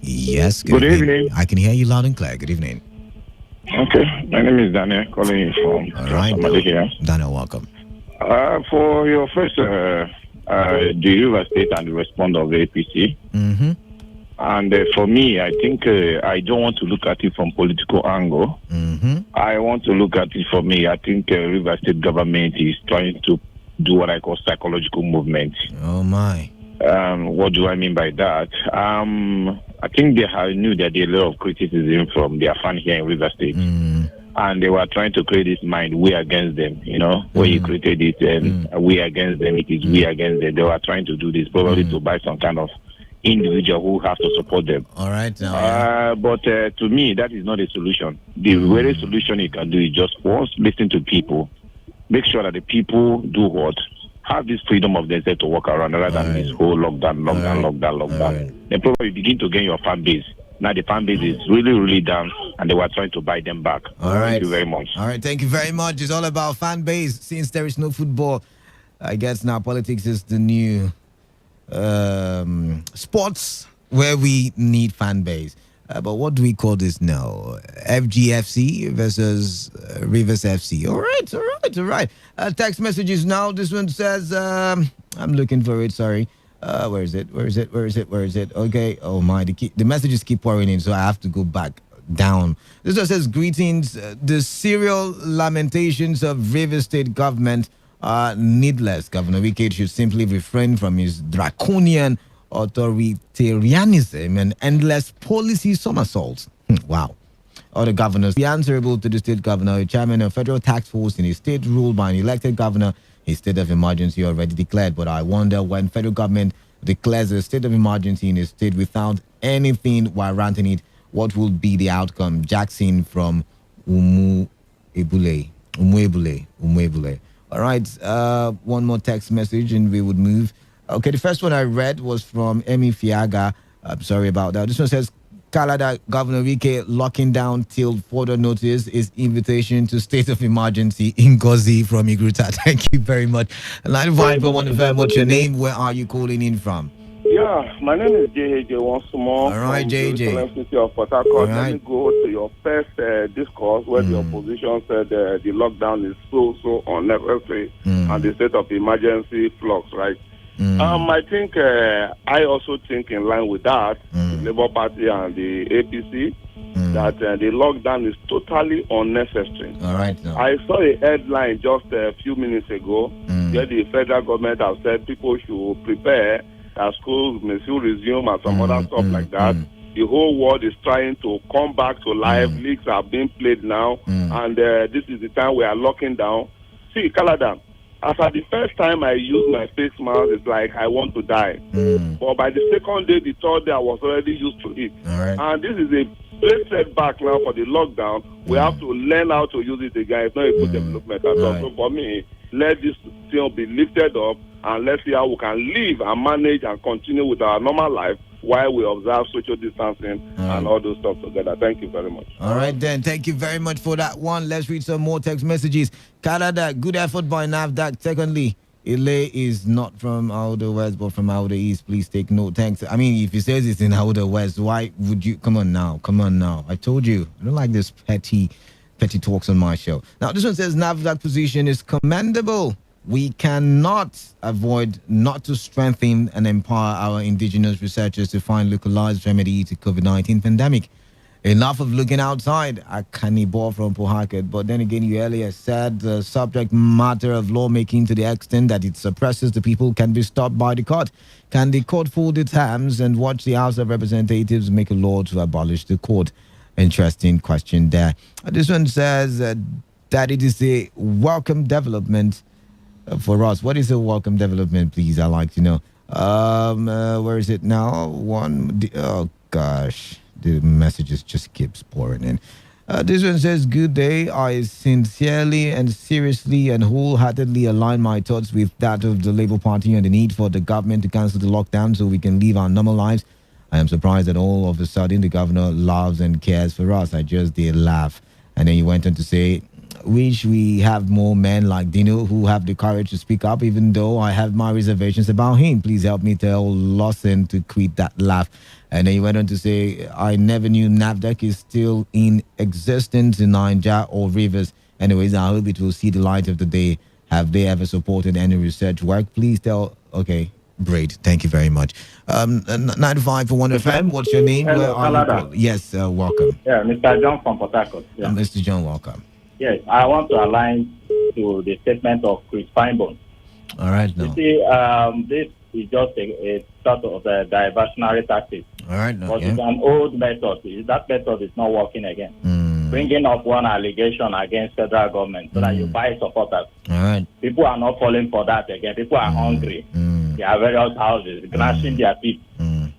Speaker 2: Yes,
Speaker 10: good evening.
Speaker 2: I can hear you loud and clear. Good evening.
Speaker 10: Okay, my name is Daniel, calling you from
Speaker 2: here. Daniel, welcome.
Speaker 10: For your first, the River State and the response of the APC.
Speaker 2: Mm-hmm.
Speaker 10: And for me, I think I don't want to look at it from political angle.
Speaker 2: Mm-hmm.
Speaker 10: I want to look at it for me. I think River State government is trying to do what I call psychological movement.
Speaker 2: Oh, my.
Speaker 10: What do I mean by that? I think they knew that there are a lot of criticism from their fan here in River State. And they were trying to create this mind, we against them, when you created it, we against them, it is we against them. They were trying to do this probably to buy some kind of individual who have to support them.
Speaker 2: All right.
Speaker 10: But to me, that is not a solution. The very solution you can do is just once listen to people, make sure that the people do what? Have this freedom of themselves to walk around rather than this whole lockdown. Then probably you begin to gain your fan base. Now the fan base is really, really down and they were trying to buy them back.
Speaker 2: All right.
Speaker 10: Thank you very much.
Speaker 2: All right, thank you very much. It's all about fan base. Since there is no football, I guess now politics is the new sports where we need fan base. But what do we call this now? FGFC versus Rivers FC. All right. Text messages now. This one says, I'm looking for it. Sorry. Where is it? Okay. Oh my, the messages keep pouring in, so I have to go back down. This one says, greetings. The serial lamentations of Rivers State government are needless. Governor Wike should simply refrain from his draconian authoritarianism and endless policy somersaults. Wow. Other governors be answerable to the state governor, chairman of federal task force in a state ruled by an elected governor. A state of emergency already declared, but I wonder when federal government declares a state of emergency in a state without anything while ranting it, what will be the outcome? Jackson from Umuebule. All right, one more text message and we would move. Okay, the first one I read was from Emi Fiaga. I'm sorry about that. This one says, Canada Governor Wike locking down till further notice is invitation to state of emergency in Gozi from Igruta. Thank you very much. 95.1 FM, what's your name? Where are you calling in from?
Speaker 17: Yeah, my name is JJ once more.
Speaker 2: All right,
Speaker 17: from
Speaker 2: JJ.
Speaker 17: Jerusalem City of Port Harcourt.
Speaker 2: All
Speaker 17: Let
Speaker 2: right.
Speaker 17: me go to your first discourse where the opposition said the lockdown is so unnecessary and the state of emergency flux, right? I think I also think in line with that, the Labour Party and the APC, that the lockdown is totally unnecessary.
Speaker 2: All right.
Speaker 17: I saw a headline just a few minutes ago where the federal government have said people should prepare that schools may still resume and some other stuff like that. The whole world is trying to come back to life. Leagues are being played now, and this is the time we are locking down. See, Canada, as at the first time I used my face mask, it's like I want to die. But by the second day, the third day, I was already used to it. And this is a great setback now for the lockdown. We have to learn how to use it again. It's not a good development at all. So for me, let this thing be lifted up and let's see how we can live and manage and continue with our normal life while we observe social distancing and all those stuff together. Thank you very much.
Speaker 2: All right, then. Thank you very much for that one. Let's read some more text messages. Canada, good effort by NAFDAC. Secondly, Ile is not from Outer West, but from Outer East. Please take note. Thanks. I mean, if he says it's in Outer West, why would you? Come on now. I told you. I don't like this petty talks on my show. Now, this one says NAFDAC position is commendable. We cannot avoid not to strengthen and empower our indigenous researchers to find localized remedy to COVID-19 pandemic. Enough of looking outside. I can't bore from Port. But then again, you earlier said the subject matter of lawmaking to the extent that it suppresses the people can be stopped by the court. Can the court fold its hands and watch the House of Representatives make a law to abolish the court? Interesting question there. This one says that it is a welcome development for us. What is a welcome development, please? I like to know. Where is it now? Oh gosh, the messages just keeps pouring in. This one says, good day. I sincerely and seriously and wholeheartedly align my thoughts with that of the Labour Party on the need for the government to cancel the lockdown so we can live our normal lives. I am surprised that all of a sudden the governor loves and cares for us. I just did laugh. And then he went on to say, wish we have more men like Dino who have the courage to speak up, even though I have my reservations about him. Please help me tell Lawson to quit that laugh. And then he went on to say, I never knew NAFDAC is still in existence in Niger or Rivers. Anyways, I hope it will see the light of the day. Have they ever supported any research work? Please tell. Okay, great. Thank you very much. 95.1 FM, what's your name?
Speaker 5: Hello,
Speaker 2: Where are you? Yes, welcome.
Speaker 5: Yeah, Mr. John from Port Harcourt. Yeah.
Speaker 2: Mr. John, welcome.
Speaker 5: Yes, I want to align to the statement of Chris Finebone.
Speaker 2: All right, now.
Speaker 5: You see, this is just a sort of a diversionary tactic.
Speaker 2: All right, now.
Speaker 5: But it's an old method. That method is not working again. Bringing up one allegation against federal government so that you buy supporters.
Speaker 2: All right.
Speaker 5: People are not falling for that again. People are hungry. They are various houses, gnashing their teeth.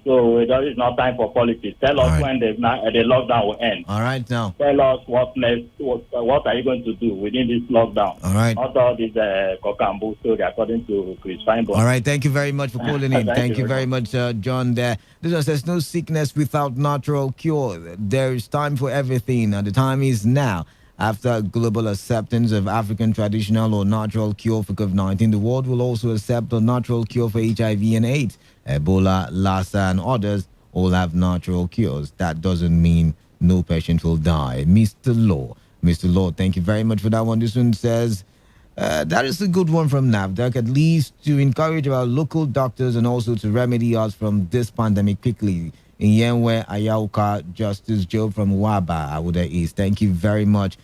Speaker 5: So it's not time for politics. Tell us when the lockdown will end.
Speaker 2: All right, now.
Speaker 5: Tell us what next. What are you going to do within this lockdown?
Speaker 2: All right.
Speaker 5: Not all this cock and bull story, according to Chris Finebone.
Speaker 2: All right, thank you very much for calling in. Thank you very much, John. There. This one says, no sickness without natural cure. There is time for everything, and the time is now. After global acceptance of African traditional or natural cure for COVID-19, the world will also accept a natural cure for HIV and AIDS. Ebola, Lassa, and others all have natural cures. That doesn't mean no patient will die. Mr. Law, thank you very much for that one. This one says, that is a good one from NAFDAC, at least to encourage our local doctors and also to remedy us from this pandemic quickly. In Yenwe, Ayauka, Justice Joe from Waba, Awuda East. Thank you very much.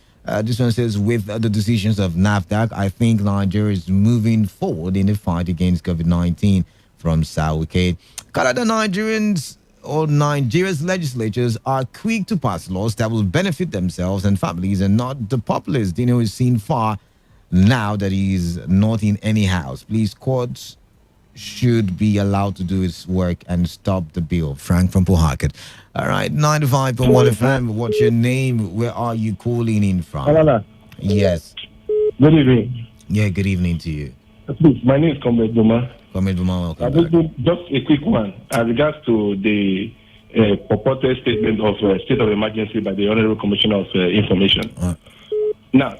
Speaker 2: This one says, with the decisions of NAFDAC, I think Nigeria is moving forward in the fight against COVID-19 from Sauke. Canada Nigerians or Nigeria's legislatures are quick to pass laws that will benefit themselves and families and not the populace. Dino is seen far now that he is not in any house. Please, courts should be allowed to do its work and stop the bill. Frank from Port Harcourt. All right, 95.1 FM. What's your name? Where are you calling in from?
Speaker 16: Hello.
Speaker 2: Yes.
Speaker 16: Good evening.
Speaker 2: Yeah, good evening to you.
Speaker 16: Please, my name is Comrade Duma.
Speaker 11: Just a quick one as regards to the purported statement of state of emergency by the Honorable Commissioner of Information. Now,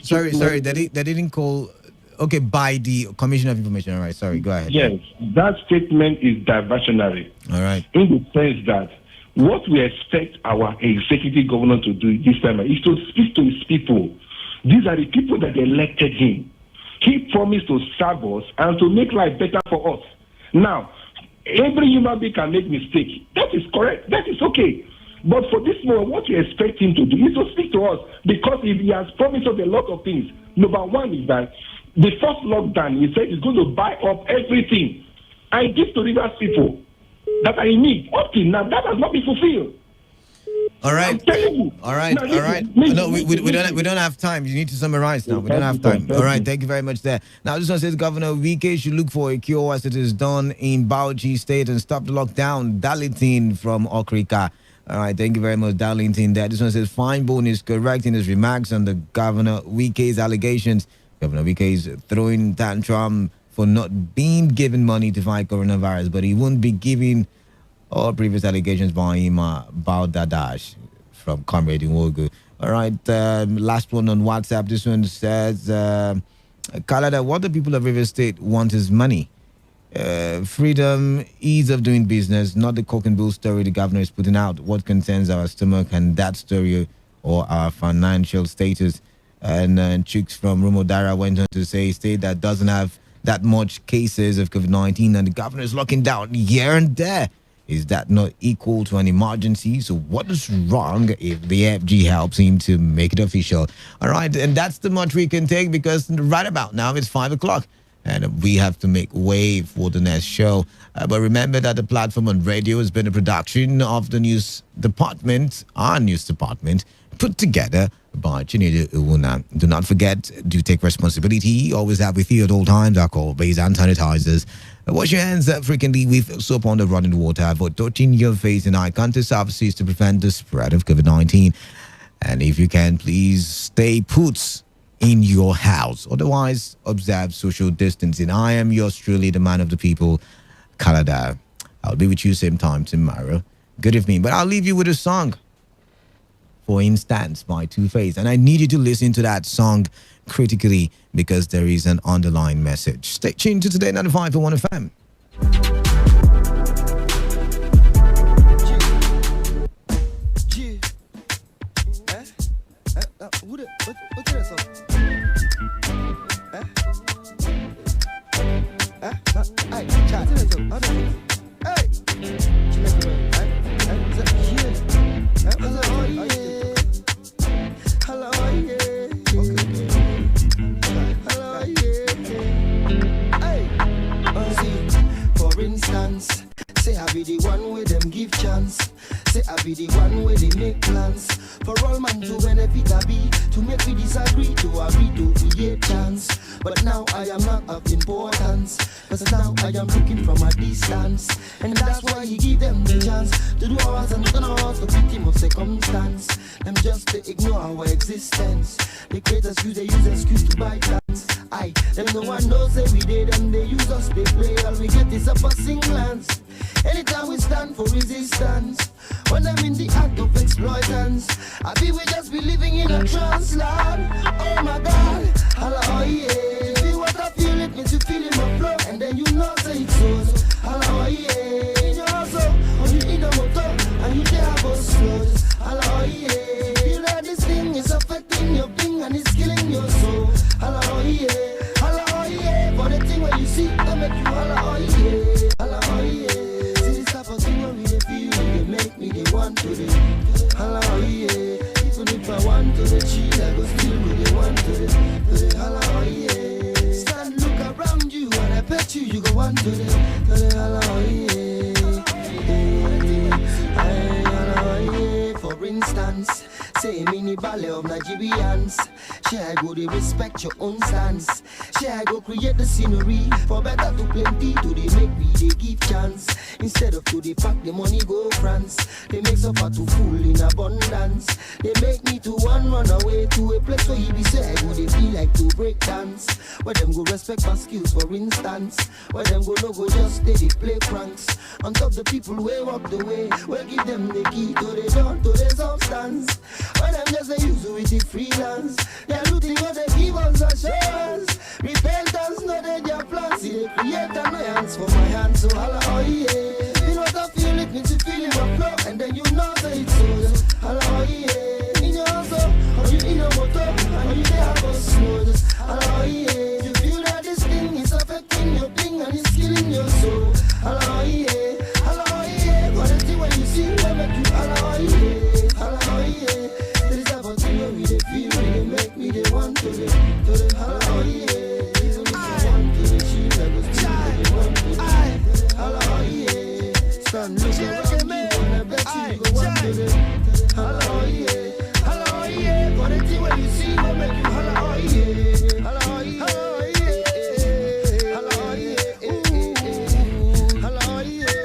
Speaker 2: sorry, they didn't call. Okay, by the Commissioner of Information. All right, sorry, go ahead.
Speaker 11: Yes, that statement is diversionary.
Speaker 2: All right.
Speaker 11: In the sense that what we expect our executive governor to do this time is to speak to his people. These are the people that elected him. He promised to serve us and to make life better for us. Now, every human being can make mistake. That is correct. That is okay. But for this moment, what we expect him to do is to speak to us, because if he has promised us a lot of things. Number one is that the first lockdown, he said he's going to buy up everything I give to Rivers people that I need. Up till now, that has not been fulfilled.
Speaker 2: All right.
Speaker 11: I'm telling you.
Speaker 2: All right. No, we don't have time. You need to summarize now. We don't have time. All right. Thank you very much there. Now, this one says Governor Wike should look for a cure as it is done in Bauchi State and stop the lockdown. Darlington from Okrika. All right. Thank you very much, Darlington there. This one says Feinbone is correct in his remarks on the Governor Wike's allegations. Governor Wike is throwing tantrum for not being given money to fight coronavirus, but he won't be giving all previous allegations by him about Dadash from Comrade Nwogu. All right, last one on WhatsApp. This one says, Kalada, what the people of River State want is money. Freedom, ease of doing business, not the coke and bull story the governor is putting out. What concerns our stomach and that story or our financial status. And Chooks from Rumodara went on to say, state that doesn't have that much cases of COVID-19 and the governor is locking down here and there. Is that not equal to an emergency? So what is wrong if the FG helps him to make it official? All right, and that's the much we can take, because right about now it's 5 o'clock and we have to make way for the next show. But remember that the platform on radio has been a production of the news department, our news department, put together by Chinedu Uwuna. Do not forget, do take responsibility. Always have with you at all times alcohol, base and sanitizers. Wash your hands frequently with soap on the running water. Avoid touching your face and eye contact surfaces to prevent the spread of COVID-19. And if you can, please stay put in your house. Otherwise, observe social distancing. I am yours truly, the man of the people, Kalada. I'll be with you same time tomorrow. Good evening. But I'll leave you with a song. For Instance by Two-Face. And I need you to listen to that song critically, because there is an underlying message. Stay tuned to Today95.1 FM.
Speaker 26: Say I be the one with them give chance. Say I be the one where they make plans. For all man to benefit I be, to make we disagree, to agree to create chance. But now I am not of importance, cause now I am looking from a distance. And that's why he give them the chance to do ours and turn ours, the victim of circumstance. Them just to ignore our existence. They create excuse, they use excuse to buy plans. Them no one knows that we did them, they use us, they play. All we get is a passing glance. Anytime we stand for resistance, when I'm in the act of exploitance, I feel we just be living in a trance land. Oh my God, hello, oh yeah. You feel what I feel, it means you feel in my flow, and then you know say it's so. Hello, oh yeah. In your house, or you in a motor, and you there have us slows. Hello, oh yeah. You feel that this thing is affecting your being and it's killing your soul. Hello, oh yeah. Hello, oh yeah. For the thing where you see, I make you hello, oh yeah. Hello, oh yeah. Make me the one to the hello, yeah. Even if I want to the cheat, I go still be the one to the hello, yeah. Stand, look around you, and I bet you go on to the hello, yeah. Hello, yeah. For instance, say mini ballet of Nigerians. Share go they respect your own stance. Share go create the scenery for better to plenty to they make me they give chance. Instead of to the pack, the money go France. They make suffer to full in abundance. They make me to run away to a place where he be say I would they feel like to break dance. Where them go respect my skills for instance. Where them go no go just stay they play pranks. On top the people way walk the way. Where give them the key to the door to the substance. Where them just they use with the freelance. They're looting what they give us assurance. Repentance no they their plans. See they create a hands for my hands. So holla oh yeah. You know what I feel it means you feel in my flow. And then you know that it's so just holla oh yeah. In your house or you in your motor. And you there have a slow just holla oh yeah. You feel that this thing is affecting your thing and it's killing your soul. Holla oh yeah. Holla oh yeah. What is it when you see what make you holla oh yeah. Holla oh yeah. There is about thing where we they feel they make me they want to the holla oh yeah. Even if you want to the shield I go still they want to the holla oh yeah. Stand look around me and I bet you go want to the holla oh yeah. Holla oh yeah. What is it when you see what make you holla oh yeah. Holla oh yeah. Holla oh yeah. Holla oh yeah.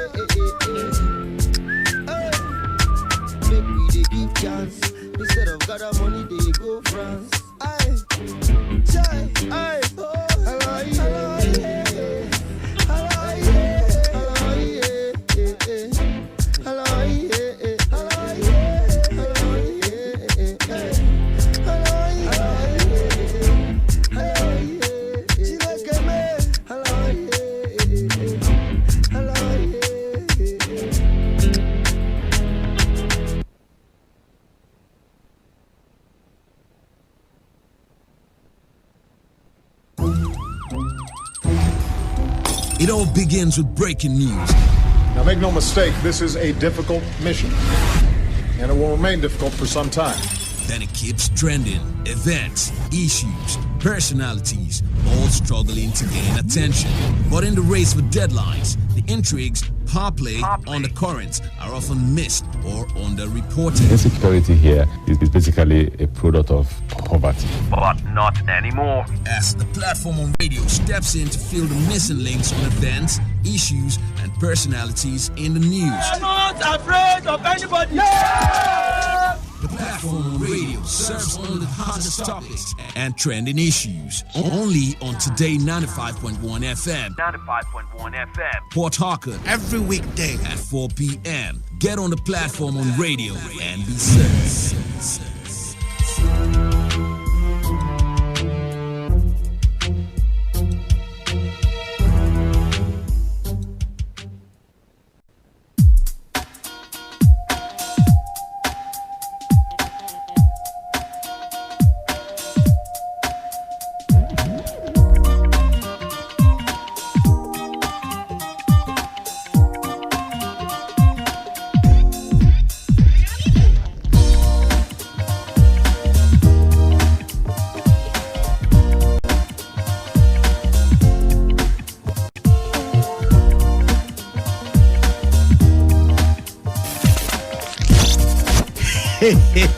Speaker 26: Make me they give chance. Instead of gather money, they go France. Aye, chai, aye, oh, hello, yeah, hello, yeah, hello, yeah, hello, yeah, hello, yeah, hello, yeah, hello, yeah, she like a man, hello, yeah, hello, yeah.
Speaker 8: It all begins with breaking news.
Speaker 24: Now, make no mistake, this is a difficult mission, and it will remain difficult for some time.
Speaker 8: Then it keeps trending. Events, issues, personalities, all struggling to gain attention. But in the race for deadlines, the intrigues, power play, undercurrents are often missed or underreported.
Speaker 25: Insecurity here is basically a product of poverty.
Speaker 8: But not anymore. As the platform on radio steps in to fill the missing links on events, issues, and personalities in the news.
Speaker 16: I'm not afraid of anybody. Yeah!
Speaker 8: The platform on radio serves only the hottest topics and trending issues. Only on Today95.1 FM. 95.1 FM. Port Harcourt. Every weekday at 4 p.m. Get on the platform on radio and be served.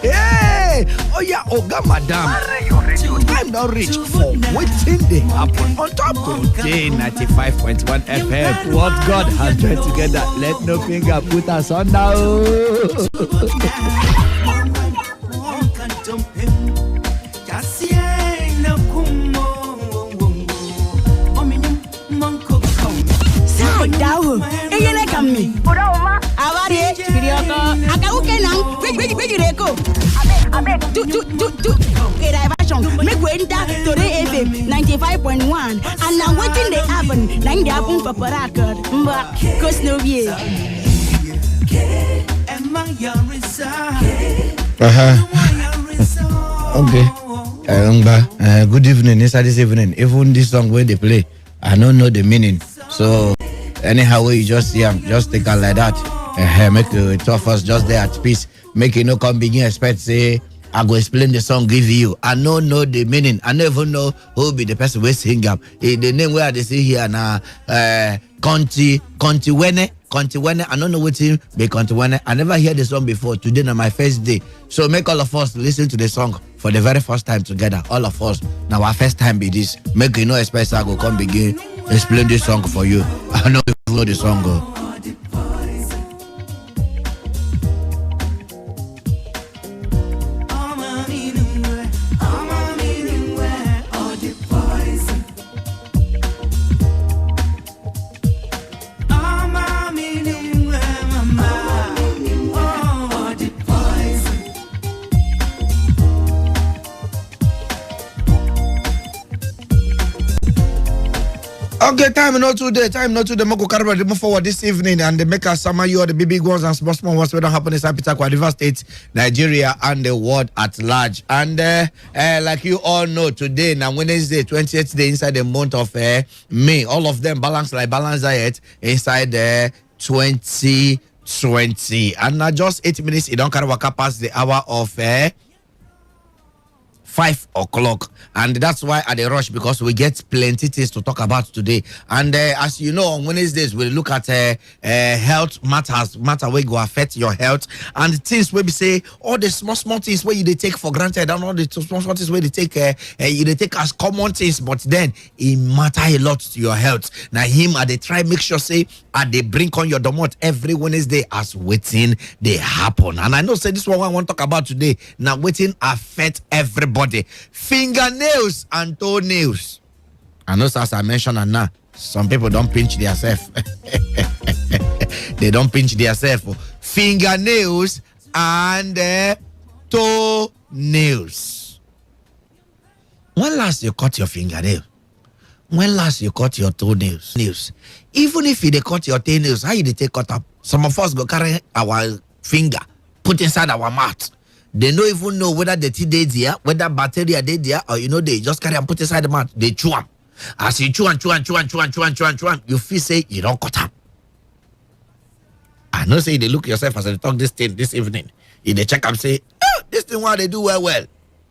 Speaker 19: Hey! Oh yeah, Oga Madam. Time don't reach for waiting they happen on top Today 95.1 FM. What God has joined together, let no finger put us on now.
Speaker 20: Make we enter Today FM 95.1 and now waiting they happen. Nine they happen for record. But cause no yeah.
Speaker 19: Okay. Good evening. Inside this evening, even this song where they play, I don't know the meaning. So anyhow, you just see them, just take it like that. Make two of us just there at peace. Make you no come begin expect say I go explain the song give you. I don't know the meaning. I never know who be the person we sing up. The name where they see here now, Conti Wene. I don't know what him be Conti Wene. I never heard the song before. Today na my first day. So make all of us listen to the song for the very first time together. All of us. Now our first time be this. Make you no expect I go come begin explain this song for you. I know you know the song. Okay, time not today. Moko Karaba move forward this evening and they make us summer you the big ones and small ones we don't happen in Sapitakwa, River State, Nigeria, and the world at large. And like you all know, today now Wednesday, 20th day inside the month of May, all of them balance diet inside 2020. And now just 8 minutes, it don't carry waka past the hour of 5 o'clock, and that's why I rush because we get plenty things to talk about today. And as you know, on Wednesdays we look at health matter where go affect your health and things where we say all the small things where you they take for granted and all the small things where they take you they take as common things, but then it matter a lot to your health. Now him they try make sure say they bring on your domot every Wednesday as waiting they happen. And I know say this one I want to talk about today. Now waiting affect everybody. Fingernails and toenails. I know as I mentioned and now some people don't pinch themselves. They don't pinch themselves. Fingernails and toenails. When last you cut your fingernail? When last you cut your toenails? Even if you cut your toenails, how you take cut up? Some of us go carry our finger, put inside our mouth. They don't even know whether the teeth they there, whether bacteria they there, or they just carry and put inside the mouth. They chew them. As you chew and, you feel say you don't cut them. I know say they look yourself as they talk this thing this evening. If they check and say, oh, this thing why they do well.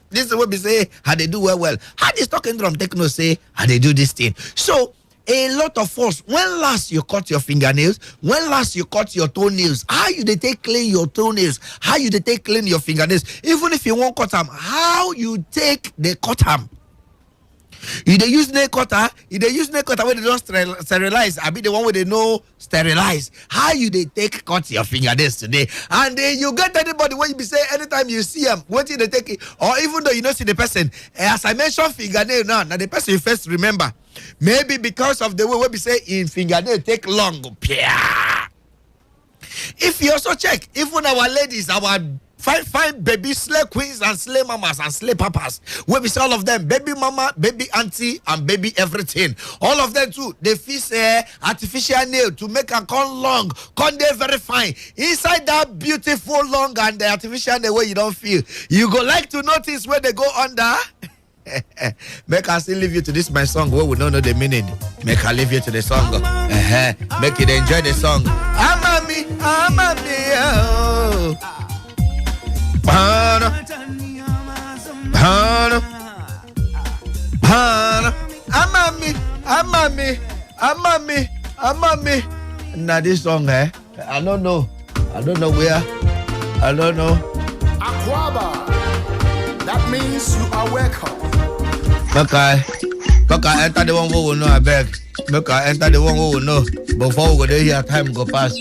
Speaker 19: This is what we say, how they do well. How this talking drum techno say, how they do this thing. So, a lot of us, when last you cut your fingernails, when last you cut your toenails, how you they take clean your toenails, how you they take clean your fingernails, even if you won't cut them, how you take the cut them. You they use nail cutter, where they don't sterilize, I be the one where they know sterilize. How you they take cut your fingernails today? And then you get anybody when you be say anytime you see them, what they take it, or even though you don't see the person, as I mentioned fingernail now the person you first remember. Maybe because of the way we say in fingernail take long. If you also check, even our ladies, our fine baby slay queens and slay mamas and slay papas, we be say all of them, baby mama, baby auntie, and baby everything. All of them too, they fix artificial nail to make them come long, come they very fine. Inside that beautiful long and the artificial nail where you don't feel, you go like to notice where they go under. Make I still leave you to this my song where we don't know the meaning. Make I leave you to the song. Make you enjoy the song. Amami, oh. Hana, Amami. Now this song, I don't know where. I don't know.
Speaker 24: Aquaba. That means you are welcome.
Speaker 19: Make I enter the one who will know, I beg. Make I enter the one who will know. Before we go there, here time go past.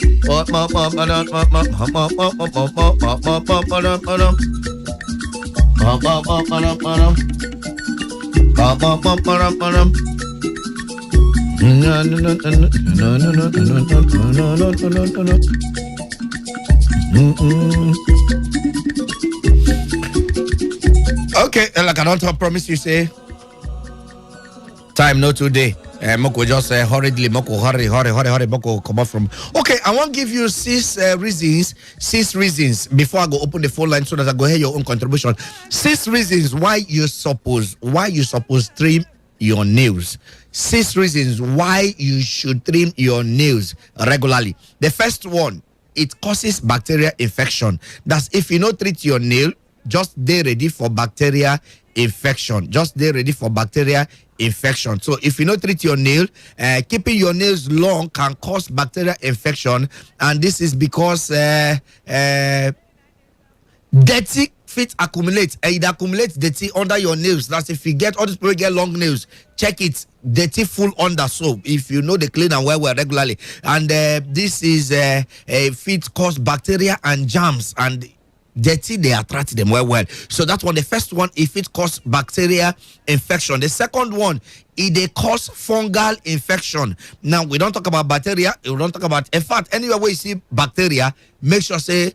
Speaker 19: Okay, like I don't promise you say time no today. Moko just hurriedly Moko hurry Moko come out from. Okay, I want to give you six reasons before I go open the phone line so that I go hear your own contribution. 6 reasons why you suppose trim your nails. 6 reasons why you should trim your nails regularly. The first one, it causes bacterial infection. That's if you don't treat your nail, just they ready for bacteria infection. So if you don't treat your nail, keeping your nails long can cause bacterial infection, and this is because dirty fit accumulate, it accumulates dirty under your nails. That's if you get all these people get long nails, check it, dirty full under soap. If you know they clean and well regularly, and this is a fit cause bacteria and germs, and dirty they attract them well. So that's one. The first one, if it cause bacteria infection. The second one, it they cause fungal infection. Now we don't talk about bacteria, we don't talk about, in fact, anywhere where you see bacteria, make sure say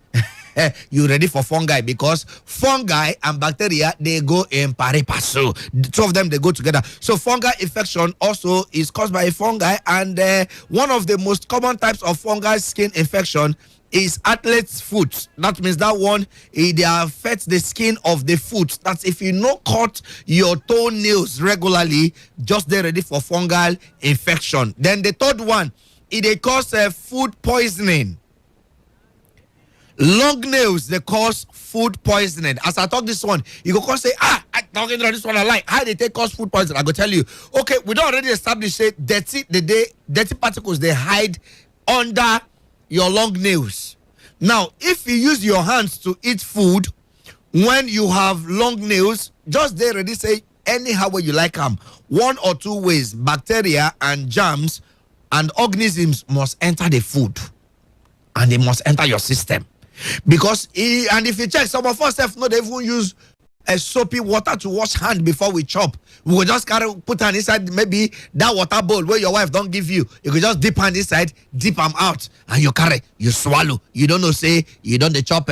Speaker 19: you ready for fungi, because fungi and bacteria, they go in pari passu. The two of them, they go together. So fungal infection also is caused by a fungi, and one of the most common types of fungal skin infection is athlete's foot. That means that one, they affect the skin of the foot. That's if you not cut your toenails regularly, just they ready for fungal infection. Then the third one, they cause food poisoning. Long nails, they cause food poisoning. As I talk this one, you go say, I talking about this one I like. How they take cause food poisoning? I go tell you, okay, we don't already establish it. Dirty particles, they hide under your long nails. Now, if you use your hands to eat food when you have long nails, just they already say anyhow way you like them. One or two ways, bacteria and germs and organisms must enter the food, and they must enter your system. Because and if you check, some of us have not even use a soapy water to wash hand before we chop. We will just put hand inside maybe that water bowl where your wife don't give you. You could just dip hand inside, dip them out, and you carry, you swallow. You don't know, say you don't the chop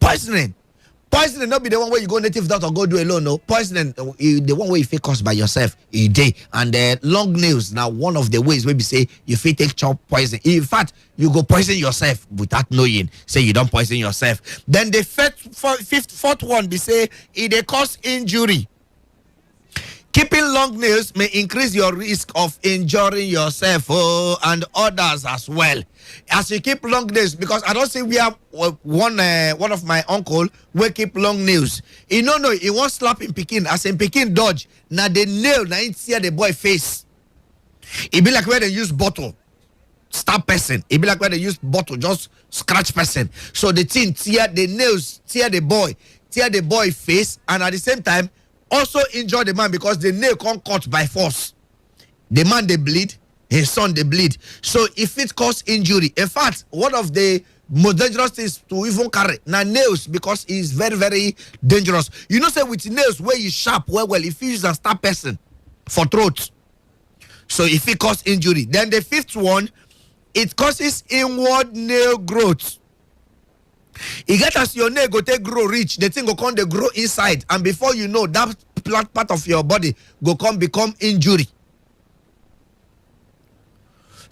Speaker 19: poisoning. Poisoning not be the one where you go native doctor go do alone. No, poisoning the one where you feel caused by yourself a day. And long nails now one of the ways where we say you feel take chop poison. In fact, you go poison yourself without knowing. Say you don't poison yourself. Then the fourth one we say it cause injury. Keeping long nails may increase your risk of injuring yourself and others as well. As you keep long nails, because I don't say we have one of my uncle will keep long nails. He no, he won't slap in Pekin. As in Pekin dodge, now the nail now ain't see the boy face. It be like where they use bottle, stab person. It be like where they use bottle, just scratch person. So the thing tear the nails, tear the boy face, and at the same time also injure the man, because the nail can't cut by force. The man they bleed, his son they bleed. So if it cause injury, in fact, one of the most dangerous things to even carry now nails, because it's very, very dangerous. You know, say with nails where you sharp well, if you use a stab person for throat. So if it cause injury, then the fifth one, it causes inward nail growth. You get as your nail go take grow reach, the thing go come they grow inside, and before you know, that part of your body go come become injury.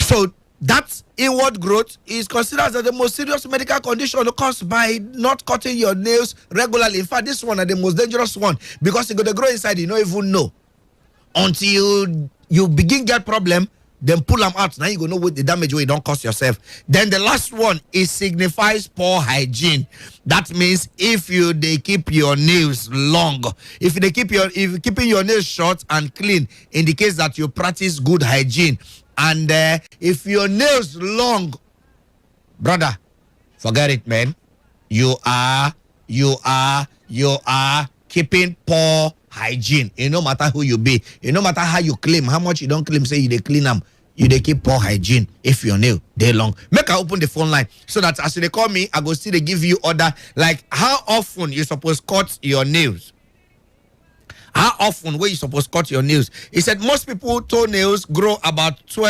Speaker 19: So that inward growth is considered as the most serious medical condition caused by not cutting your nails regularly. In fact, this one is the most dangerous one, because you go to grow inside, you don't even know until you begin get problem. Then pull them out. Now you go know what the damage you don't cause yourself. Then the last one is signifies poor hygiene. That means if they keep your nails long, if keeping your nails short and clean indicates that you practice good hygiene. And if your nails long, brother, forget it, man. You are keeping poor hygiene. It no matter who you be, it no matter how you claim, how much you don't claim, say you they clean them, you they keep poor hygiene. If your nail they long, make I open the phone line so that as they call me, I go still they give you order like how often you supposed cut your nails. How often where you supposed cut your nails? He said most people toenails grow about 2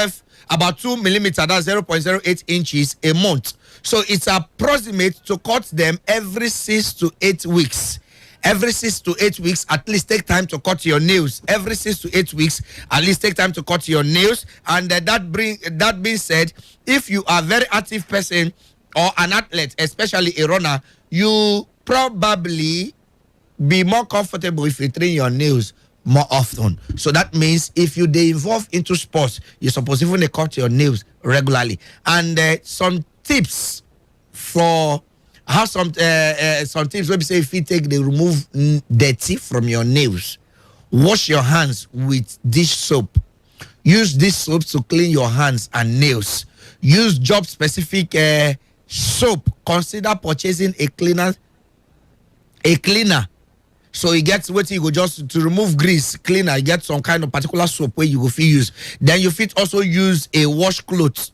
Speaker 19: millimeter, that's 0.08 inches a month. So it's approximate to cut them every 6 to 8 weeks. Every 6 to 8 weeks, at least take time to cut your nails. Every 6 to 8 weeks, at least take time to cut your nails. And that being said, if you are a very active person or an athlete, especially a runner, you probably be more comfortable if you trim your nails more often. So that means if you involve into sports, you're supposed to even cut your nails regularly. And some tips for how some tips where we say if you remove dirty from your nails. Wash your hands with dish soap. Use dish soap to clean your hands and nails. Use job specific soap. Consider purchasing a cleaner a cleaner. So he gets what you go just to remove grease, cleaner, you get some kind of particular soap where you go fit use. Then you fit also use a washcloth.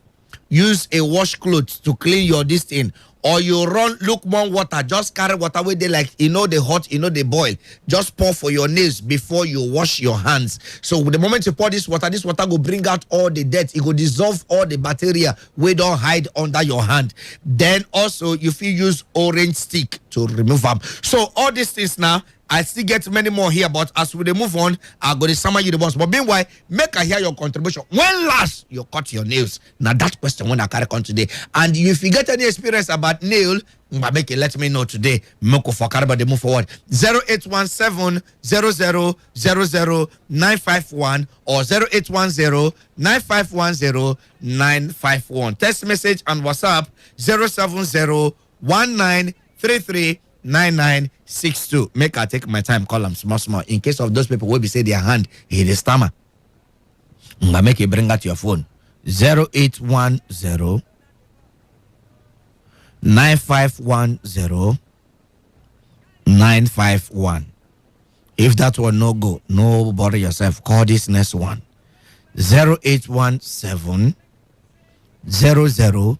Speaker 19: Use a washcloth to clean your this thing. Or you run lukewarm water, just carry water where they like, the hot, they boil. Just pour for your nails before you wash your hands. So the moment you pour this water will bring out all the dirt. It will dissolve all the bacteria we don't hide under your hand. Then also you feel use orange stick to remove them. So all these things now, I still get many more here, but as we move on, I'm going to summon you the boss. But meanwhile, make I hear your contribution. When last you cut your nails? Now that question when I carry on today. And if you get any experience about nail, make it let me know today. Moko for Caraba, they move forward. 0817 951 or 0810 9510 951. Text message and WhatsApp 070 1933 9962. Make I take my time, call them small. In case of those people will be say their hand, he the stammer. Make you bring out your phone. 0810 9510 951. If that one no go, no bother yourself. Call this next one. 0817 00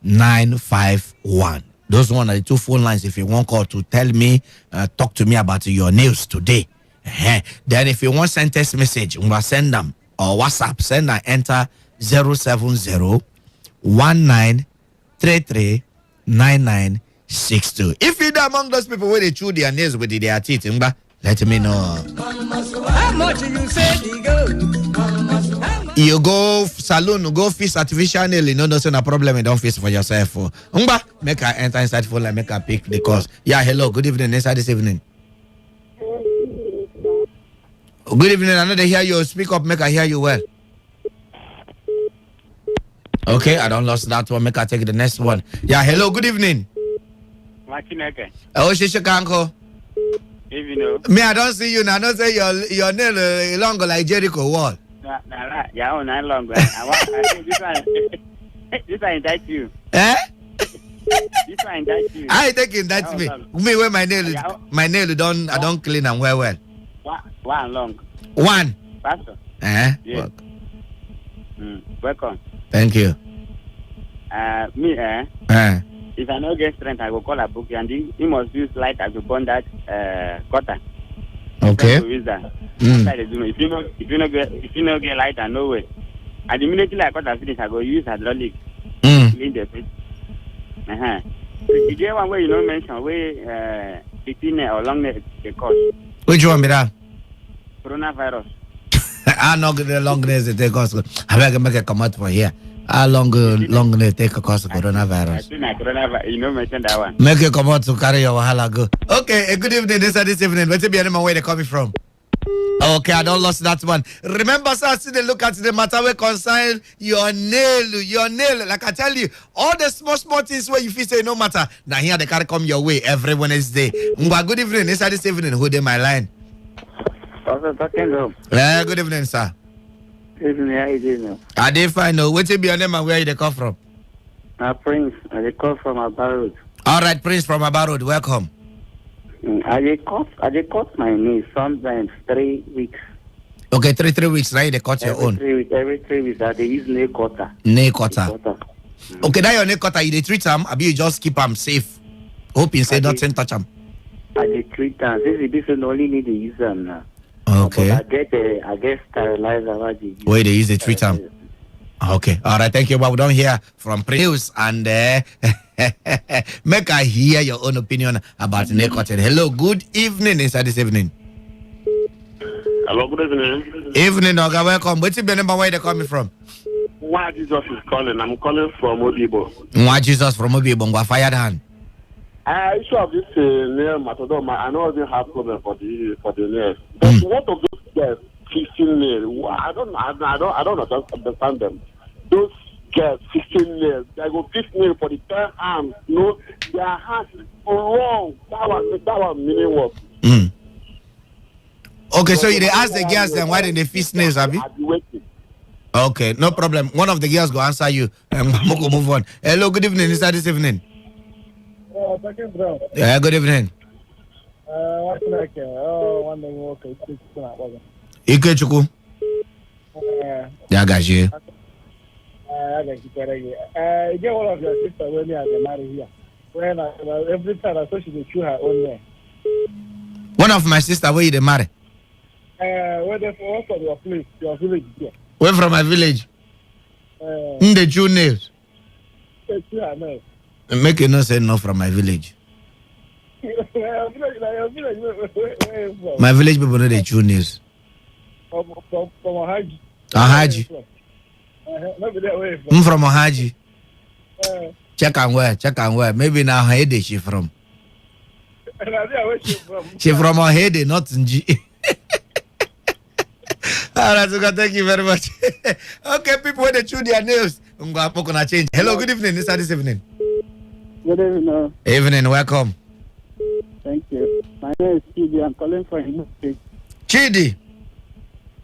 Speaker 19: 951. Those one are the two phone lines if you want call to tell me, talk to me about your news today. Then if you want send text message, we'll send them or WhatsApp, send and enter 070 1933 9962. If you're among those people where they chew their nails with their teeth, let me know.
Speaker 16: How much you say they go?
Speaker 19: You go salon, go fix artificial nail, that's no problem. You don't fix for yourself. Make her enter inside phone line, make her pick the course. Yeah, hello, good evening. Inside this evening. Good evening. I know they hear you. Speak up, make her hear you well. Okay, I don't lost that one. Make her take the next one. Yeah, hello, good evening. Oh, Shishikanko. Me, I don't see you now. I don't say your nail longer like Jericho wall.
Speaker 6: Yeah, on that long. I think this one indict you.
Speaker 19: Eh?
Speaker 6: This one indict you.
Speaker 19: I think indict me. Me where my nail I don't clean and well.
Speaker 6: One long.
Speaker 19: One.
Speaker 6: Pastor.
Speaker 19: Eh?
Speaker 6: Yeah. Welcome.
Speaker 19: Thank you.
Speaker 6: Me, if I no get strength, I will call a book and he must use light to burn that cutter.
Speaker 19: Okay.
Speaker 6: If you no get light and no way, and immediately I cut and finish, I go use hydraulic. Clean the place. You get one way you don't mention where 15 or long the cost.
Speaker 19: Which one, Mira?
Speaker 6: Coronavirus.
Speaker 19: How long the long days it take us? I beg make a come out for here. How long they take a course of coronavirus?
Speaker 6: I think coronavirus. You know mention that one.
Speaker 19: Make you come out to carry your wahala go. Okay, good evening. This evening. What's the name where they coming from? Okay, I don't lost that one. Remember, sir, see the look at the matter where concern your nail. Like I tell you, all the small things where you feel say no matter. Now here they carry come your way every Wednesday. Good evening. This evening. Who in my line? Good evening, sir.
Speaker 6: Evening, how you doing?
Speaker 19: I did fine. What's your name and where you come from?
Speaker 6: Prince. I come from Abarod.
Speaker 19: All right, Prince from Abarod. Welcome.
Speaker 6: I cut my knee sometimes 3 weeks.
Speaker 19: Okay, 3 weeks, right? They cut your own.
Speaker 6: Every 3 weeks, they use nail cutter.
Speaker 19: Nail cutter. Okay, now your nail cutter, you treat them, or you just keep them safe. Hoping say nothing touch them.
Speaker 6: I treat them. This is only need to use them now.
Speaker 19: Okay.
Speaker 6: But I get sterilizer.
Speaker 19: Where they use the treat them. Okay. All right. Thank you. But we don't hear from Prince and make I hear your own opinion about nail cutting. Hello. Good evening. Inside this evening.
Speaker 7: Hello. Good evening.
Speaker 19: Evening. Okay. Welcome. What's your number? Where they coming from?
Speaker 7: Why Jesus is calling? I'm calling from Obibo.
Speaker 19: Why Jesus from Obibo? Go fired hand.
Speaker 7: Issue of this nail matador, I know I didn't have problem for the nails. But what of those guys 15 nails? I don't understand them. Those guys 15 nails, they go 15 nails for the 10 arms. No, their hands wrong. That was meaning what?
Speaker 19: Okay, so they ask the girls then why did they fix nails, Abby? Okay, no problem. One of the girls go answer you. Move on. Hello, good evening. Is that this evening? Yeah, good evening. Ikechukwu. Yeah, got you.
Speaker 4: Get one of your sisters when you are married here. When every time I saw she would chew her own hair.
Speaker 19: One of my sister, where you the marry?
Speaker 4: Where they from your place, your village here.
Speaker 19: Where from my village? In the Jew nails.
Speaker 4: They chew her nails.
Speaker 19: Make you not say no from my village. My village people know the Jew nails.
Speaker 4: From Ohaji.
Speaker 19: Ohaji. I'm from Ohaji. Check and where. Maybe now Ohede she from. She from Ohede, not Nji. All right, so thank you very much. Okay, people, when they chew their nails, I'm gonna change. Hello, good evening. This evening.
Speaker 4: Good evening.
Speaker 19: Evening, welcome.
Speaker 4: Thank you. My name is Chidi. I'm calling from Imo State.
Speaker 19: Chidi?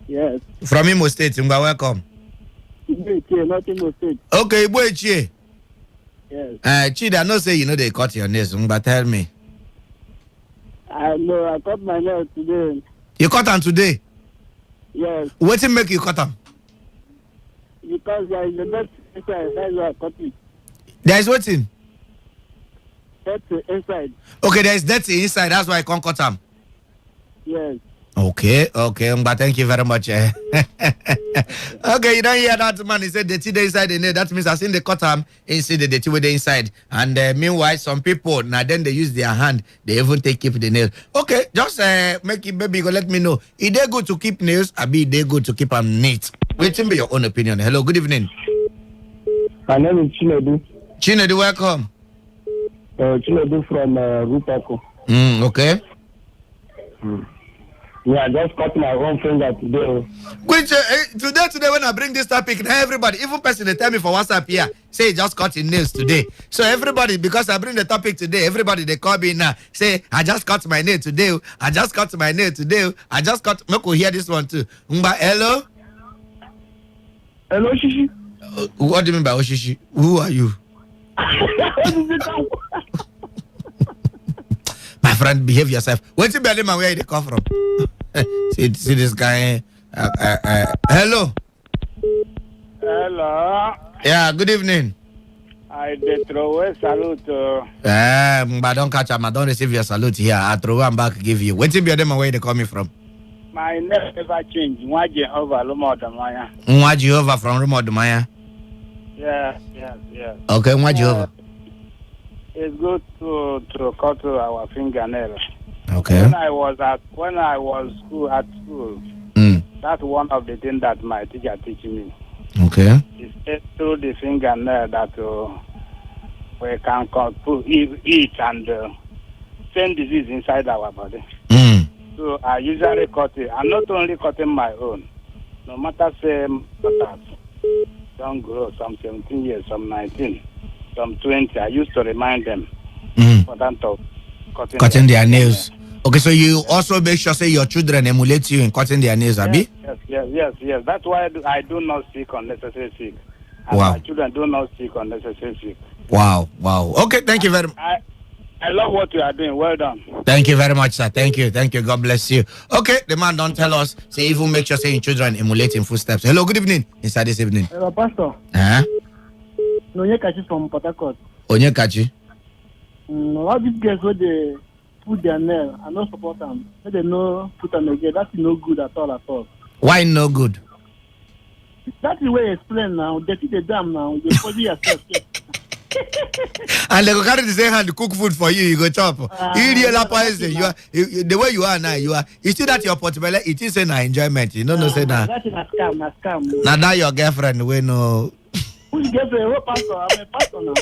Speaker 4: Yes.
Speaker 19: From Imo State, welcome.
Speaker 4: Not Imo State.
Speaker 19: Okay, boy, Chidi.
Speaker 4: Yes.
Speaker 19: Chidi, I know say you know they cut your nails, but tell me.
Speaker 4: I know, I cut my nails today.
Speaker 19: You cut them today?
Speaker 4: Yes.
Speaker 19: What to make you cut them?
Speaker 4: Because there is a dirt inside, that's why I cut it.
Speaker 19: There is what in?
Speaker 4: Dirt inside.
Speaker 19: Okay, there is dirty inside, that's why I can't cut them.
Speaker 4: Yes.
Speaker 19: Okay, but thank you very much. Okay, you don't hear that man, he said dirty inside the nail. That means I seen the cut them inside the dirty with the inside. And meanwhile, some people, now then they use their hand, they even keep the nail. Okay, just make it, baby, go let me know. Is they good to keep nails, or be they good to keep them neat? Waiting be your own opinion. Hello, good evening.
Speaker 3: My name is Chinedu.
Speaker 19: Chinedu, welcome.
Speaker 3: Chinedu from Rupako.
Speaker 19: Okay.
Speaker 3: Yeah, I just cut my own finger today.
Speaker 19: Which today when I bring this topic, now everybody, even person they tell me for WhatsApp here, say just cut your nails today. So everybody, because I bring the topic today, everybody they call me now, say I just cut my nail today. I just cut my nail today. I just cut. Make we hear this one too. Hello.
Speaker 3: Hello, Shishi.
Speaker 19: What do you mean by Oshishi? Who are you? My friend, behave yourself. What's your belly man? Where they come from? see this guy. Hello.
Speaker 9: Hello.
Speaker 19: Yeah, good evening.
Speaker 9: I did throw a salute.
Speaker 19: But don't catch him. I don't receive your salute here. I throw one back, give you. What's your belly man? Where they coming from?
Speaker 9: My name never changed. Nwa Jehovah Lumodamaya.
Speaker 19: Nwa Jehovah from Lumodamaya.
Speaker 9: Yes.
Speaker 19: Okay, Nwa Jehovah.
Speaker 9: It's good to cut our fingernail.
Speaker 19: Okay.
Speaker 9: When I was at school, that's one of the things that my teacher teach me.
Speaker 19: Okay.
Speaker 9: It's through the fingernail that we can eat and send disease inside our body. So I usually cut it. I'm not only cutting my own. No matter say don't grow, some 17 years, some 19. Some 20, I used to remind them important of
Speaker 19: cutting their nails. Okay, so you also make sure say your children emulate you in cutting their nails, Abi?
Speaker 9: Yes. That's why I do not seek unnecessary sick. And
Speaker 19: wow.
Speaker 9: My children do not seek unnecessary sick.
Speaker 19: Wow. Okay, thank you very much.
Speaker 9: I love what you are doing. Well done.
Speaker 19: Thank you very much, sir. Thank you. God bless you. Okay, the man don't tell us. Say even make sure say your children emulate in footsteps. Hello, good evening. Inside this evening.
Speaker 4: Hello, Pastor. Onyekachi from Port Harcourt.
Speaker 19: Onyekachi.
Speaker 4: All these guys where they put their nail, I don't support them. When they no put them again, that's no good at all.
Speaker 19: Why no good?
Speaker 4: That's the way you explain now. They see the dam now. You poison yourself.
Speaker 19: And they go carry the same hand to cook food for you. You go chop. You the way you are now. You see that your portfolio. It is an enjoyment. You don't know say that.
Speaker 4: That's a scam.
Speaker 19: Now that your girlfriend we know.
Speaker 4: Who's girlfriend? What pastor? I'm a pastor now.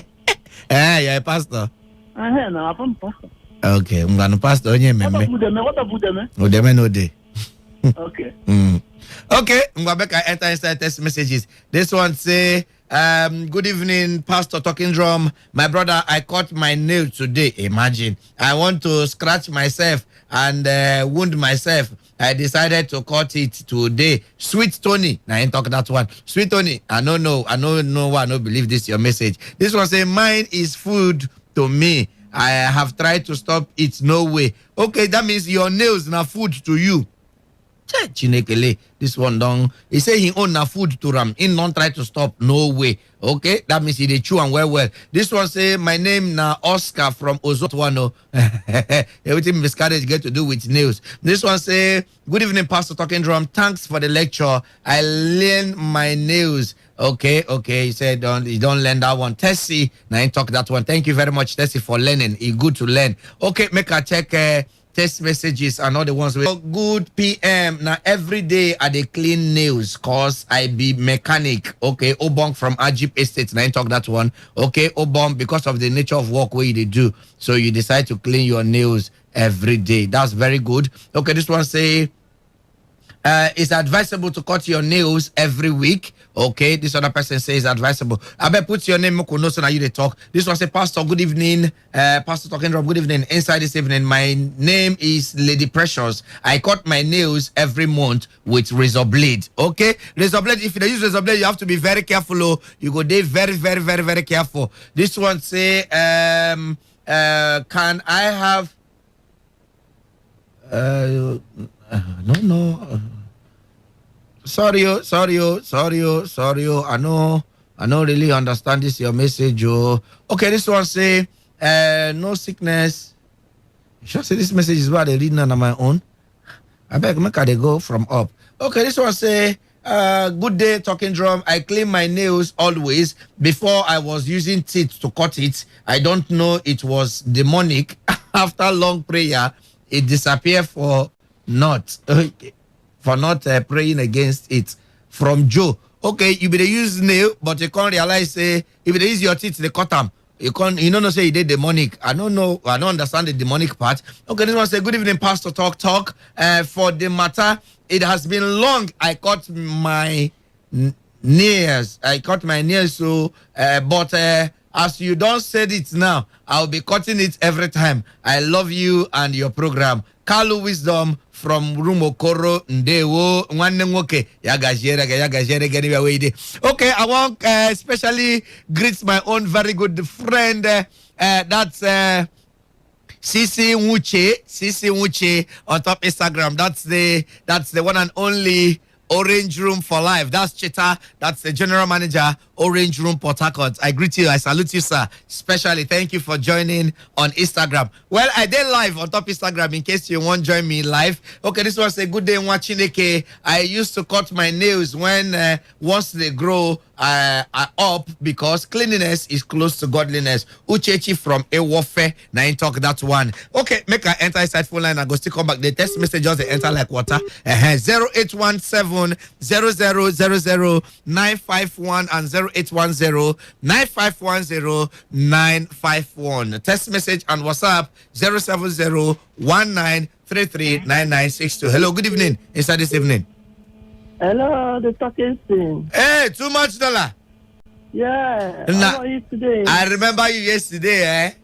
Speaker 19: You're a pastor.
Speaker 4: No, I'm a pastor.
Speaker 19: Okay, I'm gonna pastor.
Speaker 4: What about them?
Speaker 19: Udeme no day.
Speaker 4: Okay.
Speaker 19: Okay, I'm gonna enter inside text messages. This one say, good evening, Pastor Talking Drum. My brother, I cut my nail today. Imagine. I want to scratch myself and wound myself. I decided to cut it today. Sweet Tony. Now I ain't talk that one. Sweet Tony. I don't know why I don't believe this your message. This one say, mine is food to me. I have tried to stop it. No way. Okay, that means your nails na food to you. Chinekele, this one done. He say he own na food to ram. He don't try to stop. No way. Okay, that means he dey chew and well. This one say my name na Oscar from Ozotwano. Everything miscarriage get to do with nails. This one say good evening, Pastor Talking Drum. Thanks for the lecture. I learn my nails. Okay. He said you don't learn that one. Tessie, now I talk that one. Thank you very much, Tessie, for learning. It's good to learn. Okay, make a check. Text messages and all the ones with good PM. Now every day I dey clean nails cause I be mechanic. Okay, Obong from Ajib Estate. Now I talk that one. Okay, Obong, because of the nature of work where you do, so you decide to clean your nails every day. That's very good. Okay, this one say it's advisable to cut your nails every week. Okay, this other person says advisable. I bet put your name, Moko, so now you they talk. This one say, Pastor, good evening. Pastor Talking Drum, good evening. Inside this evening, my name is Lady Precious. I cut my nails every month with razor blade. Okay, razor blade. If you use razor blade, you have to be very careful. Oh, you go there very careful. This one say, can I have? No. Sorry. I know really understand this your message. Oh. Okay, this one say no sickness. You sure say this message is what I read on my own? I beg make they go from up. Okay, this one say good day, Talking Drum. I clean my nails always. Before I was using teeth to cut it. I don't know it was demonic. After long prayer, it disappeared for not. For not praying against it. From Joe. Okay, you better use nail, but you can't realize if they use your teeth, they cut them. You don't say you did demonic. I don't know. I don't understand the demonic part. Okay, this one say good evening, Pastor Talk. For the matter, it has been long. I cut my nails. So, but as you don't said it now, I'll be cutting it every time. I love you and your program. Kalu Wisdom from Rumokoro Ndewo Nwanne Nwoke Yagajere getting away. Okay, I want especially greet my own very good friend. That's Sisi Nwuche on top Instagram. That's the one and only Orange Room for Life. That's Cheta. That's the general manager, Orange Room Port Harcourt. I greet you. I salute you, sir. Especially thank you for joining on Instagram. Well, I did live on top Instagram in case you want to join me live. Okay, this was a good day watching. I used to cut my nails when once they grow up because cleanliness is close to godliness. Uchechi from Ewofe. Now you talk that one. Okay, make I enter inside phone line and go still come back. The text message just enter like water. 0817 0000 and 0810-9510-951. Text message and WhatsApp 070-1933-9962. Hello, good evening. Inside this evening.
Speaker 12: Hello, the talking thing.
Speaker 19: Hey, too much dollar.
Speaker 12: Yeah.
Speaker 19: How
Speaker 12: are you today?
Speaker 19: I remember you yesterday,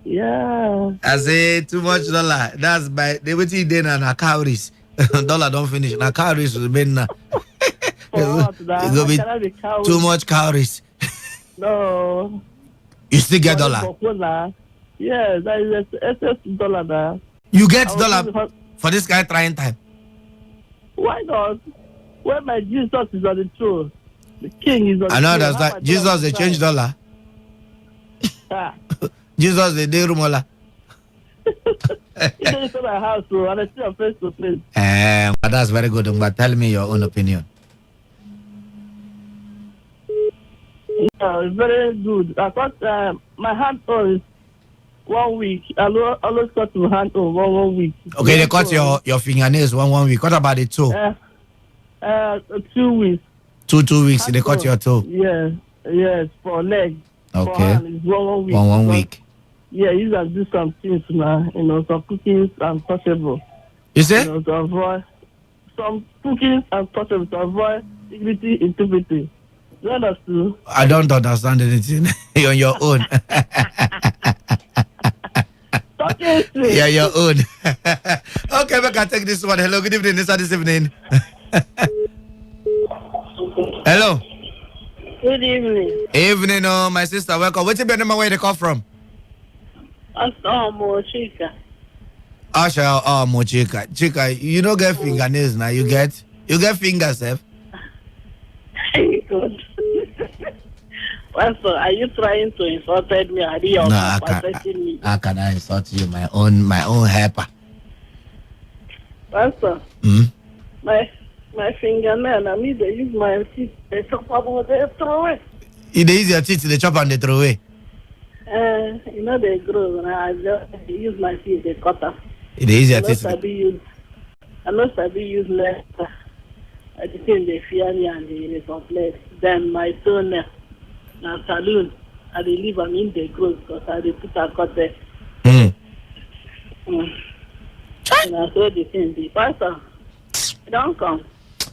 Speaker 12: Yeah.
Speaker 19: I say too much dollar. That's by the way you did and calories. Dollar don't finish. Now calories will be now. It's gonna be too much calories.
Speaker 12: No.
Speaker 19: You still get dollar?
Speaker 12: Yeah, that is excess dollar there.
Speaker 19: You get dollar for this guy trying time.
Speaker 12: Why not? When my Jesus is on the throne, the king is on the throne.
Speaker 19: I know that's that. Jesus they change dollar. Jesus they do rumola.
Speaker 12: You know it's my house, so and I see your face to face.
Speaker 19: But that's very good. But tell me your own opinion.
Speaker 12: Yeah, it's very good. I thought my hand is 1 week. I always cut my hand on 1 week.
Speaker 19: Okay, they cut your fingernails 1 week. What about the toe?
Speaker 12: 2 weeks.
Speaker 19: 2 weeks. They cut your toe.
Speaker 12: Yeah, yes, for leg.
Speaker 19: Okay.
Speaker 12: For hand, it's 1 week.
Speaker 19: 1 week.
Speaker 12: Yeah, you can do some things now. Some cookings and touchable.
Speaker 19: You say?
Speaker 12: To avoid some cookings and touchable to avoid dignity, integrity. You understand?
Speaker 19: I don't understand anything. You're on your own. Yeah, your own. Okay, we can take this one. Hello, good evening. This evening. Hello.
Speaker 12: Good evening.
Speaker 19: Evening, my sister. Welcome. What's your name? Where you come from?
Speaker 12: Chika.
Speaker 19: Asha, Mochika. Chika, you don't get fingernails now. You get fingers, eh?
Speaker 12: Good. Pastor, are you trying to insult me? Are you protecting me?
Speaker 19: How can I insult you? My own helper.
Speaker 12: Pastor, my fingernail, I mean, they use my teeth, they chop up and they throw away.
Speaker 19: They use your teeth, they chop and they throw away.
Speaker 12: They grow, and I just use my teeth, they cut off.
Speaker 19: They use your teeth.
Speaker 12: I must have used less. I think they fear me and they complain. Then my son, now saloon, I leave them in the growth because I put a cut there. And I saw the thing, the pastor, don't come.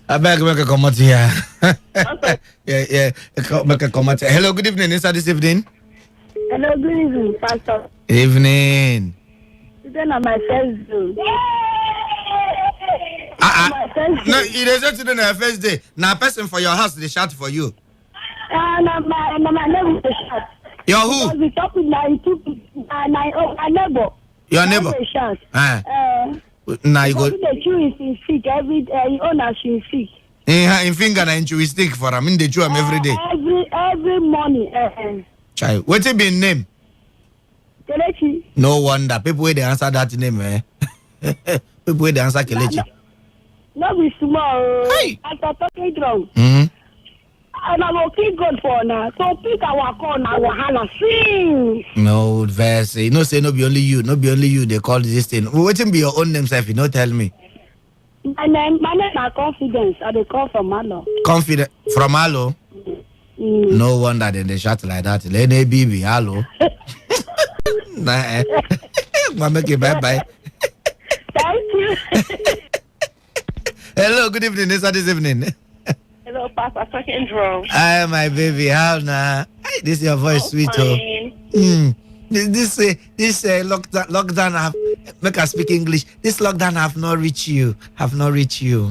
Speaker 19: I beg, make a comment here. Yeah, make a comment. Hello, good evening. Is that this evening?
Speaker 12: Hello, good evening, Pastor.
Speaker 19: Evening.
Speaker 12: Today on my first day.
Speaker 19: No, it is not today on your first day. Now, person for your house, they shout for you.
Speaker 12: My neighbor is shout.
Speaker 19: Your who?
Speaker 12: We talk with my neighbor.
Speaker 19: Your neighbor? Now you go.
Speaker 12: The chew is sick every day. Owner she is sick.
Speaker 19: In finger and chew is stick for him. In the chew him every day.
Speaker 12: Every morning.
Speaker 19: Child, what's it been name?
Speaker 12: Kelechi.
Speaker 19: No wonder people will answer that name, eh? People will answer Kelechi.
Speaker 12: No, be small. Hey. After talking drum. And I will keep good for now. So pick our call our Hannah. Sing.
Speaker 19: No, verse. You know, say no be only you. No be only you. They call this thing. What be your own name, self? You know, tell me.
Speaker 12: My name is Confidence. I they call from Malo.
Speaker 19: Confidence from Malo. No wonder then they shout like that. Lene Bibi, hello. Nah. Mama, bye.
Speaker 12: Thank you.
Speaker 19: Hello, good evening. This evening.
Speaker 12: Hello, Papa. Talking drum.
Speaker 19: Hi, my baby. How now? Hey, this is your voice, sweet. Oh. This lockdown have make us speak English. This lockdown have not reached you.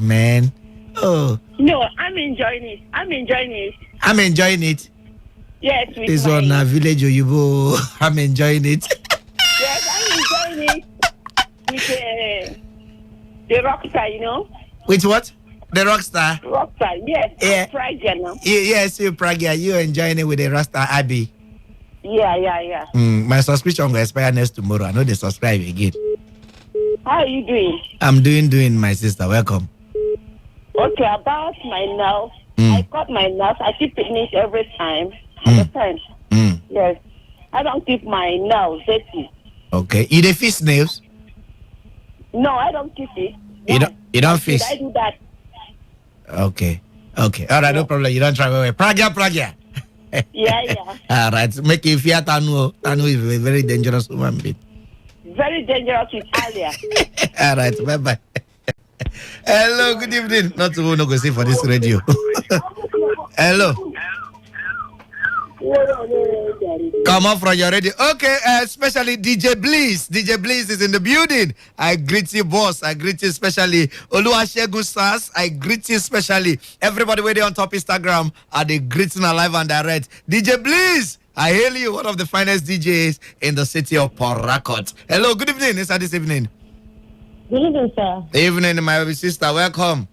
Speaker 19: Man. Oh.
Speaker 12: No, I'm enjoying it.
Speaker 19: I'm enjoying it.
Speaker 12: Yes, with
Speaker 19: this one na village Oyibo. I'm enjoying it.
Speaker 12: Yes, I'm enjoying it. With the rockstar, you know.
Speaker 19: With what? The rockstar.
Speaker 12: Rockstar, yes.
Speaker 19: Yeah.
Speaker 12: Pragia now.
Speaker 19: Yes, you Pragia. You enjoying it with the rockstar Abby.
Speaker 12: Yeah.
Speaker 19: My subscription will expire next tomorrow. I know they subscribe again.
Speaker 12: How are you doing?
Speaker 19: I'm doing, my sister. Welcome.
Speaker 12: Okay, about my nails. I cut my nails. I keep finish every time. Yes. I don't keep my nails dirty.
Speaker 19: Okay. You dey fix nails?
Speaker 12: No, I don't keep it.
Speaker 19: You don't fix?
Speaker 12: I do that.
Speaker 19: Okay. All right, no problem. You don't try away. Pragia.
Speaker 12: Yeah.
Speaker 19: All right. Make you fear Tanu. Tanu is a very dangerous woman being.
Speaker 12: Very dangerous with Alia.
Speaker 19: All right. Bye. Hello, good evening. Not to no go see for this radio. Hello. Come on from your radio. Okay, especially DJ Bliss. DJ Bliss is in the building. I greet you, boss. I greet you especially. Oluwasegun Stars. I greet you especially. Everybody waiting on top Instagram are they greeting alive and direct. DJ Bliss, I hail you, one of the finest DJs in the city of Port Harcourt. Hello, good evening. It's this evening.
Speaker 12: Good evening, sir.
Speaker 19: Evening, my sister. Welcome.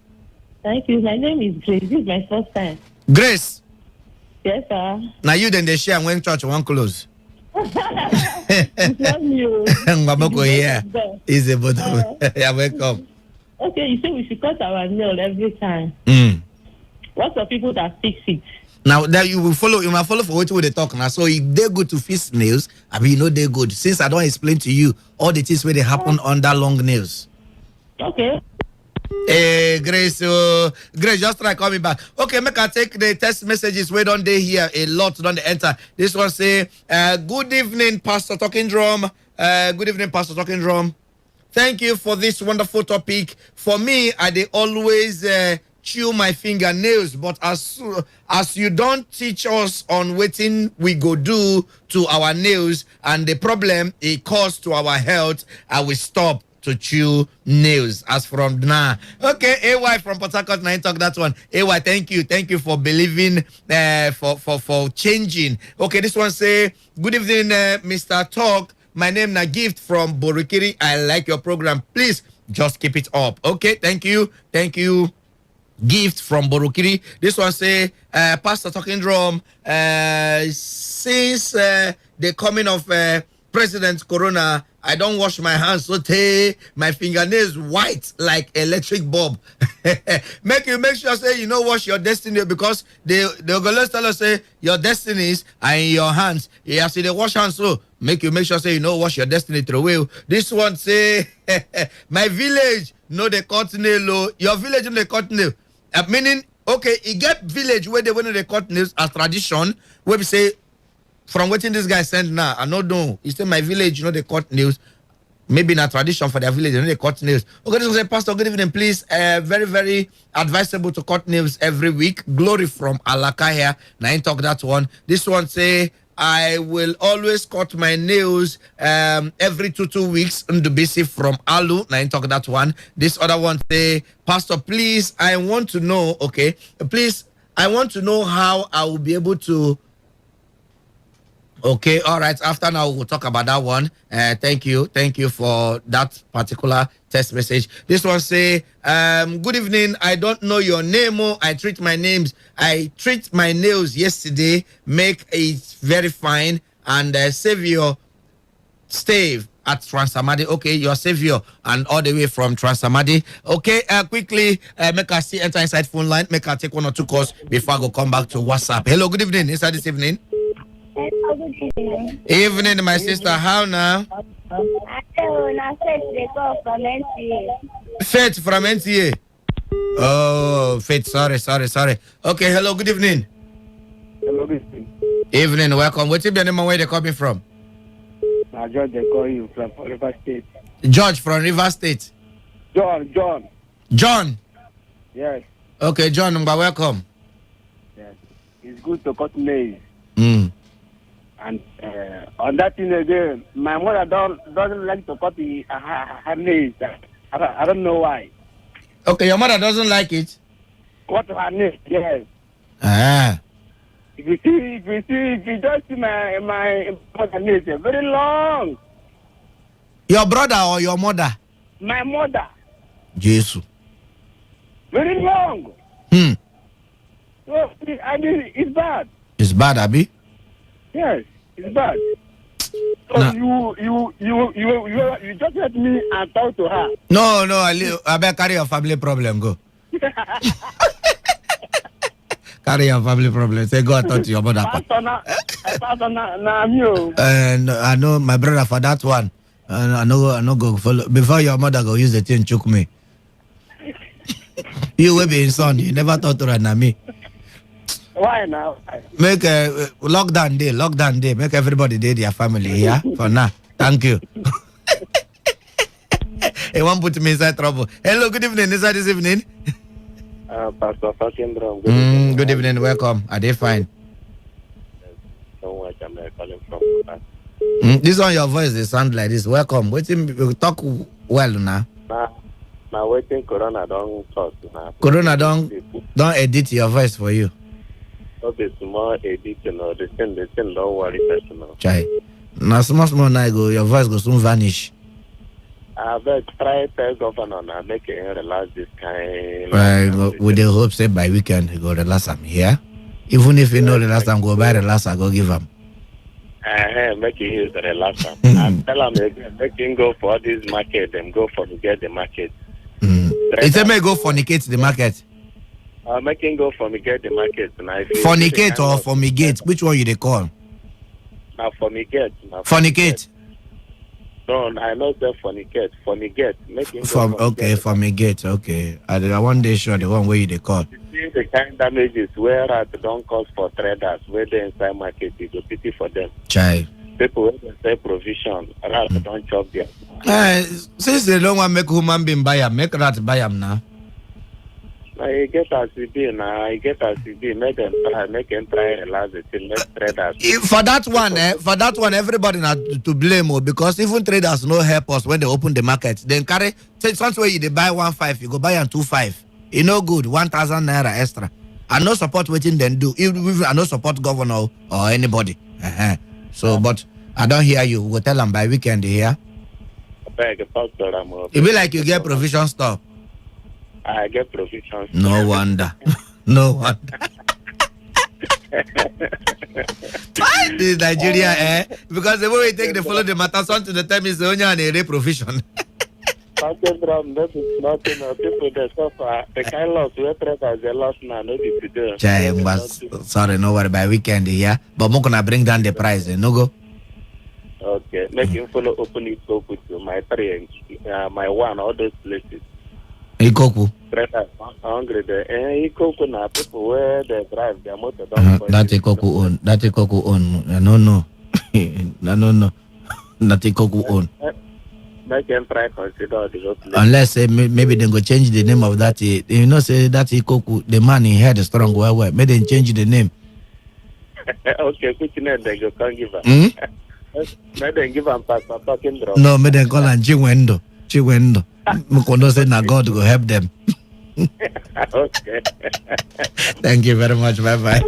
Speaker 12: Thank you. My name is Grace. This is my first time.
Speaker 19: Grace.
Speaker 12: Yes, sir.
Speaker 19: Now you then they share when church one close.
Speaker 12: It's not you.
Speaker 19: Mbamoko here is a bottom. Yeah, welcome.
Speaker 12: Okay, you say we should cut our nail every time. What's the people that fix it?
Speaker 19: Now that you must follow for what they talk now. So if they're good to fix nails, I mean, you know they're good. Since I don't explain to you all the things where they happen under long nails.
Speaker 12: Okay.
Speaker 19: Hey, Grace, just try call me back. Okay, make I take the text messages. We don't they hear a lot, don't they enter. This one say, good evening, Pastor Talking Drum. Good evening, Pastor Talking Drum. Thank you for this wonderful topic. For me, they always chew my fingernails, but as you don't teach us on waiting we go do to our nails and the problem it cause to our health, I will stop to chew nails as from now. Okay, AY from Port Harcourt, now talk that one. AY, thank you for believing, for changing. Okay, this one say, good evening, Mr. Talk. My name na Gift from Borikiri. I like your program. Please just keep it up. Okay, thank you. Thank you. Gift from Borokiri. This one say, Pastor Talking Drum, since the coming of President Corona, I don't wash my hands so my fingernails white like electric bulb. make sure say you know wash your destiny, because the Ogolese tell us say your destinies are in your hands. You have to they wash hands, so make sure say you know wash your destiny through will. This one say my village no they cut nail, your village no they cut nail. Meaning, okay, you get village where they want to cut nails as tradition, where we say, from what this guy sent now, I don't know. He said, my village, they cut nails. Maybe not tradition for their village, they cut nails. Okay, this was a pastor, good evening, please. Very, very advisable to cut nails every week. Glory from Alaka here. Now, I talk that one. This one say, I will always cut my nails every 2 weeks. Ndubisi from Alu. Now, I talk that one. This other one say, Pastor, please, I want to know, okay, please, I want to know how I will be able to. Okay, all right. After now, we'll talk about that one. Thank you for that particular text message. This one say, good evening. I don't know your name. I treat my nails yesterday. Make it very fine and Savior Stave at Transamadi. Okay, your Savior and all the way from Transamadi. Okay, quickly make us see enter inside phone line. Make us take 1 or 2 calls before I go come back to WhatsApp. Hello, good evening. Inside this evening.
Speaker 1: Good evening.
Speaker 19: Evening, my sister. How now? Faith from NTA. Oh, Faith. Sorry. Okay, hello, good evening.
Speaker 13: Hello, good evening.
Speaker 19: Evening, welcome. What's your name and where they coming from?
Speaker 13: George, they call you from River State.
Speaker 19: George from River State.
Speaker 13: John. Yes.
Speaker 19: Okay, John, welcome.
Speaker 13: Yes. It's good to cut nails.
Speaker 14: And on that thing again, my mother doesn't like to cut her nails. I don't know why.
Speaker 19: Okay, your mother doesn't like it?
Speaker 14: Cut her nails, yes.
Speaker 19: Ah.
Speaker 14: If you just see my mother nails, they're very long.
Speaker 19: Your brother or your mother?
Speaker 14: My mother.
Speaker 19: Jesus.
Speaker 14: Very long. So, I mean, it's bad.
Speaker 19: It's bad, Abi?
Speaker 14: Yes, it's bad. So you just let me and talk to her.
Speaker 19: No, I better carry your family problem, go. Carry your family problem. Say, go and talk to your mother. And I know my brother for that one. And I know go follow. Before your mother go use the thing, choke me. You will be in son. You never thought to run at me.
Speaker 14: Why now?
Speaker 19: Make a lockdown day. Make everybody day their family, yeah? For now. Thank you. He won't put me inside trouble. Hello, good evening. Inside this evening?
Speaker 13: Pastor Fakindram.
Speaker 19: Good evening. Welcome. Are they fine?
Speaker 13: Don't watch. I'm calling from.
Speaker 19: This one, your voice, they sound like this. Welcome. We'll talk well now.
Speaker 13: Now, waiting Corona don't talk now.
Speaker 19: Corona don't edit your voice for you.
Speaker 13: Okay, small edit, the thing don't worry personal.
Speaker 19: Chai. Now small now go, your voice go soon vanish.
Speaker 13: I bet try tell governor now make it relax this kind.
Speaker 19: With the hope say by weekend he go relax him here. Even if you know relax him, go buy relax, I go give him.
Speaker 13: Make it use the relax him. And tell him make him go for this market and go for to get the market.
Speaker 19: He said may go fornicate the market.
Speaker 13: Make him go fumigate the market.
Speaker 19: Fornicate or fumigate? Which one you they call?
Speaker 13: Now fumigate.
Speaker 19: Fornicate.
Speaker 13: No, I know the fornicate. Fumigate. Make him
Speaker 19: okay, fumigate. Okay. I one day sure the one where you they call.
Speaker 13: See the kind damages where it don't cost for traders where they inside market, it will pity for them.
Speaker 19: Chai.
Speaker 13: People who say provision, rat don't chop them.
Speaker 19: Since they don't want to make human being buy them, make rat buy them now.
Speaker 13: I get as it be now. Make them try relax it till make traders.
Speaker 19: For that one, everybody not to blame because even traders no help us when they open the market. Then carry somewhere you they buy 1.5, you go buy 2.5. It no good 1,000 naira extra. I no support waiting then do. Even I no support governor or anybody. So, but I don't hear you. We'll tell them by weekend here.
Speaker 13: Beg, pastor,
Speaker 19: It be like you get provision store.
Speaker 13: I get provisions.
Speaker 19: No wonder. No wonder. This is Nigeria, because the way we take the follow the matter son to the time is the only and a provision.
Speaker 13: That is nothing. People that suffer, the kind loss we treat as a loss now, no be today.
Speaker 19: Sorry, no worry, by weekend here. But we're gonna bring down the price, no go.
Speaker 13: Okay, make him follow open it up with my three, my one, all those places.
Speaker 19: Ikoku.
Speaker 13: Hungry there. Ikoku now people where they drive their motor
Speaker 19: down. That Ikoku own. That Ikoku own. No. No. That Ikoku own.
Speaker 13: Make them try consider the place.
Speaker 19: Unless maybe they go change the name of that. You know, say that Ikoku, the man he had strong well. Maybe they change the name.
Speaker 13: Okay, which name they go can't give her? Maybe they give them pastor talking drum.
Speaker 19: No, maybe they call her Chiwendo. Mukono say na God will help them.
Speaker 13: Okay.
Speaker 19: Thank you very much. Bye.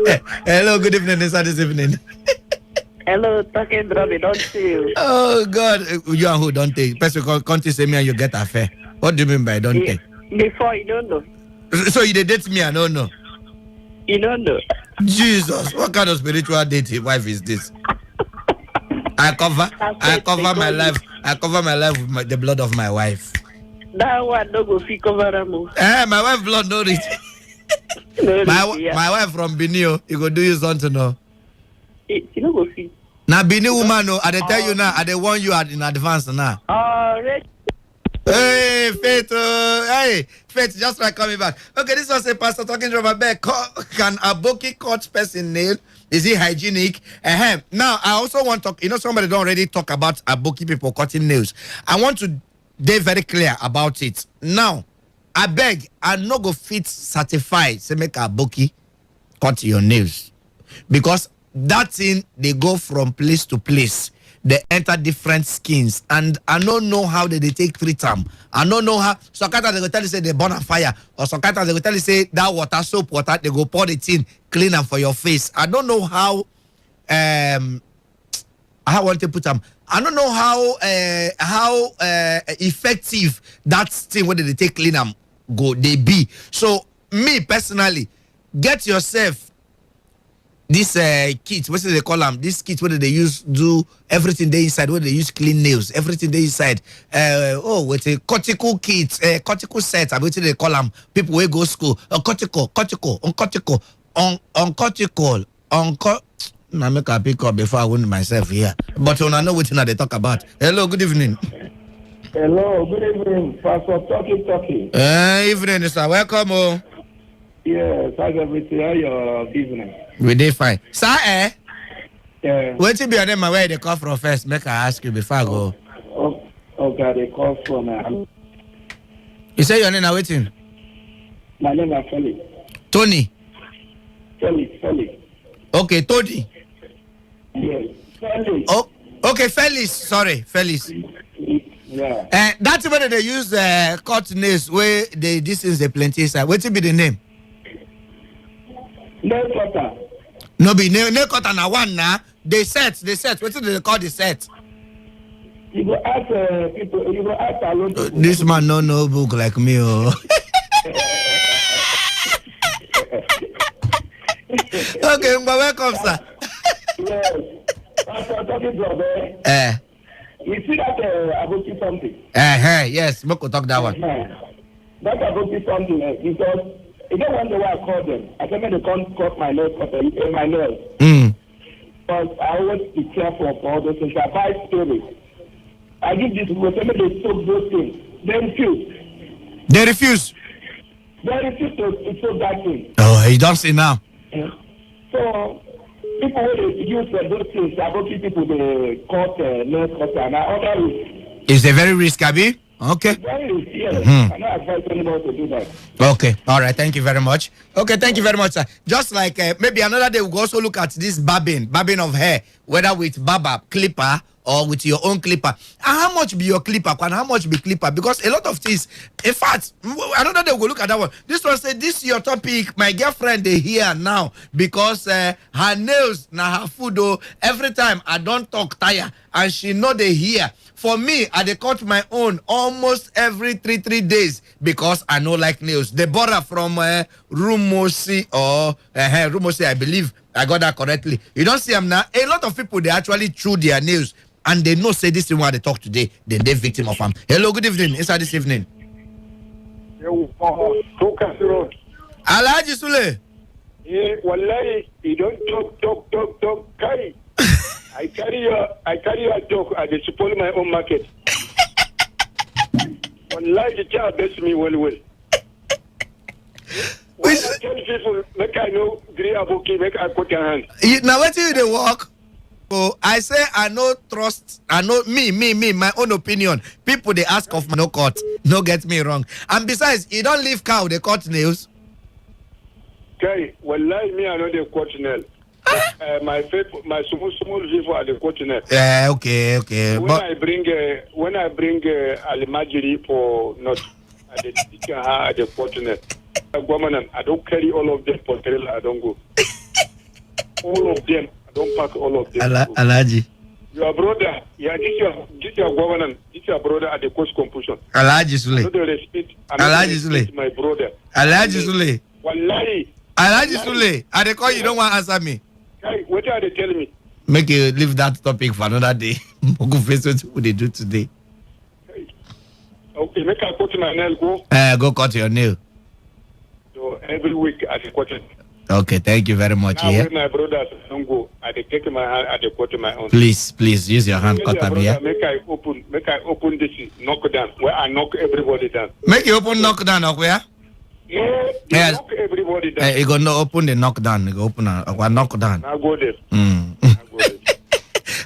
Speaker 19: Hello, good evening. This evening.
Speaker 12: Hello, talking drum, don't you?
Speaker 19: Oh God, you and who don't take? Person can't say me and you get affair. What do you mean by don't take?
Speaker 12: Before you don't know.
Speaker 19: So you date me? I don't know.
Speaker 12: You don't know.
Speaker 19: Jesus, what kind of spiritual dating wife is this? I cover my life. I cover my life with the blood of my wife.
Speaker 12: That one no go fit cover them.
Speaker 19: My wife blood no reach. My wife from Benin, you go do you something no?
Speaker 12: You no go fit.
Speaker 19: Now Benin woman no, I dey tell you now, I dey warn you in advance now. Hey, Faith, just like coming back. Okay, this was a pastor talking to Robert Beck. Can a bookie cut person nail? Is it hygienic? Now, I also want to talk, somebody don't already talk about a bookie people cutting nails. I want to be very clear about it. Now, I beg, I no go fit certify say make a bookie cut your nails. Because that thing, they go from place to place. They enter different skins, and I don't know how they treat them. I don't know how. Sometimes they go tell you say they burn on fire, or sometimes they go tell you say that water, soap water, they go pour the tin, clean them for your face. I don't know how. I want to put them. I don't know how effective that thing when they take clean them go they be. So me personally, get yourself this kit, what do they call them? This kit, what do they use do everything they inside? What they use clean nails, everything they inside. With a cortical kit, cortical set. What do they call them? People will go school. Cortical. I make a pick up before I wound myself here. But I know what they talk about. Hello, good evening.
Speaker 4: Hello, good evening, Pastor Talking.
Speaker 19: Evening, sir. Welcome.
Speaker 4: Yes, how's everything? How your business?
Speaker 19: We did fine. Sir,
Speaker 4: Yeah.
Speaker 19: Wait till be your name and where they come from first. Make I ask you before I go.
Speaker 4: Okay, they call from
Speaker 19: You say your name now waiting?
Speaker 4: My name is Felix.
Speaker 19: Tony.
Speaker 4: Felix.
Speaker 19: Okay, Tony.
Speaker 4: Yes. Felix.
Speaker 19: Oh, okay, Felix. Sorry, Felix.
Speaker 4: Yeah.
Speaker 19: That's where they use cut nails where this is the plenty side. What will be the name?
Speaker 4: Nail cutter.
Speaker 19: No be nail cutter na one na. They set. What do they call the set?
Speaker 4: You go ask people. You go ask a lot of people.
Speaker 19: This man no book like me. Oh. Okay, but welcome, sir.
Speaker 4: Yes. Pastor talking to you see that about something?
Speaker 19: Yes, we could talk that one.
Speaker 4: That about something because you don't wonder why I called them. I said they can't cut my nails, my nails. But I always be careful for all those things. I buy stories. I give this people, they soak those things. They refuse.
Speaker 19: They refuse?
Speaker 4: They refuse to soak that thing.
Speaker 19: Oh, he don't see now.
Speaker 4: Yeah. So, people who use those things, about people, they cut nail cutter and other risks.
Speaker 19: It's a very risk, Abi? Okay.
Speaker 4: Very risk, yes. I don't advise anybody to do that.
Speaker 19: Okay. All right. Thank you very much. Okay. Thank you very much, sir. Just like maybe another day, we'll also look at this barbing of hair, whether with barber, clipper, or with your own clipper. And how much be your clipper? And how much be clipper? Because a lot of things, in fact, another day we'll look at that one. This one said, this is your topic. My girlfriend, they here now because her nails, now her food, though, every time I don't talk tire and she know they hear. For me, I dey cut my own almost every three days because I no like nails. They borrow from Rumosi or Rumosi, I believe I got that correctly. You don't see them now. A lot of people, they actually chew their nails and they know say this is what they talk today. Then they're victim of them. Hello, good evening. Inside this evening. Alhaji Sule.
Speaker 3: Yeah, wallahi, you don't talk, carry. I carry your talk and they support my own market. Wallahi, the child best me well. When I tell people, make I know, agree about make I put your hand.
Speaker 19: Now what you they walk? Oh, I say I no trust. I know me, my own opinion. People they ask of me no cut. No get me wrong. And besides, you don't leave cow, they cut nails.
Speaker 3: Okay, wallahi, me I know they cut nails. My small people are the continent.
Speaker 19: Yeah, okay.
Speaker 3: When I bring Alimajiri for not at the teacher at the continent, I don't carry all of them for trailer. I don't go. All of them, I don't pack all of them.
Speaker 19: Alaji.
Speaker 3: Your brother, yeah, this your government, this your brother at the coast compulsion.
Speaker 19: Alaji Sule.
Speaker 3: Alaji Sule. My brother.
Speaker 19: Alaji Sule.
Speaker 3: Wallahi.
Speaker 19: Alaji Sule. I dey call you don't want to answer me.
Speaker 3: Hey, what are they telling me?
Speaker 19: Make you leave that topic for another day. Go face what they do today.
Speaker 3: Okay, make I cut my nail, go.
Speaker 19: Go cut your nail.
Speaker 3: So every week I cut it.
Speaker 19: Okay, thank you very much.
Speaker 3: Now
Speaker 19: Yeah.
Speaker 3: when my brothers don't go, I take my hand, I cut my own.
Speaker 19: Please use your hand cutter me. Yeah.
Speaker 3: Make I open this knock down where I knock everybody down.
Speaker 19: Make you open knock down or where?
Speaker 3: Yeah. Knock everybody down.
Speaker 19: You gonna open the knock down. You go open a knock down.
Speaker 3: I go there.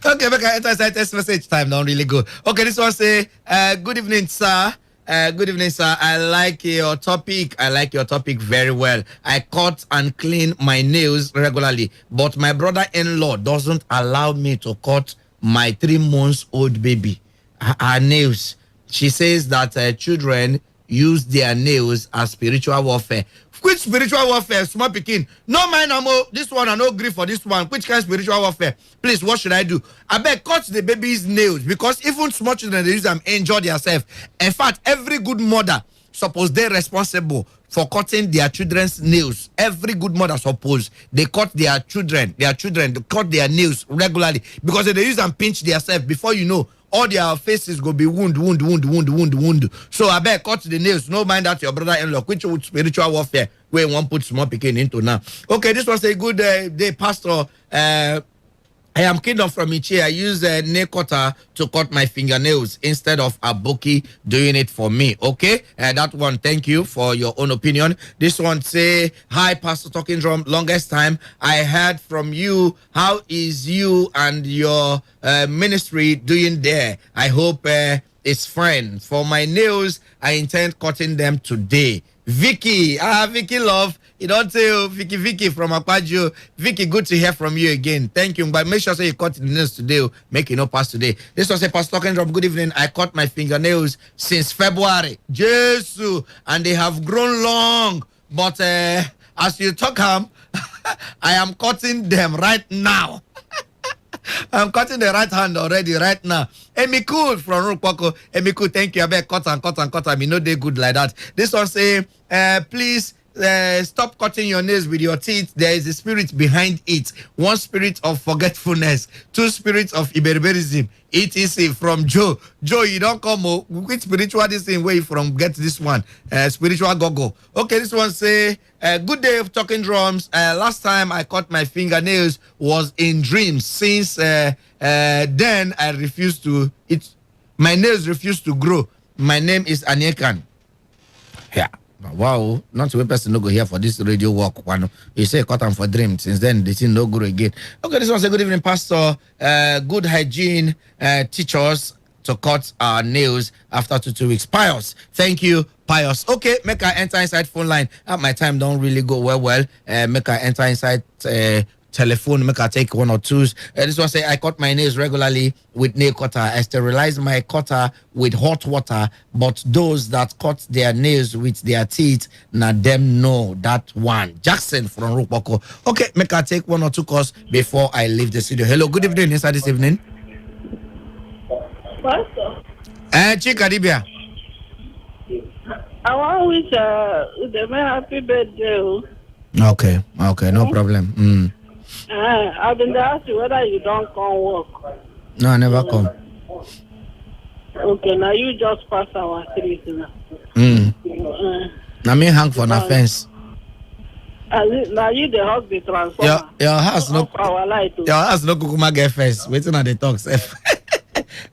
Speaker 19: Okay, make I enter text message time. Don't really go. Okay, this one say, good evening, sir. Good evening, sir. I like your topic. Very well. I cut and clean my nails regularly, but my brother-in-law doesn't allow me to cut my 3 months old baby. Her nails. She says that children use their nails as spiritual warfare. Which spiritual warfare? Small pikin. No mind, this one I no agree for this one. Which kind of spiritual warfare? Please, what should I do? I beg, cut the baby's nails because even small children they use them enjoy themselves. In fact, every good mother suppose they're responsible for cutting their children's nails. Every good mother suppose they cut their children, they cut their nails regularly because they use and pinch themselves. Before you know, all their faces go be wound. So I bet cut the nails. No mind that your brother-in-law, which would spiritual warfare where one put small picking into now. Okay, this was a good day, Pastor. I am Kingdom from Ichi. I use a nail cutter to cut my fingernails instead of a bookie doing it for me. Okay, that one. Thank you for your own opinion. This one say, hi, Pastor Talking Drum. Longest time I heard from you. How is you and your ministry doing there? I hope it's fine. For my nails, I intend cutting them today. Vicky, Vicky love. You don't tell Vicky from Akwajo. Vicky, good to hear from you again. Thank you. But make sure you cut the nails today. Make it no pass today. This was a Pastor Talking Drum. Good evening. I cut my fingernails since February. Jesus. And they have grown long. But as you talk, I am cutting them right now. I'm cutting the right hand already right now. Emi Cool from Rukpoko. Emi Cool, thank you. I bet cut. I mean, no they good like that. This one say, please stop cutting your nails with your teeth. There is a spirit behind it. 1 spirit of forgetfulness, 2 spirits of Iberiberism. ETC from Joe. Joe, you don't come. Which spiritual this thing where you from get this one? Spiritual gogo. Okay, this one say, good day of Talking Drums. Last time I cut my fingernails was in dreams. Since then I refuse to my nails refuse to grow. My name is Aniekan. Yeah. Wow, not to a person no go here for this radio work. One, you say cut them for dream. Since then, they see no grow again. Okay, this one say good evening, Pastor. Good hygiene teach us to cut our nails after 2 weeks. Pious, thank you, Pious. Okay, make I enter inside phone line. At my time don't really go well. Make I enter inside telephone, make I take one or twos. This one say I cut my nails regularly with nail cutter. I sterilize my cutter with hot water, but those that cut their nails with their teeth, now them know that one. Jackson from Rupoko. Okay, make I take one or two calls before I leave the studio. Hello, good evening. Inside this evening. Chika Dibia.
Speaker 12: I want to wish them a happy birthday.
Speaker 19: Okay, no problem.
Speaker 12: I've been asking whether you don't come work.
Speaker 19: No, I never come.
Speaker 12: Okay, now you just pass our street now.
Speaker 19: Now me hang for na fence.
Speaker 12: Now you the hug the transformer.
Speaker 19: Your house no kukuma get fence. Waiting on the talks.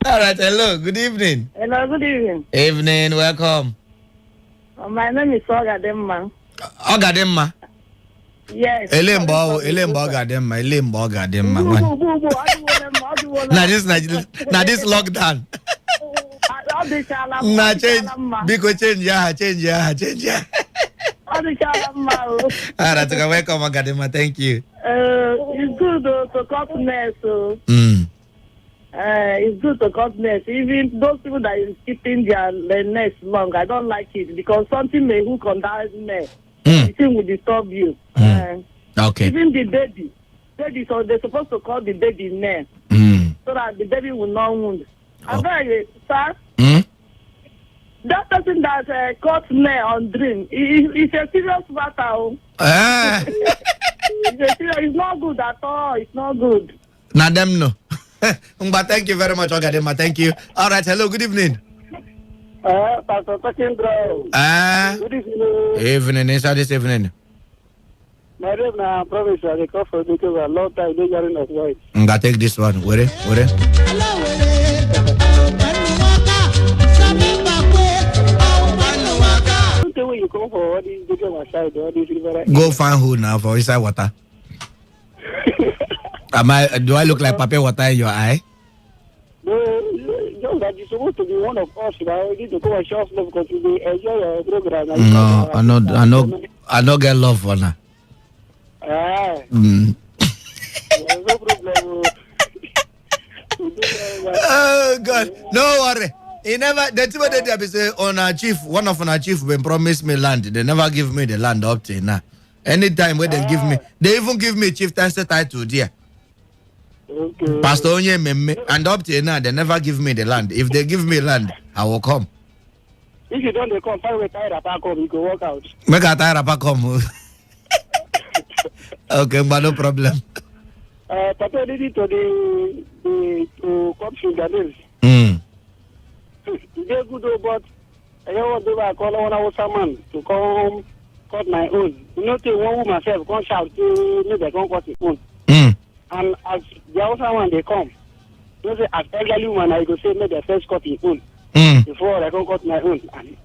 Speaker 19: All right, hello, good evening.
Speaker 12: Hello, good evening.
Speaker 19: Evening, welcome.
Speaker 12: My name is Ogademma.
Speaker 19: Ogademma?
Speaker 12: Yes.
Speaker 19: Elembo Ogademma. Now this lockdown. Now change. Because change. All right, welcome Ogademma. Thank you.
Speaker 12: It's good to cut nails. It's good to cut nails. Even those people that is keeping their nails long, I don't like it because something may hook on that nail. The thing will disturb you.
Speaker 19: Okay.
Speaker 12: Even the baby, so they're supposed to cut the baby nail so that the baby will not wound. I beg you, sir. That person that cut nail on dream, it's a serious matter. It's not good at all. It's not good.
Speaker 19: Now them no. But thank you very much, Ogadema. Thank you. All right. Hello. Good evening.
Speaker 14: Pastor Pakindra. Good evening.
Speaker 19: Evening. Inside this evening.
Speaker 14: My name is Province. I come for because a long time they are in the voice.
Speaker 19: I take this one. Where?
Speaker 14: You come for all these
Speaker 19: go find who now for inside water. Do I look like Pape water in your eye?
Speaker 14: No, that you're supposed to be one of us. I need to go and show off love because you enjoy your program.
Speaker 19: No, I don't get love for now.
Speaker 14: No problem.
Speaker 19: Oh God, no worry. He never. The two that they say on our chief, one of our chief when promised me land. They never give me the land up till now. Anytime when they give me, they even give me chieftaincy title there.
Speaker 14: Okay.
Speaker 19: Pastor Onye Meme, and up till now they never give me the land. If they give me land, I will come.
Speaker 14: If you don't come, find a tire back home, you can walk out.
Speaker 19: Make a tire back home. Okay, but no problem.
Speaker 14: Papa did it to the come fingernails. They're good, but I don't want to call one man to come cut my own. You know, one woman myself come shout to me, they come cut his own. And as the other one they come, you know, as elderly woman, I go say, make the first cut his own before I come cut my own. And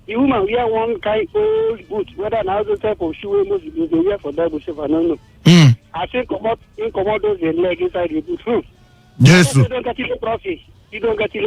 Speaker 14: the woman wear one kind old boot, whether now the type of shoe they wear for that, I don't know. I think come out those leg inside the boot.
Speaker 19: Yes.
Speaker 14: You don't get it profit. You don't get it.